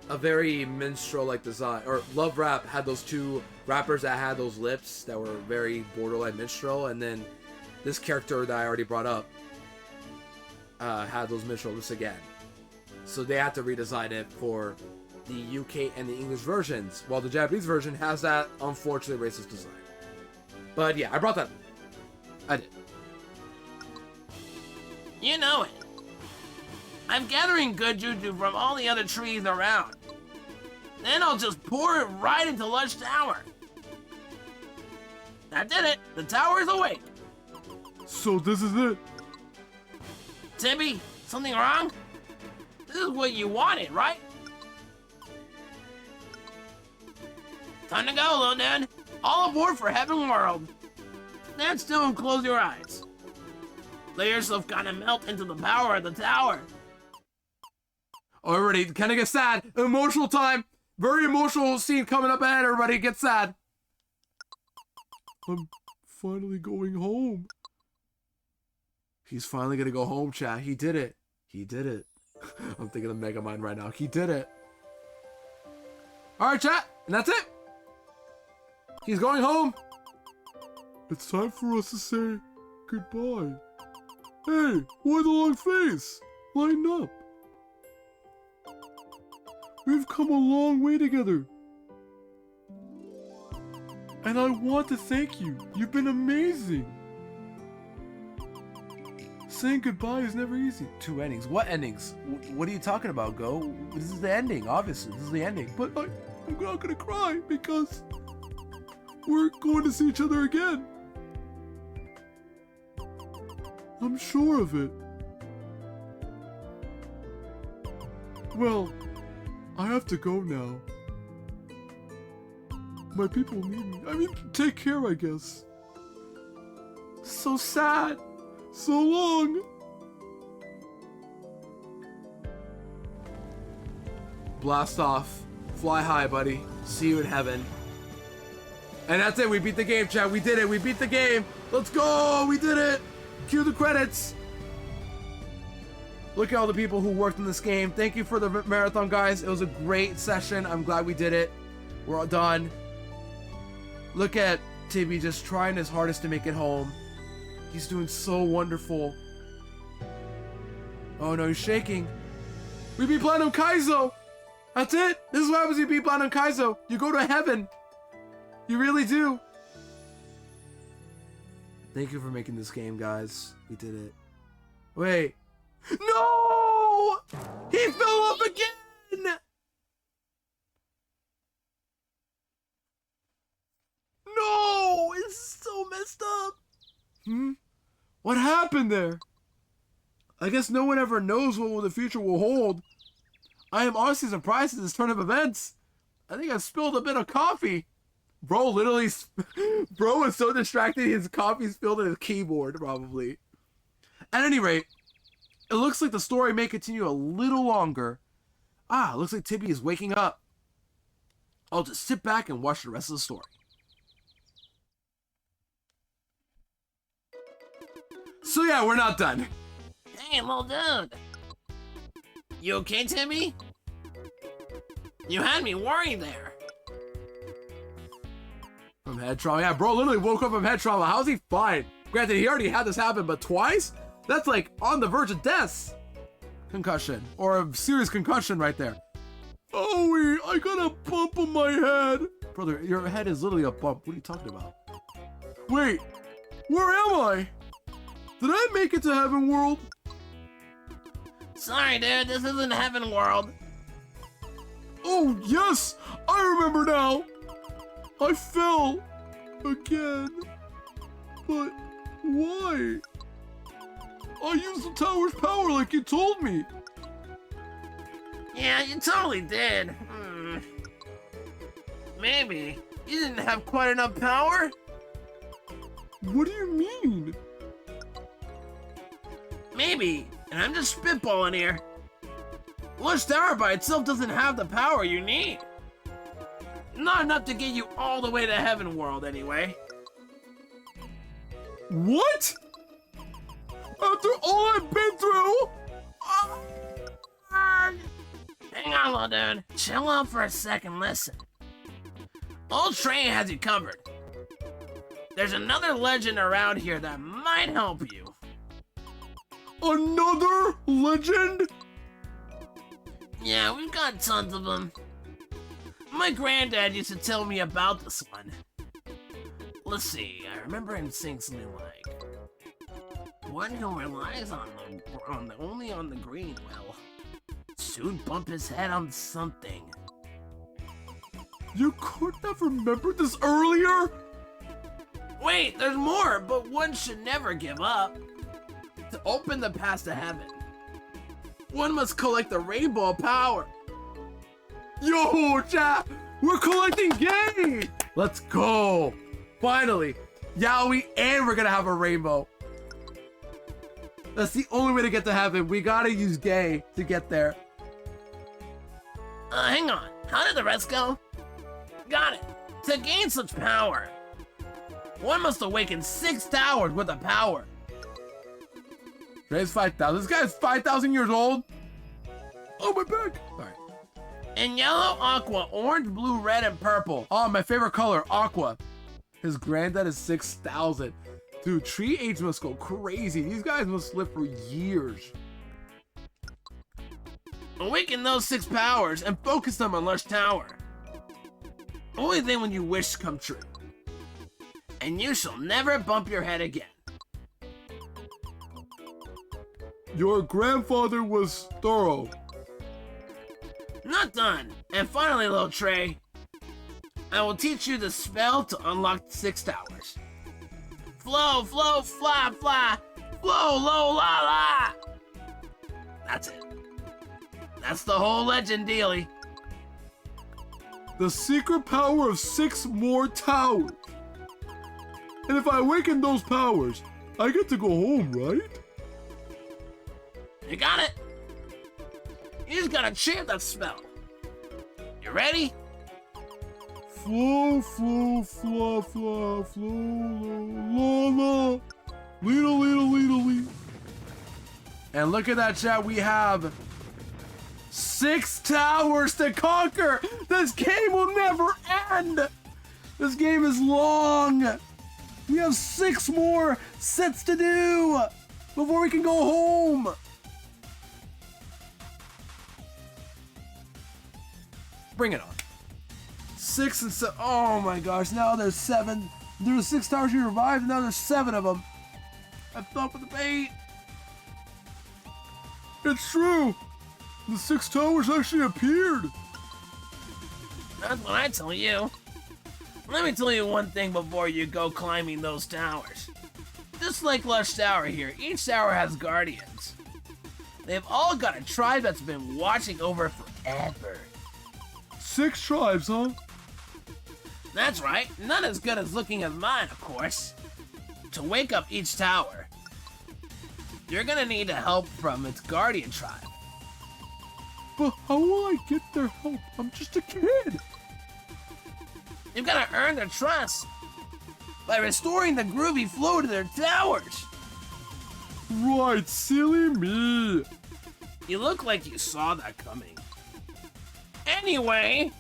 a very minstrel-like design, or Love Rap had those two rappers that had those lips that were very borderline minstrel, and then this character that I already brought up had those minstrel lips again. So they had to redesign it for the UK and the English versions, while the Japanese version has that unfortunately racist design. But yeah, I brought that up. I did. You know it. I'm gathering good juju from all the other trees around. Then I'll just pour it right into Lush Tower. I did it. The tower is awake. So this is it. Tibby, something wrong? This is what you wanted, right? Time to go, little dude. All aboard for Heaven World. Stand still and close your eyes. Let yourself kind of melt into the power of the tower. Already, kind of get sad. Emotional time. Very emotional scene coming up ahead. Everybody get sad. I'm finally going home. He's finally gonna go home, chat. He did it. He did it. I'm thinking of Megamind right now. He did it. Alright, chat. And that's it. He's going home. It's time for us to say goodbye. Hey, why the long face? Line up. We've come a long way together. And I want to thank you. You've been amazing. Saying goodbye is never easy. 2 endings. What endings? What are you talking about, Go? This is the ending, obviously. This is the ending. But I'm not gonna cry because we're going to see each other again. I'm sure of it. Well, I have to go now. My people need me. I mean, take care, I guess. So sad. So long. Blast off. Fly high, buddy. See you in heaven. And that's it. We beat the game, chat. We did it. We beat the game. Let's go. We did it. Cue the credits. Look at all the people who worked in this game. Thank you for the marathon, guys. It was a great session. I'm glad we did it. We're all done. Look at Tibby just trying his hardest to make it home. He's doing so wonderful. Oh no, he's shaking. We beat Platinum Kaizo! That's it! This is what happens when you beat Platinum Kaizo. You go to heaven. You really do. Thank you for making this game, guys. We did it. Wait. No! He fell off again! No! It's so messed up. What happened there? I guess no one ever knows what the future will hold. I am honestly surprised at this turn of events. I think I spilled a bit of coffee. Bro literally, bro was so distracted his coffee spilled on his keyboard, probably. At any rate, it looks like the story may continue a little longer. Looks like Tibby is waking up. I'll just sit back and watch the rest of the story. So yeah, we're not done. Hey, little dude. You okay, Timmy? You had me worried there. From head trauma? Yeah, bro literally woke up from head trauma. How's he fine? Granted, he already had this happen, but twice? That's like on the verge of death. Concussion. Or a serious concussion right there. Oh, I got a bump on my head. Brother, your head is literally a bump. What are you talking about? Wait, where am I? Did I make it to Heaven World? Sorry, dude, this isn't Heaven World. Oh, yes! I remember now! I fell again. But why? I used the tower's power like you told me. Yeah, you totally did. Maybe. You didn't have quite enough power? What do you mean? Maybe, and I'm just spitballing here. Lush Tower by itself doesn't have the power you need. Not enough to get you all the way to Heaven World, anyway. What? After all I've been through? Hang on, little dude. Chill out for a second, listen. Old Train has you covered. There's another legend around here that might help you. Another legend? Yeah, we've got tons of them. My granddad used to tell me about this one. Let's see, I remember him saying something like, "One who relies only on the green will soon bump his head on something." You couldn't have remembered this earlier? Wait, there's more, but one should never give up. To open the path to heaven, one must collect the rainbow of power. Yo, chat! We're collecting game! Let's go! Finally! Yaoi, and we're gonna have a rainbow. That's the only way to get to heaven. We gotta use gay to get there. Hang on. How did the rest go? Got it. To gain such power, one must awaken 6 towers with the power. Raise 5,000. This guy's 5,000 years old. Oh, my back. Sorry. In yellow, aqua, orange, blue, red, and purple. Oh, my favorite color, aqua. His granddad is 6,000. Dude, tree age must go crazy. These guys must live for years. Awaken those 6 powers and focus them on Lush Tower. Only then will your wish come true. And you shall never bump your head again. Your grandfather was thorough. Not done. And finally, little Trey, I will teach you the spell to unlock 6 towers. Flow, flow, fly, fly. Flow, low, la, la. That's it. That's the whole legend, dealie. The secret power of 6 more towers. And if I awaken those powers, I get to go home, right? You got it. You just gotta chant that spell. You ready? Flow, flow, fla, fla, flow, la, la, la. Leetle, leetle, leetle, leetle. And look at that, chat. We have 6 towers to conquer. This game will never end. This game is long. We have 6 more sets to do before we can go home. Bring it on. 6 and 7. Oh my gosh, now there's 7. There were 6 towers you revived, and now there's 7 of them. I fell for the bait. It's true. The 6 towers actually appeared. That's what I tell you. Let me tell you one thing before you go climbing those towers. Just like Lush Tower here, each tower has guardians. They've all got a tribe that's been watching over it forever. 6 tribes, huh? That's right, none as good as looking as mine, of course. To wake up each tower, you're gonna need help from its guardian tribe. But how will I get their help? I'm just a kid. You've gotta earn their trust by restoring the groovy flow to their towers. Right, silly me. You look like you saw that coming. Anyway,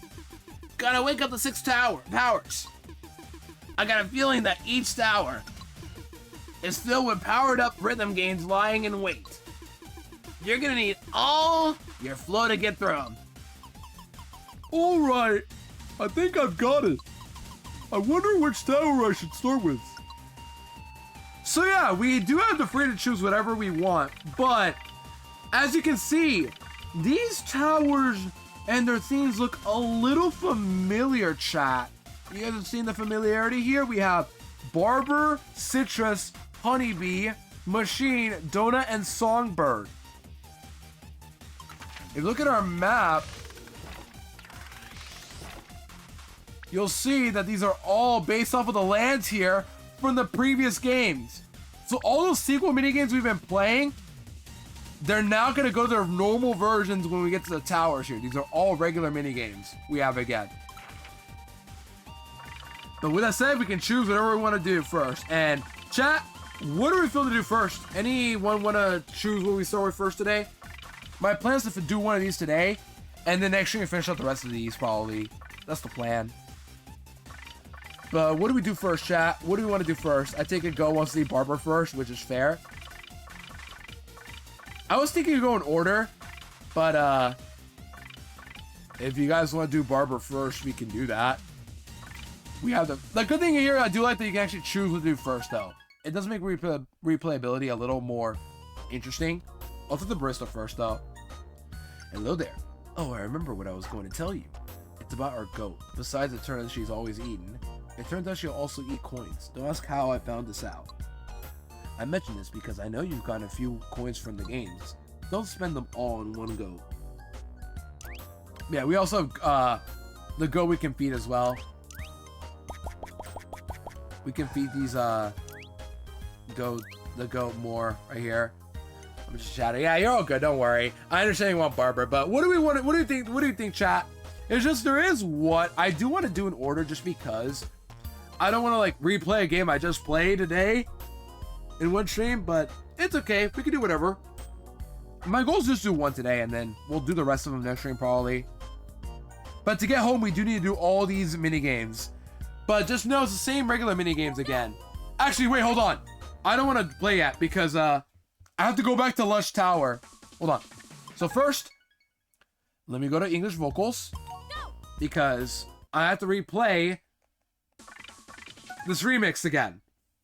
gotta wake up the 6 towers. I got a feeling that each tower is filled with powered up rhythm games lying in wait. You're gonna need all your flow to get through them. All right, I think I've got it. I wonder which tower I should start with. So yeah, we do have the freedom to choose whatever we want, but as you can see, these towers and their themes look a little familiar, chat. You guys have seen the familiarity here? We have Barber, Citrus, Honeybee, Machine, Donut, and Songbird. If you look at our map, you'll see that these are all based off of the lands here from the previous games. So all those sequel minigames we've been playing, they're now going to go to their normal versions when we get to the towers here. These are all regular minigames we have again. But with that said, we can choose whatever we want to do first. And chat, what do we feel to do first? Anyone want to choose what we start with first today? My plan is to do one of these today, and then next year we finish out the rest of these probably. That's the plan. But what do we do first, chat? What do we want to do first? I think it go wants to do Barber first, which is fair. I was thinking to go in order, but if you guys want to do Barber first, we can do that. We have the good thing here, I do like that you can actually choose what to do first, though. It does make replayability a little more interesting. I'll do the barista first, though. Hello there. Oh, I remember what I was going to tell you. It's about our goat. Besides the turn that she's always eaten, it turns out she'll also eat coins. Don't ask how I found this out. I mention this because I know you've gotten a few coins from the games. Don't spend them all in one go. Yeah, we also have the goat we can feed as well. We can feed these the goat more right here. I'm just chatting. Yeah, you're all good. Don't worry. I understand you want Barber, but what do we want? What do you think? What do you think, chat? It's just there is what I do want to do in order, just because I don't want to like replay a game I just played today in one stream. But it's okay. We can do whatever. My goal is just do one today, and then we'll do the rest of them next stream probably. But to get home, we do need to do all these mini games. But just know it's the same regular mini games again. Actually, wait, hold on. I don't want to play yet because I have to go back to Lush Tower. Hold on. So first, let me go to English vocals because I have to replay this remix again.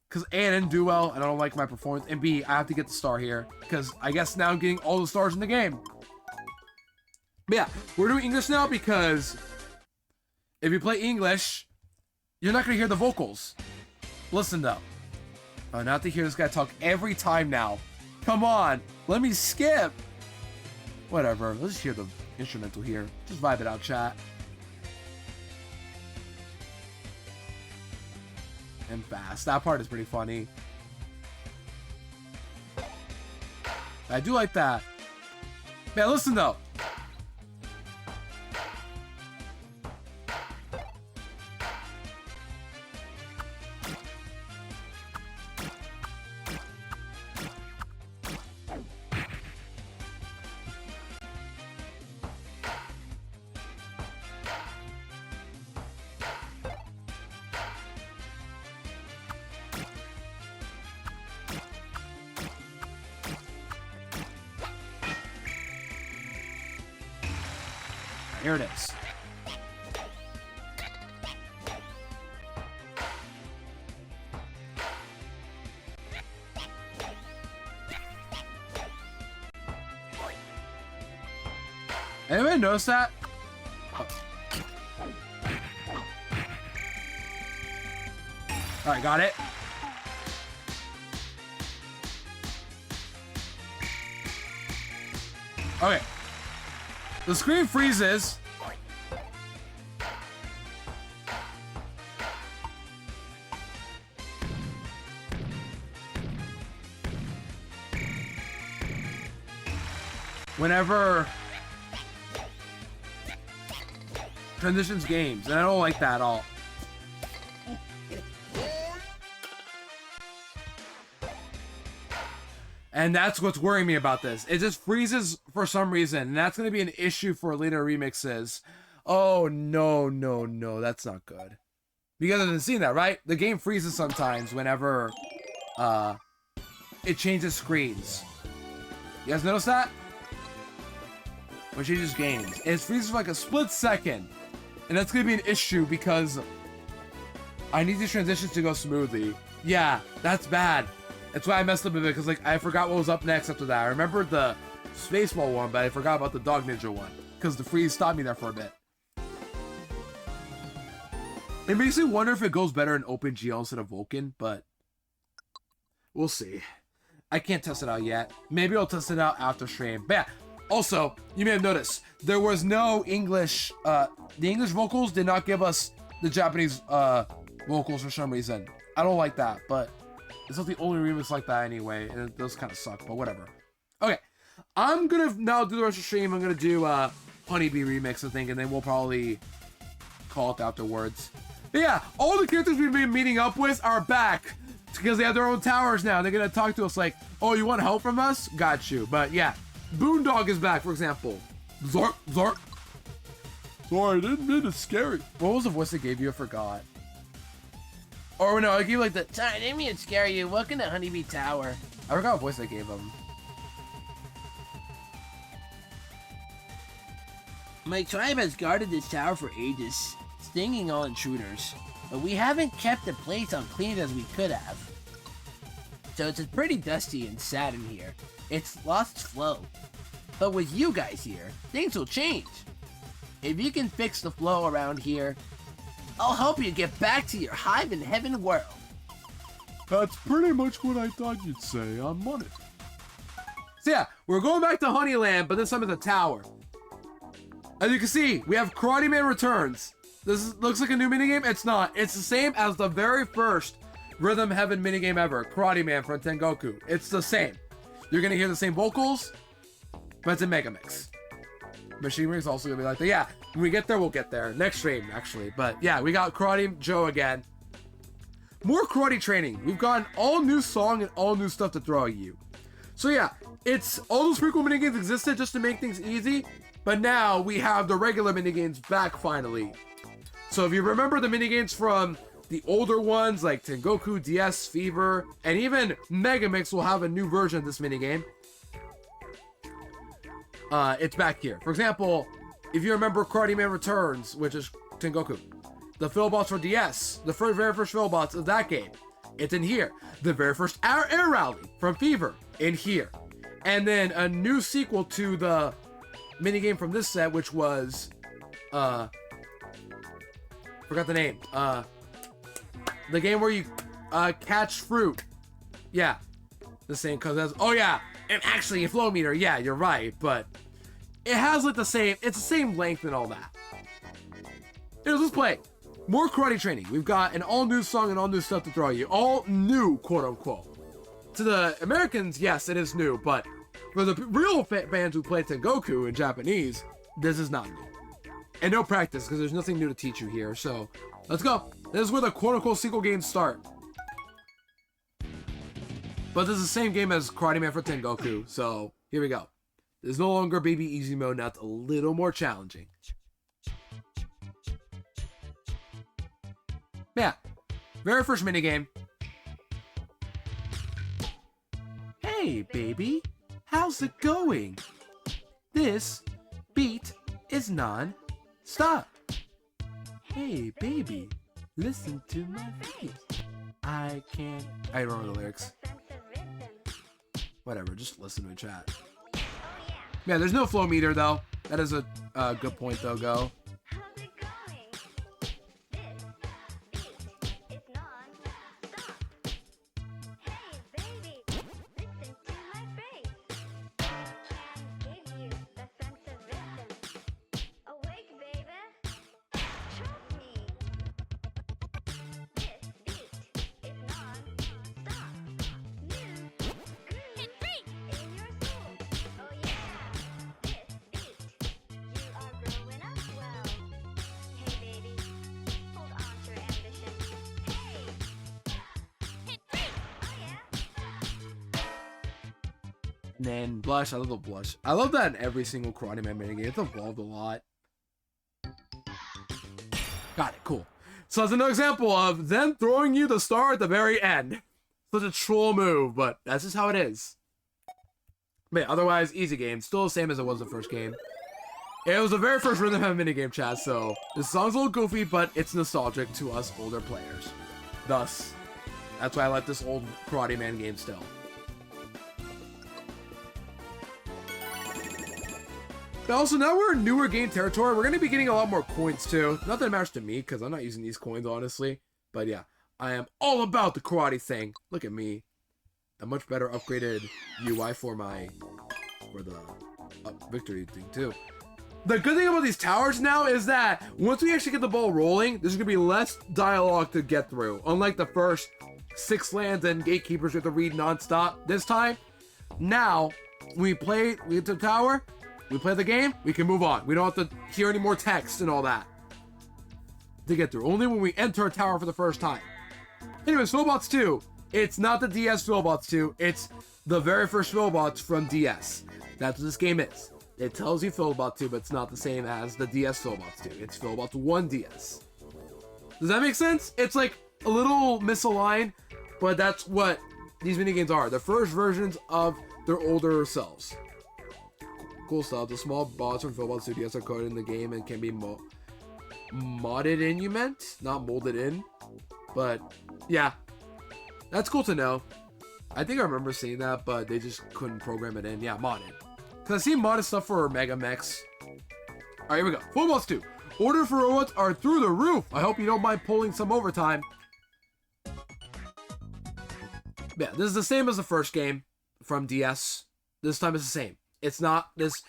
Because A, I didn't do well, and I don't like my performance. And B, I have to get the star here because I guess now I'm getting all the stars in the game. But yeah, we're doing English now because if you play English, you're not going to hear the vocals. Listen though. Oh, not to hear this guy talk every time now. Come on, let me skip. Whatever, let's just hear the instrumental here. Just vibe it out, chat. And fast. That part is pretty funny. I do like that. Man, listen though. Here it is. Anybody notice that? Alright, got it. Okay. The screen freezes. Whenever transitions games, and I don't like that at all. And that's what's worrying me about this. It just freezes for some reason, and that's going to be an issue for later remixes. Oh, no, no, no, that's not good. You guys haven't seen that, right? The game freezes sometimes whenever it changes screens. You guys notice that? When it changes games. And it freezes for like a split second. And that's going to be an issue because I need these transitions to go smoothly. Yeah, that's bad. That's why I messed up a bit, because like I forgot what was up next after that. I remembered the Spaceball one, but I forgot about the Dog Ninja one, because the freeze stopped me there for a bit. It makes me wonder if it goes better in OpenGL instead of Vulkan, but we'll see. I can't test it out yet. Maybe I'll test it out after stream. But yeah, also, you may have noticed, there was no English, the English vocals did not give us the Japanese vocals for some reason. I don't like that, but it's not the only remix like that anyway, and it does kind of suck, but whatever. Okay, I'm gonna now do the rest of the stream. I'm gonna do Honeybee remix, I think, and then we'll probably call it afterwards. But yeah, all the characters we've been meeting up with are back because they have their own towers now. They're gonna talk to us like, "Oh, you want help from us? Got you." But yeah, Boondog is back, for example. Zork, Zork. Sorry, I didn't mean to scare you. What was the voice I gave you? I forgot. Or no, I gave like the. Sorry, I didn't mean to scare you. Welcome to Honeybee Tower. I forgot what voice I gave him. My tribe has guarded this tower for ages, stinging all intruders. But we haven't kept the place as clean as we could have. So it's pretty dusty and sad in here. It's lost its flow. But with you guys here, things will change. If you can fix the flow around here, I'll help you get back to your hive in heaven world. That's pretty much what I thought you'd say. I'm on it. So yeah, we're going back to Honeyland, but this time it's a tower. As you can see, we have Karate Man Returns. Looks like a new minigame. It's not. It's the same as the very first Rhythm Heaven minigame ever, Karate Man from Tengoku. It's the same. You're gonna hear the same vocals, but it's in Megamix. Machinery is also gonna be like that. Yeah, when we get there, we'll get there. Next stream, actually. But yeah, we got Karate Joe again. More karate training. We've got an all new song and all new stuff to throw at you. So yeah, it's all those prequel minigames existed just to make things easy, but now we have the regular minigames back finally. So if you remember the minigames from the older ones like Tengoku, DS, Fever, and even Megamix will have a new version of this minigame. It's back here. For example, if you remember Karate Man Returns, which is Tengoku, the Philbots for DS, the very first Philbots of that game, it's in here. The very first Air Rally from Fever, in here. And then a new sequel to the minigame from this set, which was, forgot the name. The game where you catch fruit. Yeah, the same, cause that's, oh yeah, and actually a flow meter. Yeah, you're right, but it has like the same. It's the same length and all that. Here's let's play more karate training. We've got an all new song and all new stuff to throw at you. All new, quote unquote. To the Americans, yes, it is new, but for the real fans who play Tengoku in Japanese, this is not new. And no practice, because there's nothing new to teach you here. So let's go. This is where the quote unquote sequel games start. But this is the same game as Karate Man for Tengoku, so here we go. There's no longer baby easy mode, now it's a little more challenging. Yeah, very first minigame. Hey, baby, how's it going? This beat is non Stop! Hey, baby, listen to my face. I can't. I don't remember the lyrics. Whatever, just listen to a chat. Yeah, there's no flow meter though. That is a good point though, Go. How's it going? This beat is non-stop. Hey, baby, listen to my face. Can give you the sense of rhythm. Awake, baby. Trust me. This beat is non-stop. New groove in your soul. Oh yeah. This beat. You are growing up well. Hey, baby. Hold on to your ambition. Hey. Hit 3. Oh yeah. And then Blush, I love the Blush. I love that in every single Karate Man minigame. It's evolved a lot. Got it, cool. So that's another example of them throwing you the star at the very end. Such a troll move, but that's just how it is. But yeah, otherwise, easy game. Still the same as it was the first game. It was the very first Rhythm Heaven minigame, chat, so this song's a little goofy, but it's nostalgic to us older players. Thus, that's why I like this old Karate Man game still. But also, now we're in newer game territory. We're going to be getting a lot more coins, too. Not that it matters to me, because I'm not using these coins, honestly. But yeah, I am all about the karate thing. Look at me. A much better upgraded UI for the victory thing, too. The good thing about these towers now is that once we actually get the ball rolling, there's going to be less dialogue to get through. Unlike the first 6 lands and gatekeepers we have to read nonstop. This time, now, we get to the tower, we play the game, we can move on. We don't have to hear any more text and all that to get through. Only when we enter a tower for the first time. Anyways, Philbots 2. It's not the DS Philbots 2. It's the very first Philbots from DS. That's what this game is. It tells you Philbot 2, but it's not the same as the DS Philbots 2. It's Philbots 1 DS. Does that make sense? It's like a little misaligned, but that's what these minigames are. The first versions of their older selves. Cool stuff. The small bots from Philbots 2 DS are coded in the game and can be modded in, you meant? Not molded in. But, yeah. That's cool to know. I think I remember seeing that, but they just couldn't program it in. Yeah, modded. Because I see modded stuff for Megamix. Alright, here we go. Philbots 2. Order for robots are through the roof. I hope you don't mind pulling some overtime. Yeah, this is the same as the first game from DS. This time it's the same. It's not this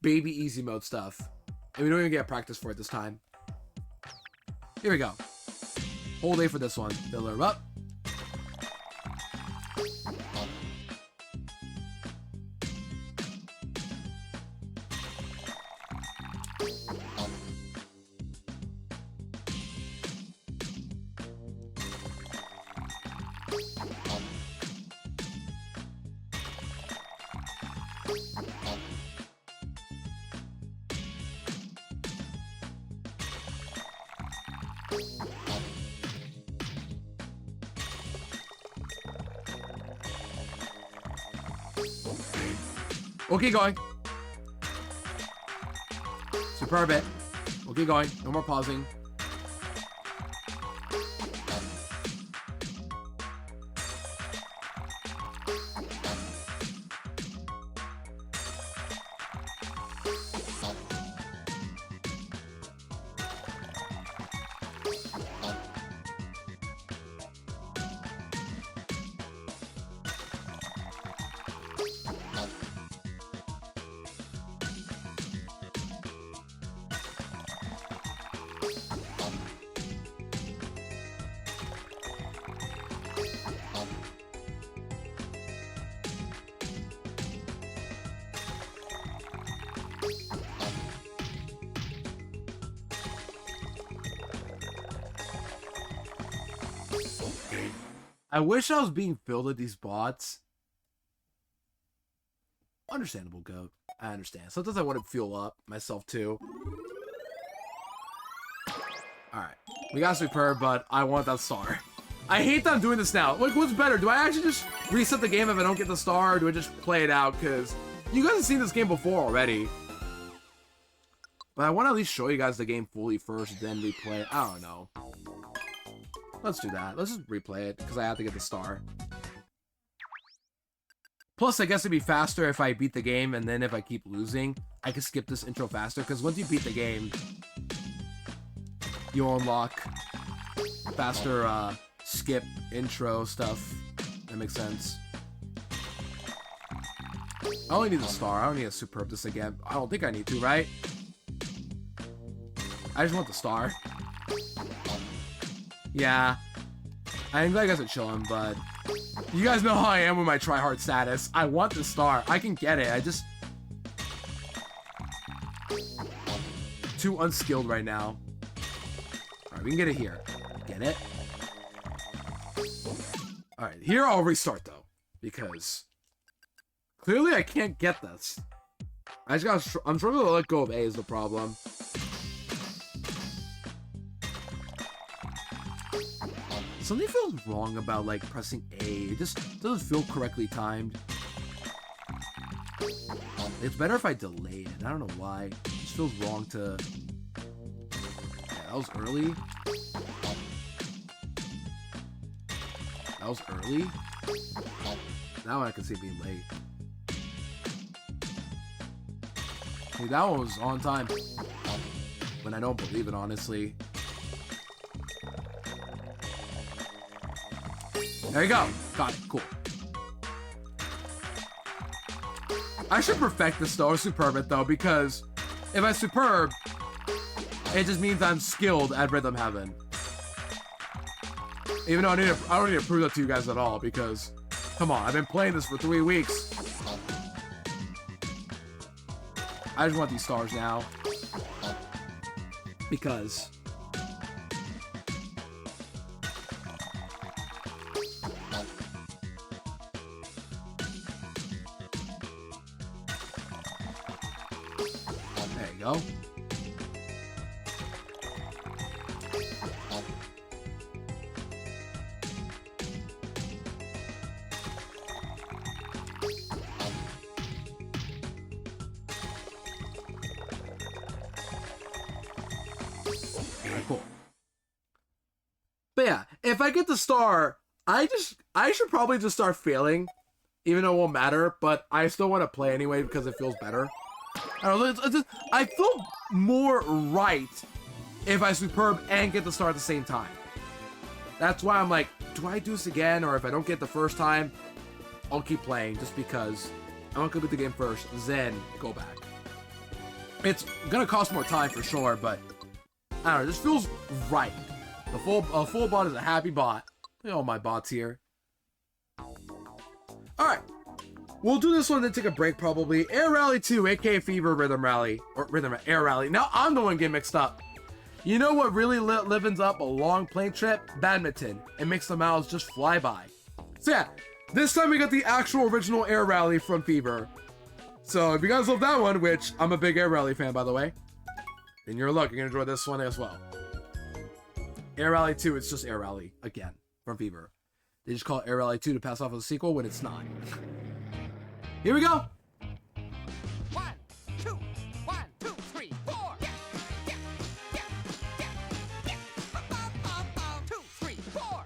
baby easy mode stuff. And we don't even get practice for it this time. Here we go. Whole day for this one. Fill her up. We'll keep going. Superb it. We'll keep going. No more pausing. I wish I was being filled with these bots. Understandable, Goat. I understand. Sometimes I want to fuel up myself too. Alright. We got Superb, but I want that star. I hate that I'm doing this now. Like, what's better? Do I actually just reset the game if I don't get the star, or do I just play it out? Because you guys have seen this game before already. But I want to at least show you guys the game fully first, then replay it. I don't know. Let's do that. Let's just replay it, because I have to get the star. Plus, I guess it'd be faster if I beat the game, and then if I keep losing, I can skip this intro faster, because once you beat the game, you'll unlock faster skip intro stuff. That makes sense. I only need the star. I don't need to superb this again. I don't think I need to, right? I just want the star. Yeah. I'm glad you guys are chilling, but you guys know how I am with my tryhard status. I want the star. I can get it. I just... too unskilled right now. Alright, we can get it here. Get it? Alright, here I'll restart, though. Because... clearly I can't get this. I just gotta... I'm struggling to let go of A is the problem. Something feels wrong about, like, pressing A. It just doesn't feel correctly timed. It's better if I delay it. I don't know why. It just feels wrong to... yeah, that was early. That was early. That one I can see being late. Hey, that one was on time. When I don't believe it, honestly. There you go. Got it. Cool. I should perfect this though, or superb it though, because if I superb, it just means I'm skilled at Rhythm Heaven. Even though I don't need to prove that to you guys at all, because come on, I've been playing this for 3 weeks. I just want these stars now. Because there you go. Cool. But yeah, if I get the star, I should probably just start failing, even though it won't matter, but I still want to play anyway because it feels better. I don't know, it's just, I feel more right if I superb and get the star at the same time. That's why I'm like, do I do this again? Or if I don't get the first time, I'll keep playing just because I want to beat the game first, then go back. It's gonna cost more time for sure, but I don't know, this feels right. The full bot is a happy bot. Look at all my bots here. Alright. We'll do this one, then take a break probably. Air Rally 2, aka Fever Rhythm Rally. Or Air Rally. Now I'm the one getting mixed up. You know what really livens up a long plane trip? Badminton. It makes the miles just fly by. So yeah, this time we got the actual original Air Rally from Fever. So if you guys love that one, which I'm a big Air Rally fan by the way, then you're lucky. You're gonna enjoy this one as well. Air Rally 2, it's just Air Rally again from Fever. They just call it Air Rally 2 to pass off as a sequel when it's not. Here we go. 1, 2, 1, 2, 3, 4. 2, 3, 4.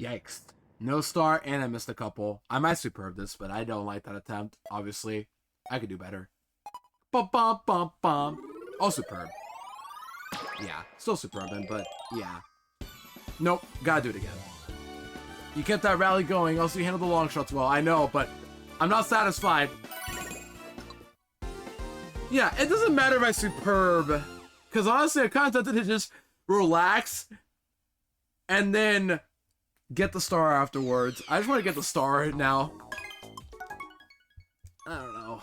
Yikes. No star, and I missed a couple. I might superb this, but I don't like that attempt, obviously. I could do better. Bum, bum, bum, bum. Oh, superb. Yeah, still superb, but yeah. Nope, gotta do it again. You kept that rally going, also you handled the long shots well. I know, but I'm not satisfied. Yeah, it doesn't matter if I superb. Because honestly, I'm kind of tempted to just relax and then get the star afterwards. I just want to get the star now. I don't know.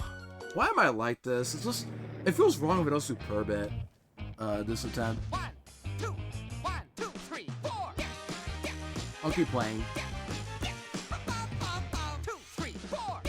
Why am I like this? It's just, it feels wrong if I don't superb it. This attempt. 1, 2, 1, 2, 3, 4. I'll keep playing. 2, 3, 4.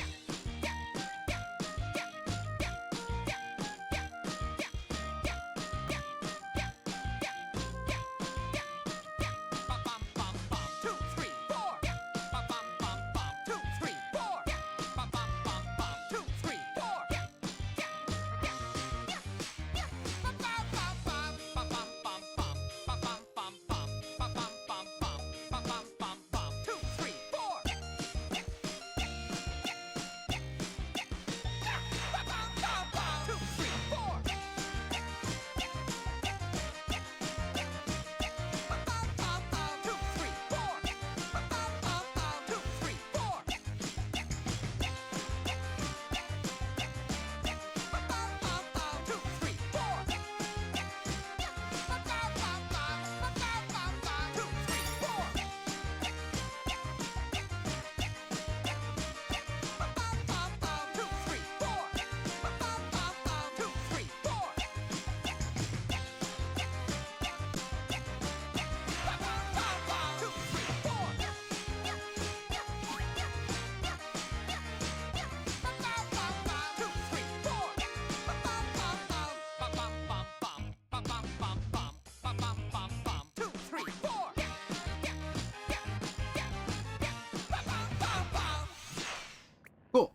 Cool.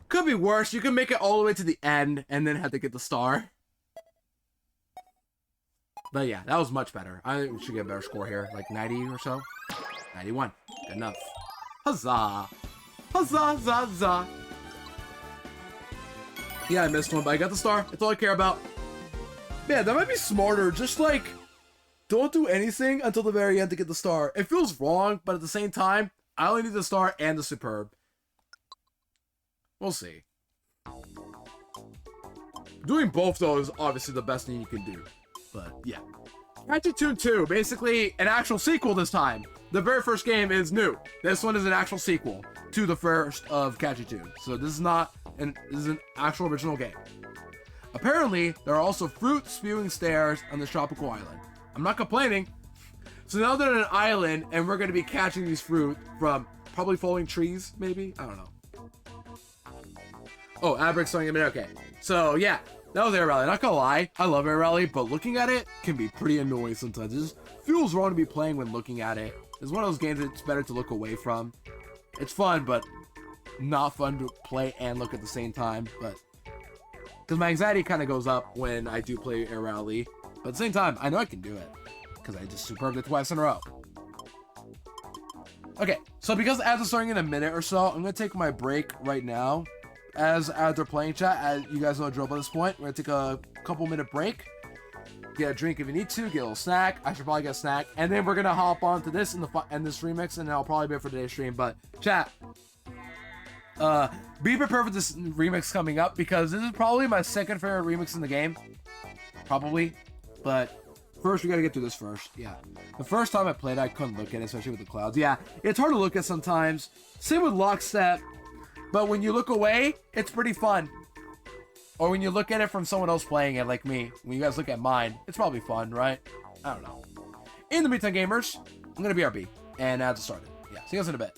Could be worse. You can make it all the way to the end and then have to get the star. But yeah, that was much better. I should get a better score here. Like 90 or so. 91. Good enough. Huzzah. Huzzah, huzzah, huzzah. Yeah, I missed one, but I got the star. That's all I care about. Yeah, that might be smarter. Just like, don't do anything until the very end to get the star. It feels wrong, but at the same time, I only need the star and the superb. We'll see. Doing both, though, is obviously the best thing you can do. But, yeah. Catchy Tune 2, basically an actual sequel this time. The very first game is new. This one is an actual sequel to the first of Catchy Tune. So this is not this is an actual original game. Apparently, there are also fruit spewing stairs on the tropical island. I'm not complaining. So now they're on an island, and we're going to be catching these fruit from probably falling trees, maybe? I don't know. Oh, Abrick's starting a minute. Okay. So, yeah. That was Air Rally. Not gonna lie, I love Air Rally, but looking at it can be pretty annoying sometimes. It just feels wrong to be playing when looking at it. It's one of those games it's better to look away from. It's fun, but not fun to play and look at the same time. But because my anxiety kind of goes up when I do play Air Rally. But at the same time, I know I can do it because I just superbed it twice in a row. Okay, so because ads are starting in a minute or so, I'm gonna take my break right now. As they're playing chat, as you guys know the drill by this point, we're gonna take a couple minute break, get a drink if you need to, get a little snack. I should probably get a snack, and then we're gonna hop on to this and this remix, and I'll probably be it for today's stream. But chat, be prepared for this remix coming up because this is probably my second favorite remix in the game, probably. But first, we gotta get through this first. Yeah, the first time I played, I couldn't look at it, especially with the clouds. Yeah, it's hard to look at sometimes. Same with Lockstep. But when you look away, it's pretty fun. Or when you look at it from someone else playing it, like me. When you guys look at mine, it's probably fun, right? I don't know. In the meantime, gamers, I'm going to BRB. And ads started. Yeah, see you guys in a bit.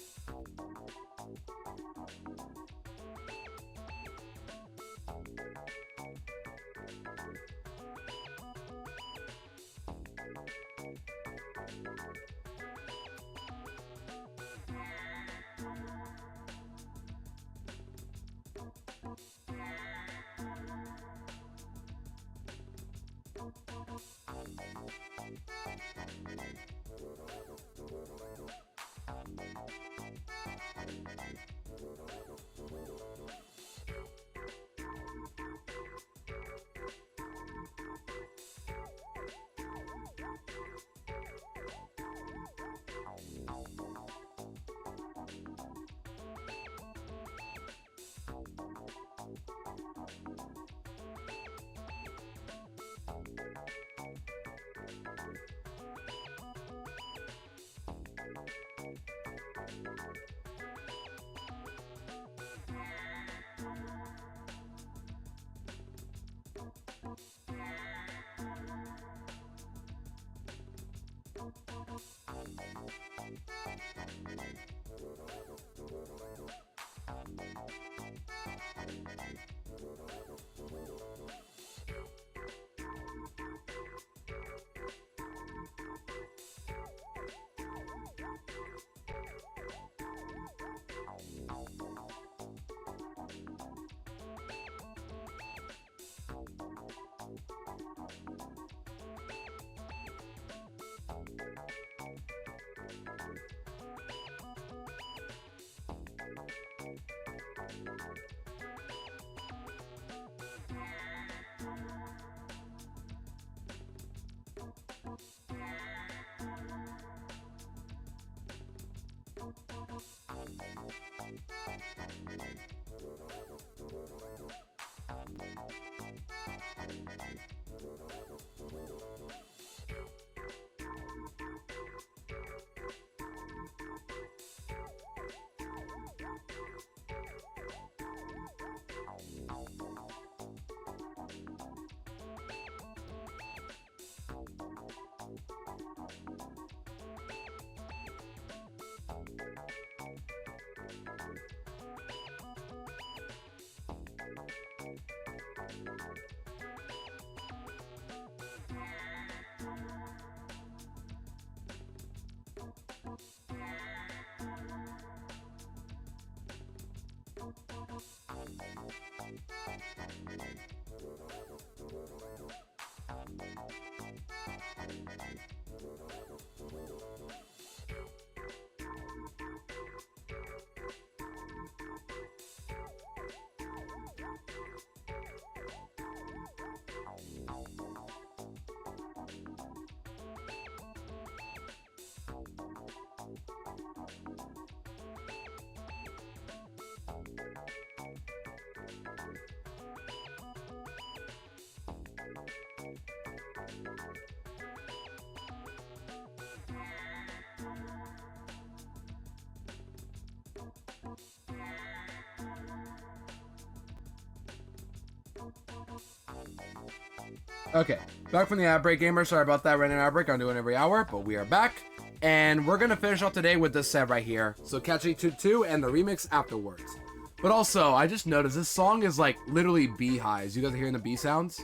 Okay, back from the ad break, gamer. Sorry about that random ad break. I'm doing every hour, but we are back. And we're going to finish off today with this set right here. So Catch 2 and the remix afterwards. But also, I just noticed this song is like literally beehives. You guys are hearing the bee sounds?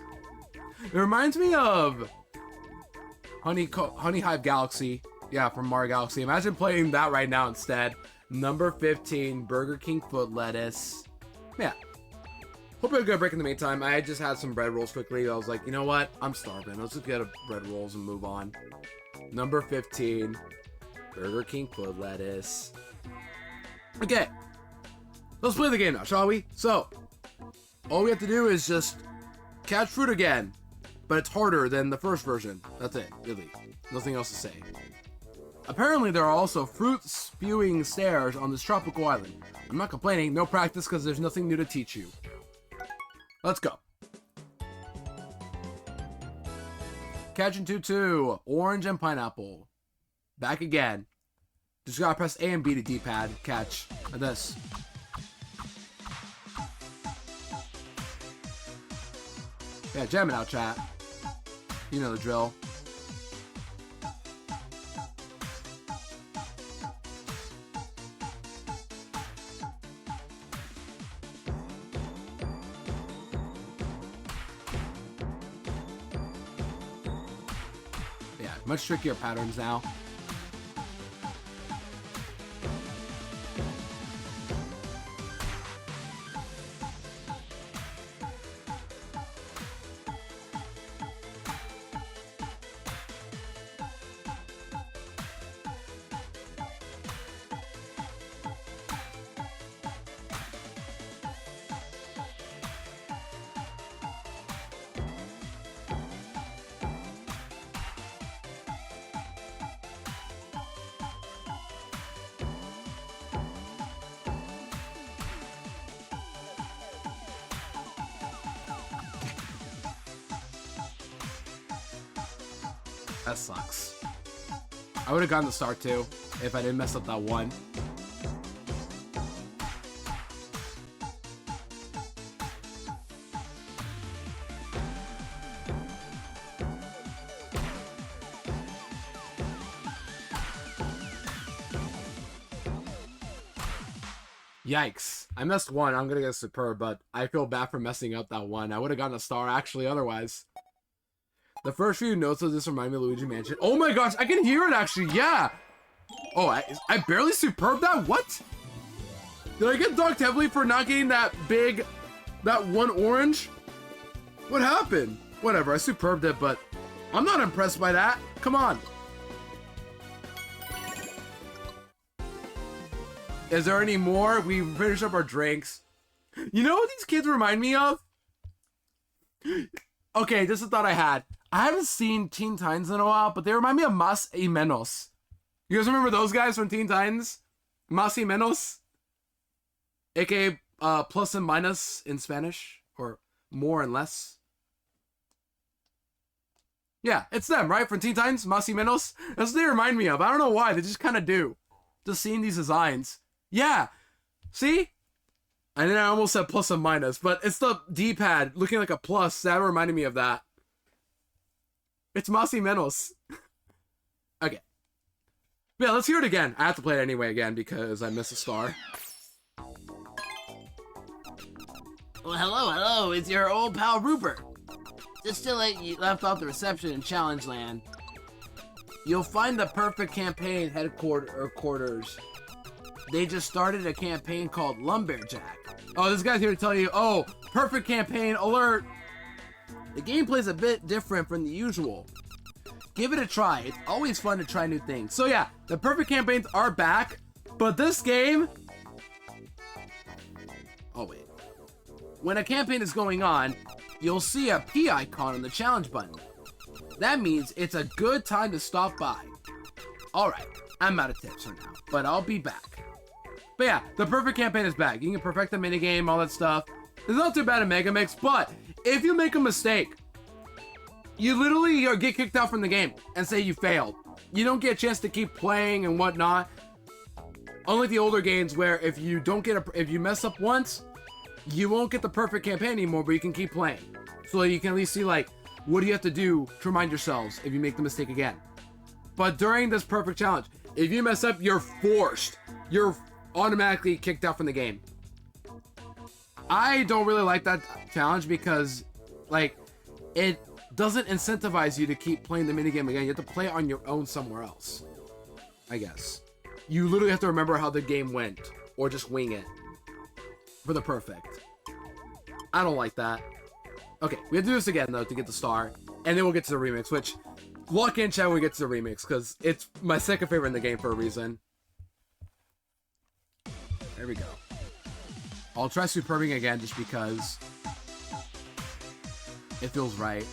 It reminds me of Honey Hive Galaxy. Yeah, from Mario Galaxy. Imagine playing that right now instead. Number 15, Burger King foot lettuce. Yeah. Hope you had a good break in the meantime. I just had some bread rolls quickly. I was like, you know what? I'm starving. Let's just get a bread rolls and move on. Number 15, Burger King foot lettuce. Okay. Let's play the game now, shall we? So, all we have to do is just catch fruit again. But it's harder than the first version. That's it, really. Nothing else to say. Apparently, there are also fruit-spewing stairs on this tropical island. I'm not complaining. No practice because there's nothing new to teach you. Let's go. Catching 2-2. Orange and pineapple. Back again. Just gotta press A and B to D-pad. Catch. Like this. Yeah, jam it out, chat. You know the drill. Much trickier patterns now. That sucks. I would have gotten the star too if I didn't mess up that one. Yikes. I messed one. I'm gonna get a superb, but I feel bad for messing up that one. I would have gotten a star actually otherwise. The first few notes of this remind me of Luigi Mansion. Oh my gosh, I can hear it actually, yeah! Oh, I barely superb that? What? Did I get docked heavily for not getting that one orange? What happened? Whatever, I superbed it, but I'm not impressed by that. Come on. Is there any more? We finished up our drinks. You know what these kids remind me of? Okay, this is a thought I had. I haven't seen Teen Titans in a while, but they remind me of Más y Menos. You guys remember those guys from Teen Titans? Más y Menos? AKA plus and minus in Spanish. Or more and less. Yeah, it's them, right? From Teen Titans, Más y Menos. That's what they remind me of. I don't know why. They just kind of do. Just seeing these designs. Yeah. See? And then I almost said plus and minus, but it's the D-pad looking like a plus. That reminded me of that. It's Más y Menos. Okay. But yeah, let's hear it again. I have to play it anyway again because I missed a star. Well, hello, it's your old pal Rupert. Just to let you left off the reception in Challenge Land. You'll find the perfect campaign headquarters. They just started a campaign called Lumberjack. Oh, this guy's here to tell you, oh, perfect campaign alert. The gameplay's a bit different from the usual. Give it a try. It's always fun to try new things. So yeah, the perfect campaigns are back, but this game... Oh wait. When a campaign is going on, you'll see a P icon on the challenge button. That means it's a good time to stop by. Alright, I'm out of tips for now, but I'll be back. But yeah, the perfect campaign is back. You can perfect the minigame, all that stuff. It's not too bad in Megamix, but if you make a mistake, you literally get kicked out from the game and say you failed. You don't get a chance to keep playing and whatnot. Unlike the older games where if you mess up once, you won't get the perfect campaign anymore, but you can keep playing. So you can at least see like, what do you have to do to remind yourselves if you make the mistake again? But during this perfect challenge, if you mess up, you're forced. You're automatically kicked out from the game. I don't really like that challenge because, like, it doesn't incentivize you to keep playing the minigame again. You have to play it on your own somewhere else, I guess. You literally have to remember how the game went, or just wing it for the perfect. I don't like that. Okay, we have to do this again, though, to get the star, and then we'll get to the remix, which, luck in chat when we get to the remix, because it's my second favorite in the game for a reason. There we go. I'll try superbing again just because it feels right.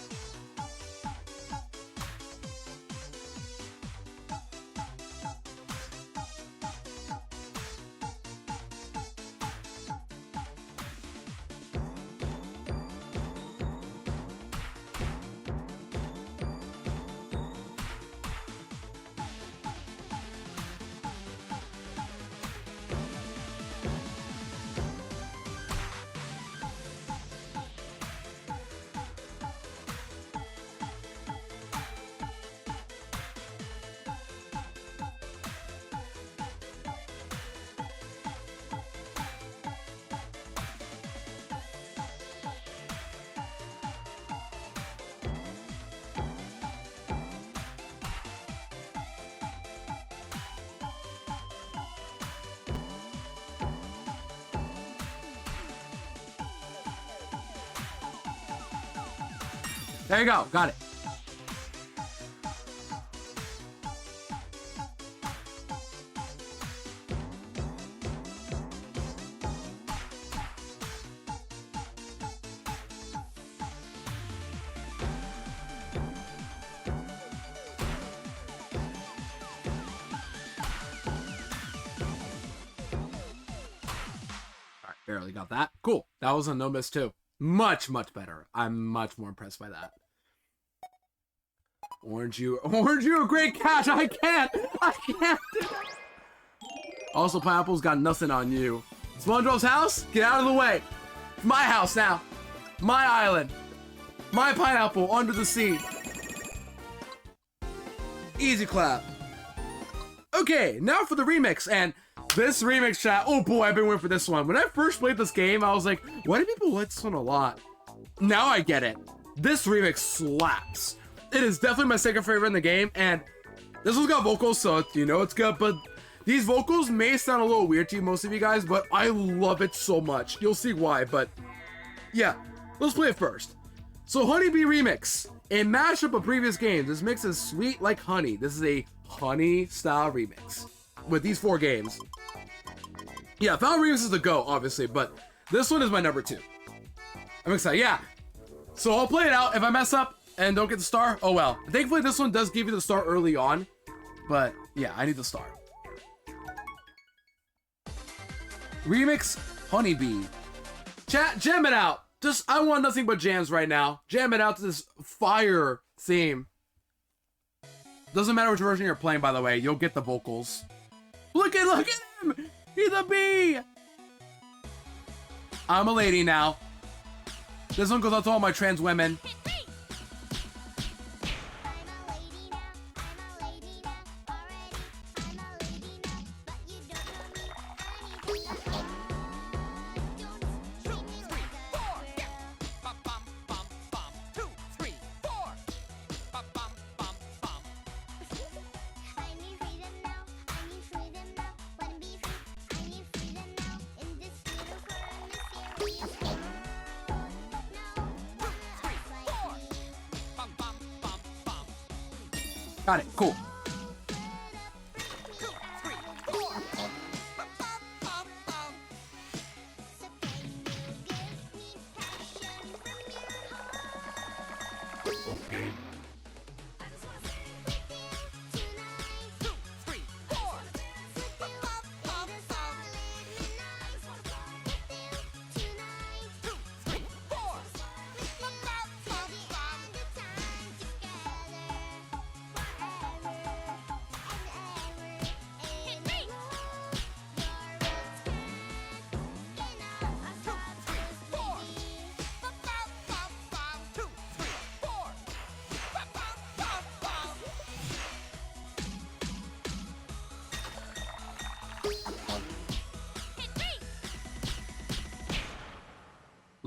There you go. Got it. All right, barely got that. Cool. That was a no miss too. Much, much better. I'm much more impressed by that. Orange you a great catch. I can't. Also, Pineapple's got nothing on you. SpongeBob's house? Get out of the way. It's my house now. My island. My pineapple under the sea. Easy clap. Okay, now for the remix. And this remix chat, oh boy, I've been waiting for this one. When I first played this game, I was like, why do people like this one a lot? Now I get it. This remix slaps. It is definitely my second favorite in the game, and this one's got vocals, so you know it's good, but these vocals may sound a little weird to most of you guys, but I love it so much. You'll see why, but yeah, let's play it first. So Honeybee Remix, a mashup of previous games. This mix is sweet like honey. This is a honey style remix with these 4 games. Yeah, Final Remix is the go, obviously, but this one is my number 2. I'm excited, yeah. So I'll play it out. If I mess up and don't get the star, oh well. Thankfully, this one does give you the star early on, but yeah, I need the star. Remix Honeybee. Chat, jam it out. Just, I want nothing but jams right now. Jam it out to this fire theme. Doesn't matter which version you're playing, by the way. You'll get the vocals. Look at him! He's a bee! I'm a lady now. This one goes out to all my trans women. Got it. Cool.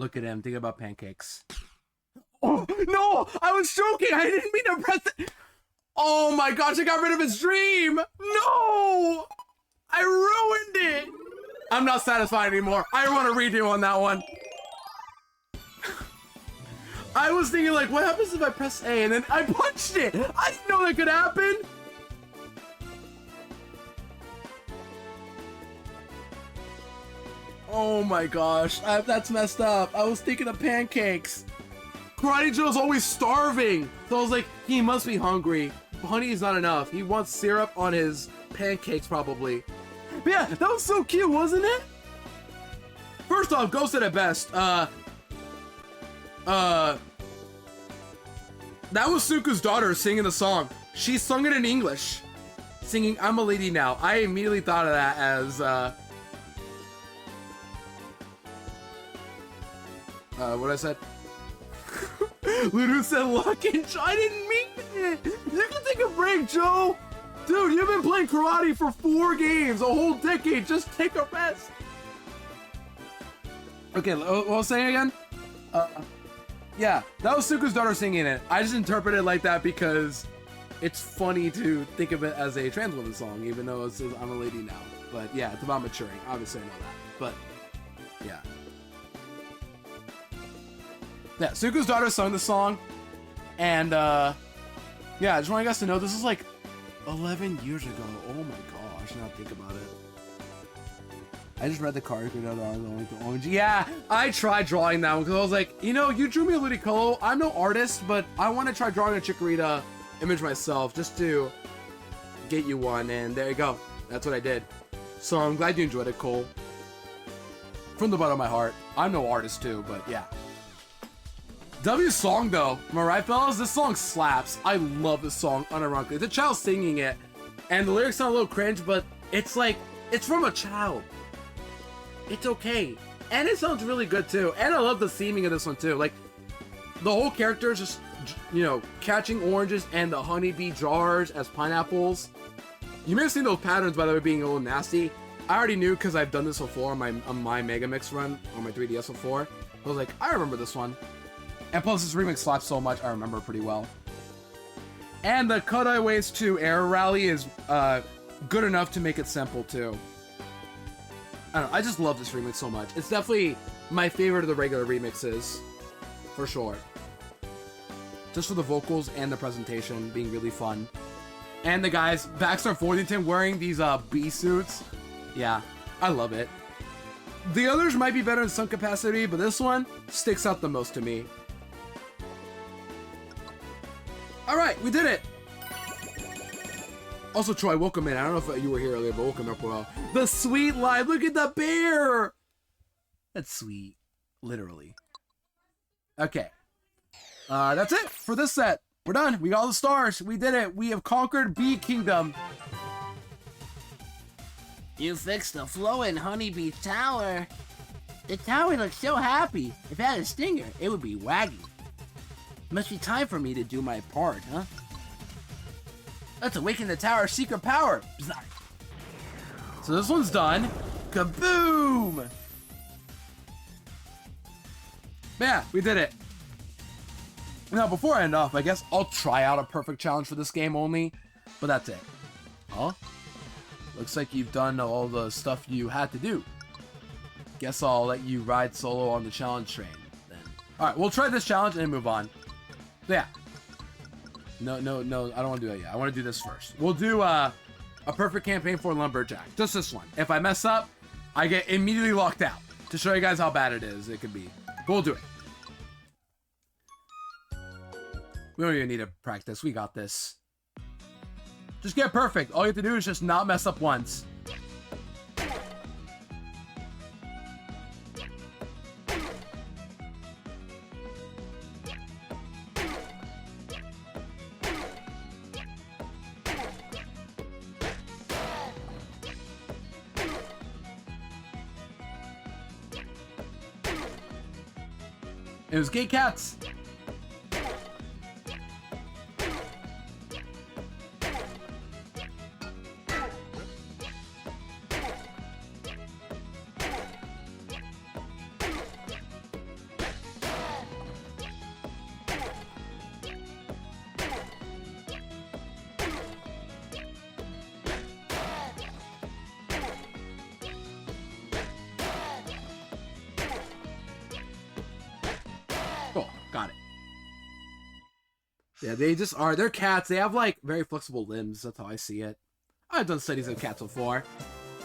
Look at him thinking about pancakes. Oh, no! I was joking! I didn't mean to press it! Oh my gosh, I got rid of his dream! No! I ruined it! I'm not satisfied anymore. I want to redo on that one. I was thinking, like, what happens if I press A and then I punched it? I didn't know that could happen! Oh my gosh, that's messed up. I was thinking of pancakes. Karate Joe's always starving. So I was like, he must be hungry. Honey is not enough. He wants syrup on his pancakes, probably. But yeah, that was so cute, wasn't it? First off, Ghost said it best. That was Suku's daughter singing the song. She sung it in English. Singing I'm a Lady Now. I immediately thought of that as, what I said? Ludo said luck and I didn't mean it! You can take a break, Joe! Dude, you've been playing karate for 4 games, a whole decade, just take a rest! Okay, what was I saying again? Yeah, that was Suku's daughter singing it. I just interpreted it like that because it's funny to think of it as a trans woman song, even though it says I'm a lady now. But yeah, it's about maturing. Obviously I know that, but yeah. Yeah, Suku's daughter sung the song, and yeah, I just want you guys to know this is like 11 years ago. Oh my gosh, now think about it. I just read the card. Yeah, I tried drawing that one because I was like, you know, you drew me a Ludicolo. I'm no artist, but I want to try drawing a Chikorita image myself just to get you one, and there you go. That's what I did. So I'm glad you enjoyed it, Cole. From the bottom of my heart. I'm no artist too, but yeah. W's song though, am I right, fellas? This song slaps. I love this song unironically. The child singing it, and the lyrics sound a little cringe, but it's like, it's from a child. It's okay. And it sounds really good too. And I love the theming of this one too. Like, the whole character is just, you know, catching oranges and the honeybee jars as pineapples. You may have seen those patterns, by the way, being a little nasty. I already knew because I've done this before on my Megamix run on my 3DS before. I was like, I remember this one. And plus, this remix slaps so much, I remember it pretty well. And the Cutaways to Air Rally is good enough to make it simple, too. I don't know, I just love this remix so much. It's definitely my favorite of the regular remixes, for sure. Just for the vocals and the presentation being really fun. And the guys, Baxter Forthington wearing these bee suits. Yeah, I love it. The others might be better in some capacity, but this one sticks out the most to me. Alright, we did it! Also, Troy, welcome in. I don't know if you were here earlier, but welcome up well. The sweet life! Look at the bear! That's sweet. Literally. Okay. That's it for this set. We're done. We got all the stars. We did it. We have conquered Bee Kingdom. You fixed the flowing honeybee tower. The tower looks so happy. If it had a stinger, it would be waggy. Must be time for me to do my part, huh? Let's awaken the tower's secret power. Bzz. So this one's done. Kaboom! Yeah, we did it. Now, before I end off, I guess I'll try out a perfect challenge for this game only, but that's it. Huh? Looks like you've done all the stuff you had to do. Guess I'll let you ride solo on the challenge train, then. Alright, we'll try this challenge and then move on. So yeah. No, I don't want to do that yet. I want to do this first. We'll do a perfect campaign for Lumberjack. Just this one. If I mess up, I get immediately locked out. To show you guys how bad it is, it could be. But we'll do it. We don't even need to practice. We got this. Just get perfect. All you have to do is just not mess up once. It was Gay Cats. Yeah, they just are. They're cats. They have like very flexible limbs. That's how I see it. I've done studies on cats before.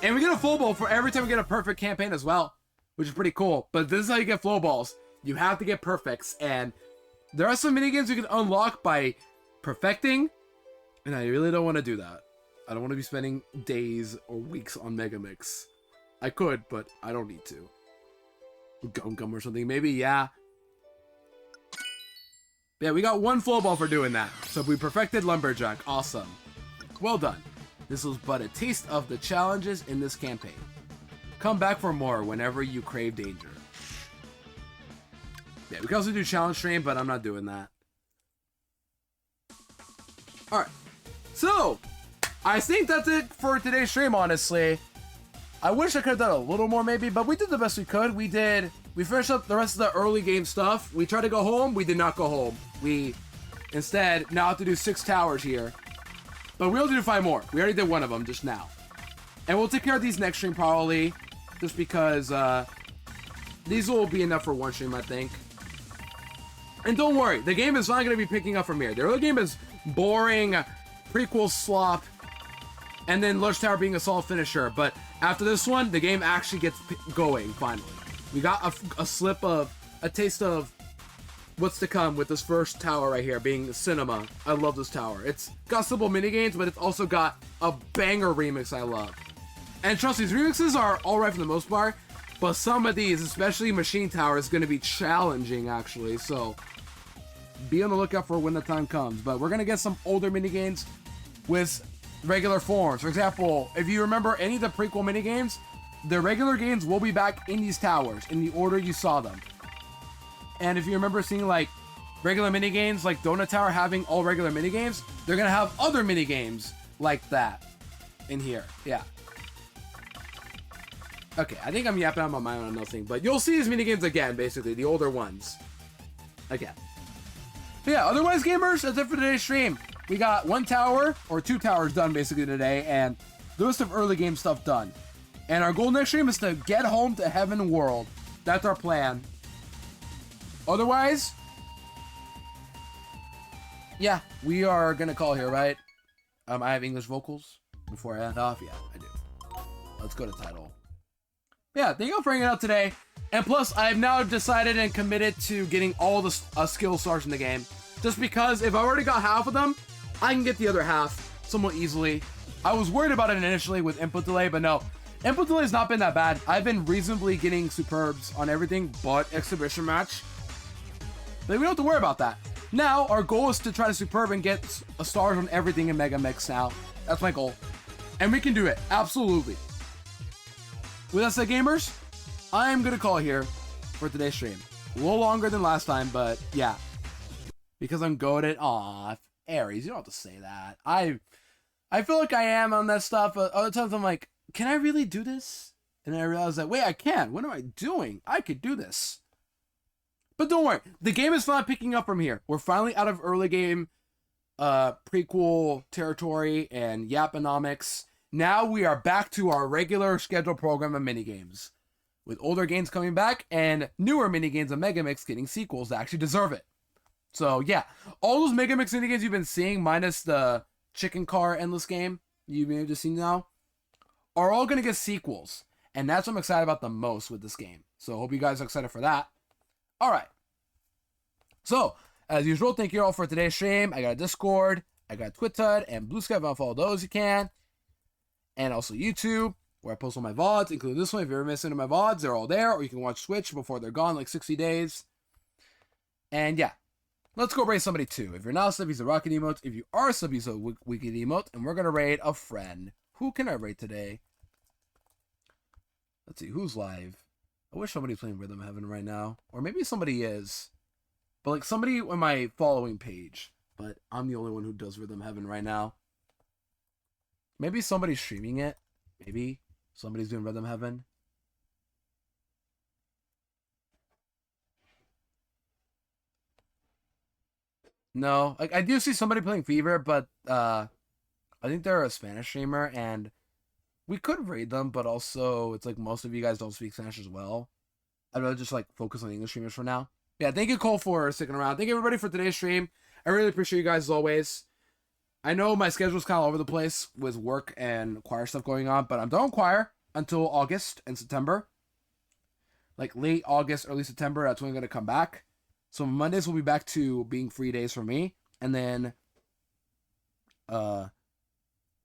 And we get a full ball for every time we get a perfect campaign as well, which is pretty cool. But this is how you get flow balls. You have to get perfects, and there are some minigames you can unlock by perfecting, and I really don't want to do that. I don't want to be spending days or weeks on Megamix. I could, but I don't need to. Gum or something, maybe, yeah. Yeah, we got one flow ball for doing that. So we perfected Lumberjack. Awesome. Well done. This was but a taste of the challenges in this campaign. Come back for more whenever you crave danger. Yeah, we can also do challenge stream, but I'm not doing that. Alright. So, I think that's it for today's stream, honestly. I wish I could have done a little more maybe, but we did the best we could. We finished up the rest of the early game stuff. We tried to go home. We did not go home. We instead now have to do 6 towers here. But we'll do 5 more. We already did one of them just now. And we'll take care of these next stream probably. Just because these will be enough for one stream, I think. And don't worry, the game is not going to be picking up from here. The early game is boring, prequel slop, and then Lush Tower being a solid finisher. But after this one, the game actually gets going, finally. We got a taste of what's to come with this first tower right here, being Cinema. I love this tower. It's got simple minigames, but it's also got a banger remix I love. And trust me, these remixes are alright for the most part, but some of these, especially Machine Tower, is going to be challenging, actually, so be on the lookout for when the time comes. But we're going to get some older minigames with regular forms. For example, if you remember any of the prequel minigames, the regular games will be back in these towers, in the order you saw them. And if you remember seeing, like, regular minigames, like Donut Tower having all regular minigames, they're going to have other minigames like that in here. Yeah. Okay, I think I'm yapping out my mind on nothing, but you'll see these minigames again, basically, the older ones. Again. But yeah, otherwise, gamers, that's it for today's stream. We got 1 tower, or 2 towers done, basically, today, and the rest of early game stuff done. And our goal next stream is to get home to Heaven World. That's our plan. Otherwise, yeah, we are gonna call here, right? I have English vocals before I end off. Yeah, I do. Let's go to title. Yeah, thank you for hanging out today. And plus, I have now decided and committed to getting all the skill stars in the game. Just because if I already got half of them, I can get the other half somewhat easily. I was worried about it initially with input delay, but no. Input delay has not been that bad. I've been reasonably getting superbs on everything but exhibition match. But we don't have to worry about that. Now, our goal is to try to superb and get stars on everything in Megamix now. That's my goal. And we can do it. Absolutely. With that said, gamers, I am going to call here for today's stream. A little longer than last time, but yeah. Because I'm goated. Aw, Aries, you don't have to say that. I feel like I am on that stuff, but other times I'm like, can I really do this? And I realize that, wait, I can. What am I doing? I could do this. But don't worry, the game is not picking up from here. We're finally out of early game prequel territory and Yaponomics. Now we are back to our regular scheduled program of minigames. With older games coming back and newer minigames of Megamix getting sequels that actually deserve it. So yeah, all those Megamix minigames you've been seeing, minus the chicken car endless game you may have just seen now, are all going to get sequels. And that's what I'm excited about the most with this game. So I hope you guys are excited for that. Alright. So, as usual, thank you all for today's stream. I got a Discord, I got Twitter, and Blue Sky. If you want to follow those, you can. And also YouTube, where I post all my VODs, including this one. If you're missing my VODs, they're all there. Or you can watch Twitch before they're gone, like 60 days. And yeah. Let's go raid somebody too. If you're not a sub, use a rocket emote. If you are a sub, use a wicked emote. And we're going to raid a friend. Who can I raid today? Let's see, who's live? I wish somebody's playing Rhythm Heaven right now. Or maybe somebody is. But like somebody on my following page. But I'm the only one who does Rhythm Heaven right now. Maybe somebody's streaming it. Maybe somebody's doing Rhythm Heaven. No, like I do see somebody playing Fever, but I think they're a Spanish streamer, and we could raid them, but also it's like most of you guys don't speak Spanish as well. I'd rather just like focus on English streamers for now. Yeah, thank you, Cole, for sticking around. Thank you, everybody, for today's stream. I really appreciate you guys as always. I know my schedule's kind of all over the place with work and choir stuff going on, but I'm done with choir until August and September. Like late August, early September, that's when I'm going to come back. So Mondays will be back to being free days for me. And then I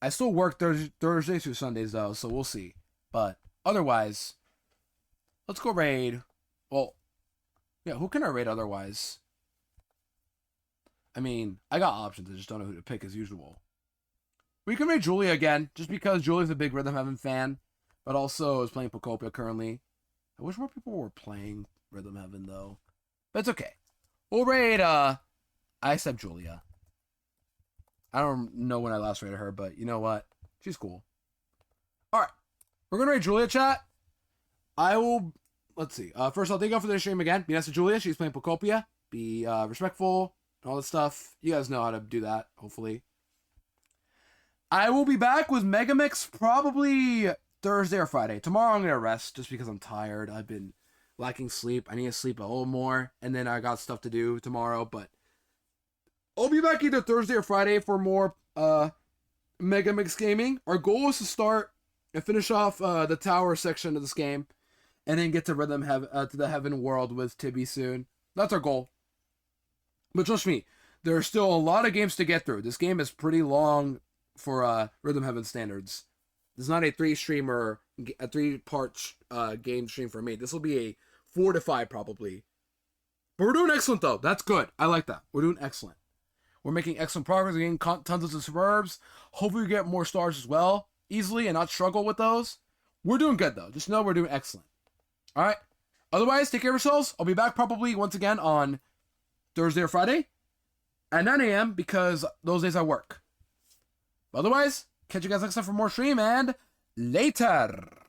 still work Thursdays through Sundays though, so we'll see. But otherwise, let's go raid. Well, yeah, who can I raid otherwise? I mean, I got options. I just don't know who to pick as usual. We can raid Julia again, just because Julia's a big Rhythm Heaven fan, but also is playing Pocopia currently. I wish more people were playing Rhythm Heaven though. But it's okay. We'll raid, I accept Julia. I don't know when I last raided her, but you know what? She's cool. Alright. We're gonna raid Julia, chat. I will, let's see. First, I'll thank you all for the stream again. Be nice to Julia. She's playing Pocopia. Be respectful and all this stuff. You guys know how to do that, hopefully. I will be back with Megamix probably Thursday or Friday. Tomorrow I'm gonna rest just because I'm tired. I've been lacking sleep. I need to sleep a little more, and then I got stuff to do tomorrow, but I'll be back either Thursday or Friday for more Megamix gaming. Our goal is to start and finish off the tower section of this game, and then get to to the Heaven world with Tibby soon. That's our goal. But trust me, there are still a lot of games to get through. This game is pretty long for Rhythm Heaven standards. This is not a three-part game stream for me. This will be a 4 to 5 probably. But we're doing excellent though. That's good. I like that. We're doing excellent. We're making excellent progress. We're getting tons of suburbs. Hopefully we get more stars as well, easily, and not struggle with those. We're doing good though. Just know we're doing excellent. All right. Otherwise, take care of yourselves. I'll be back probably once again on Thursday or Friday at 9 a.m. because those days I work. Otherwise, catch you guys next time for more stream, and later.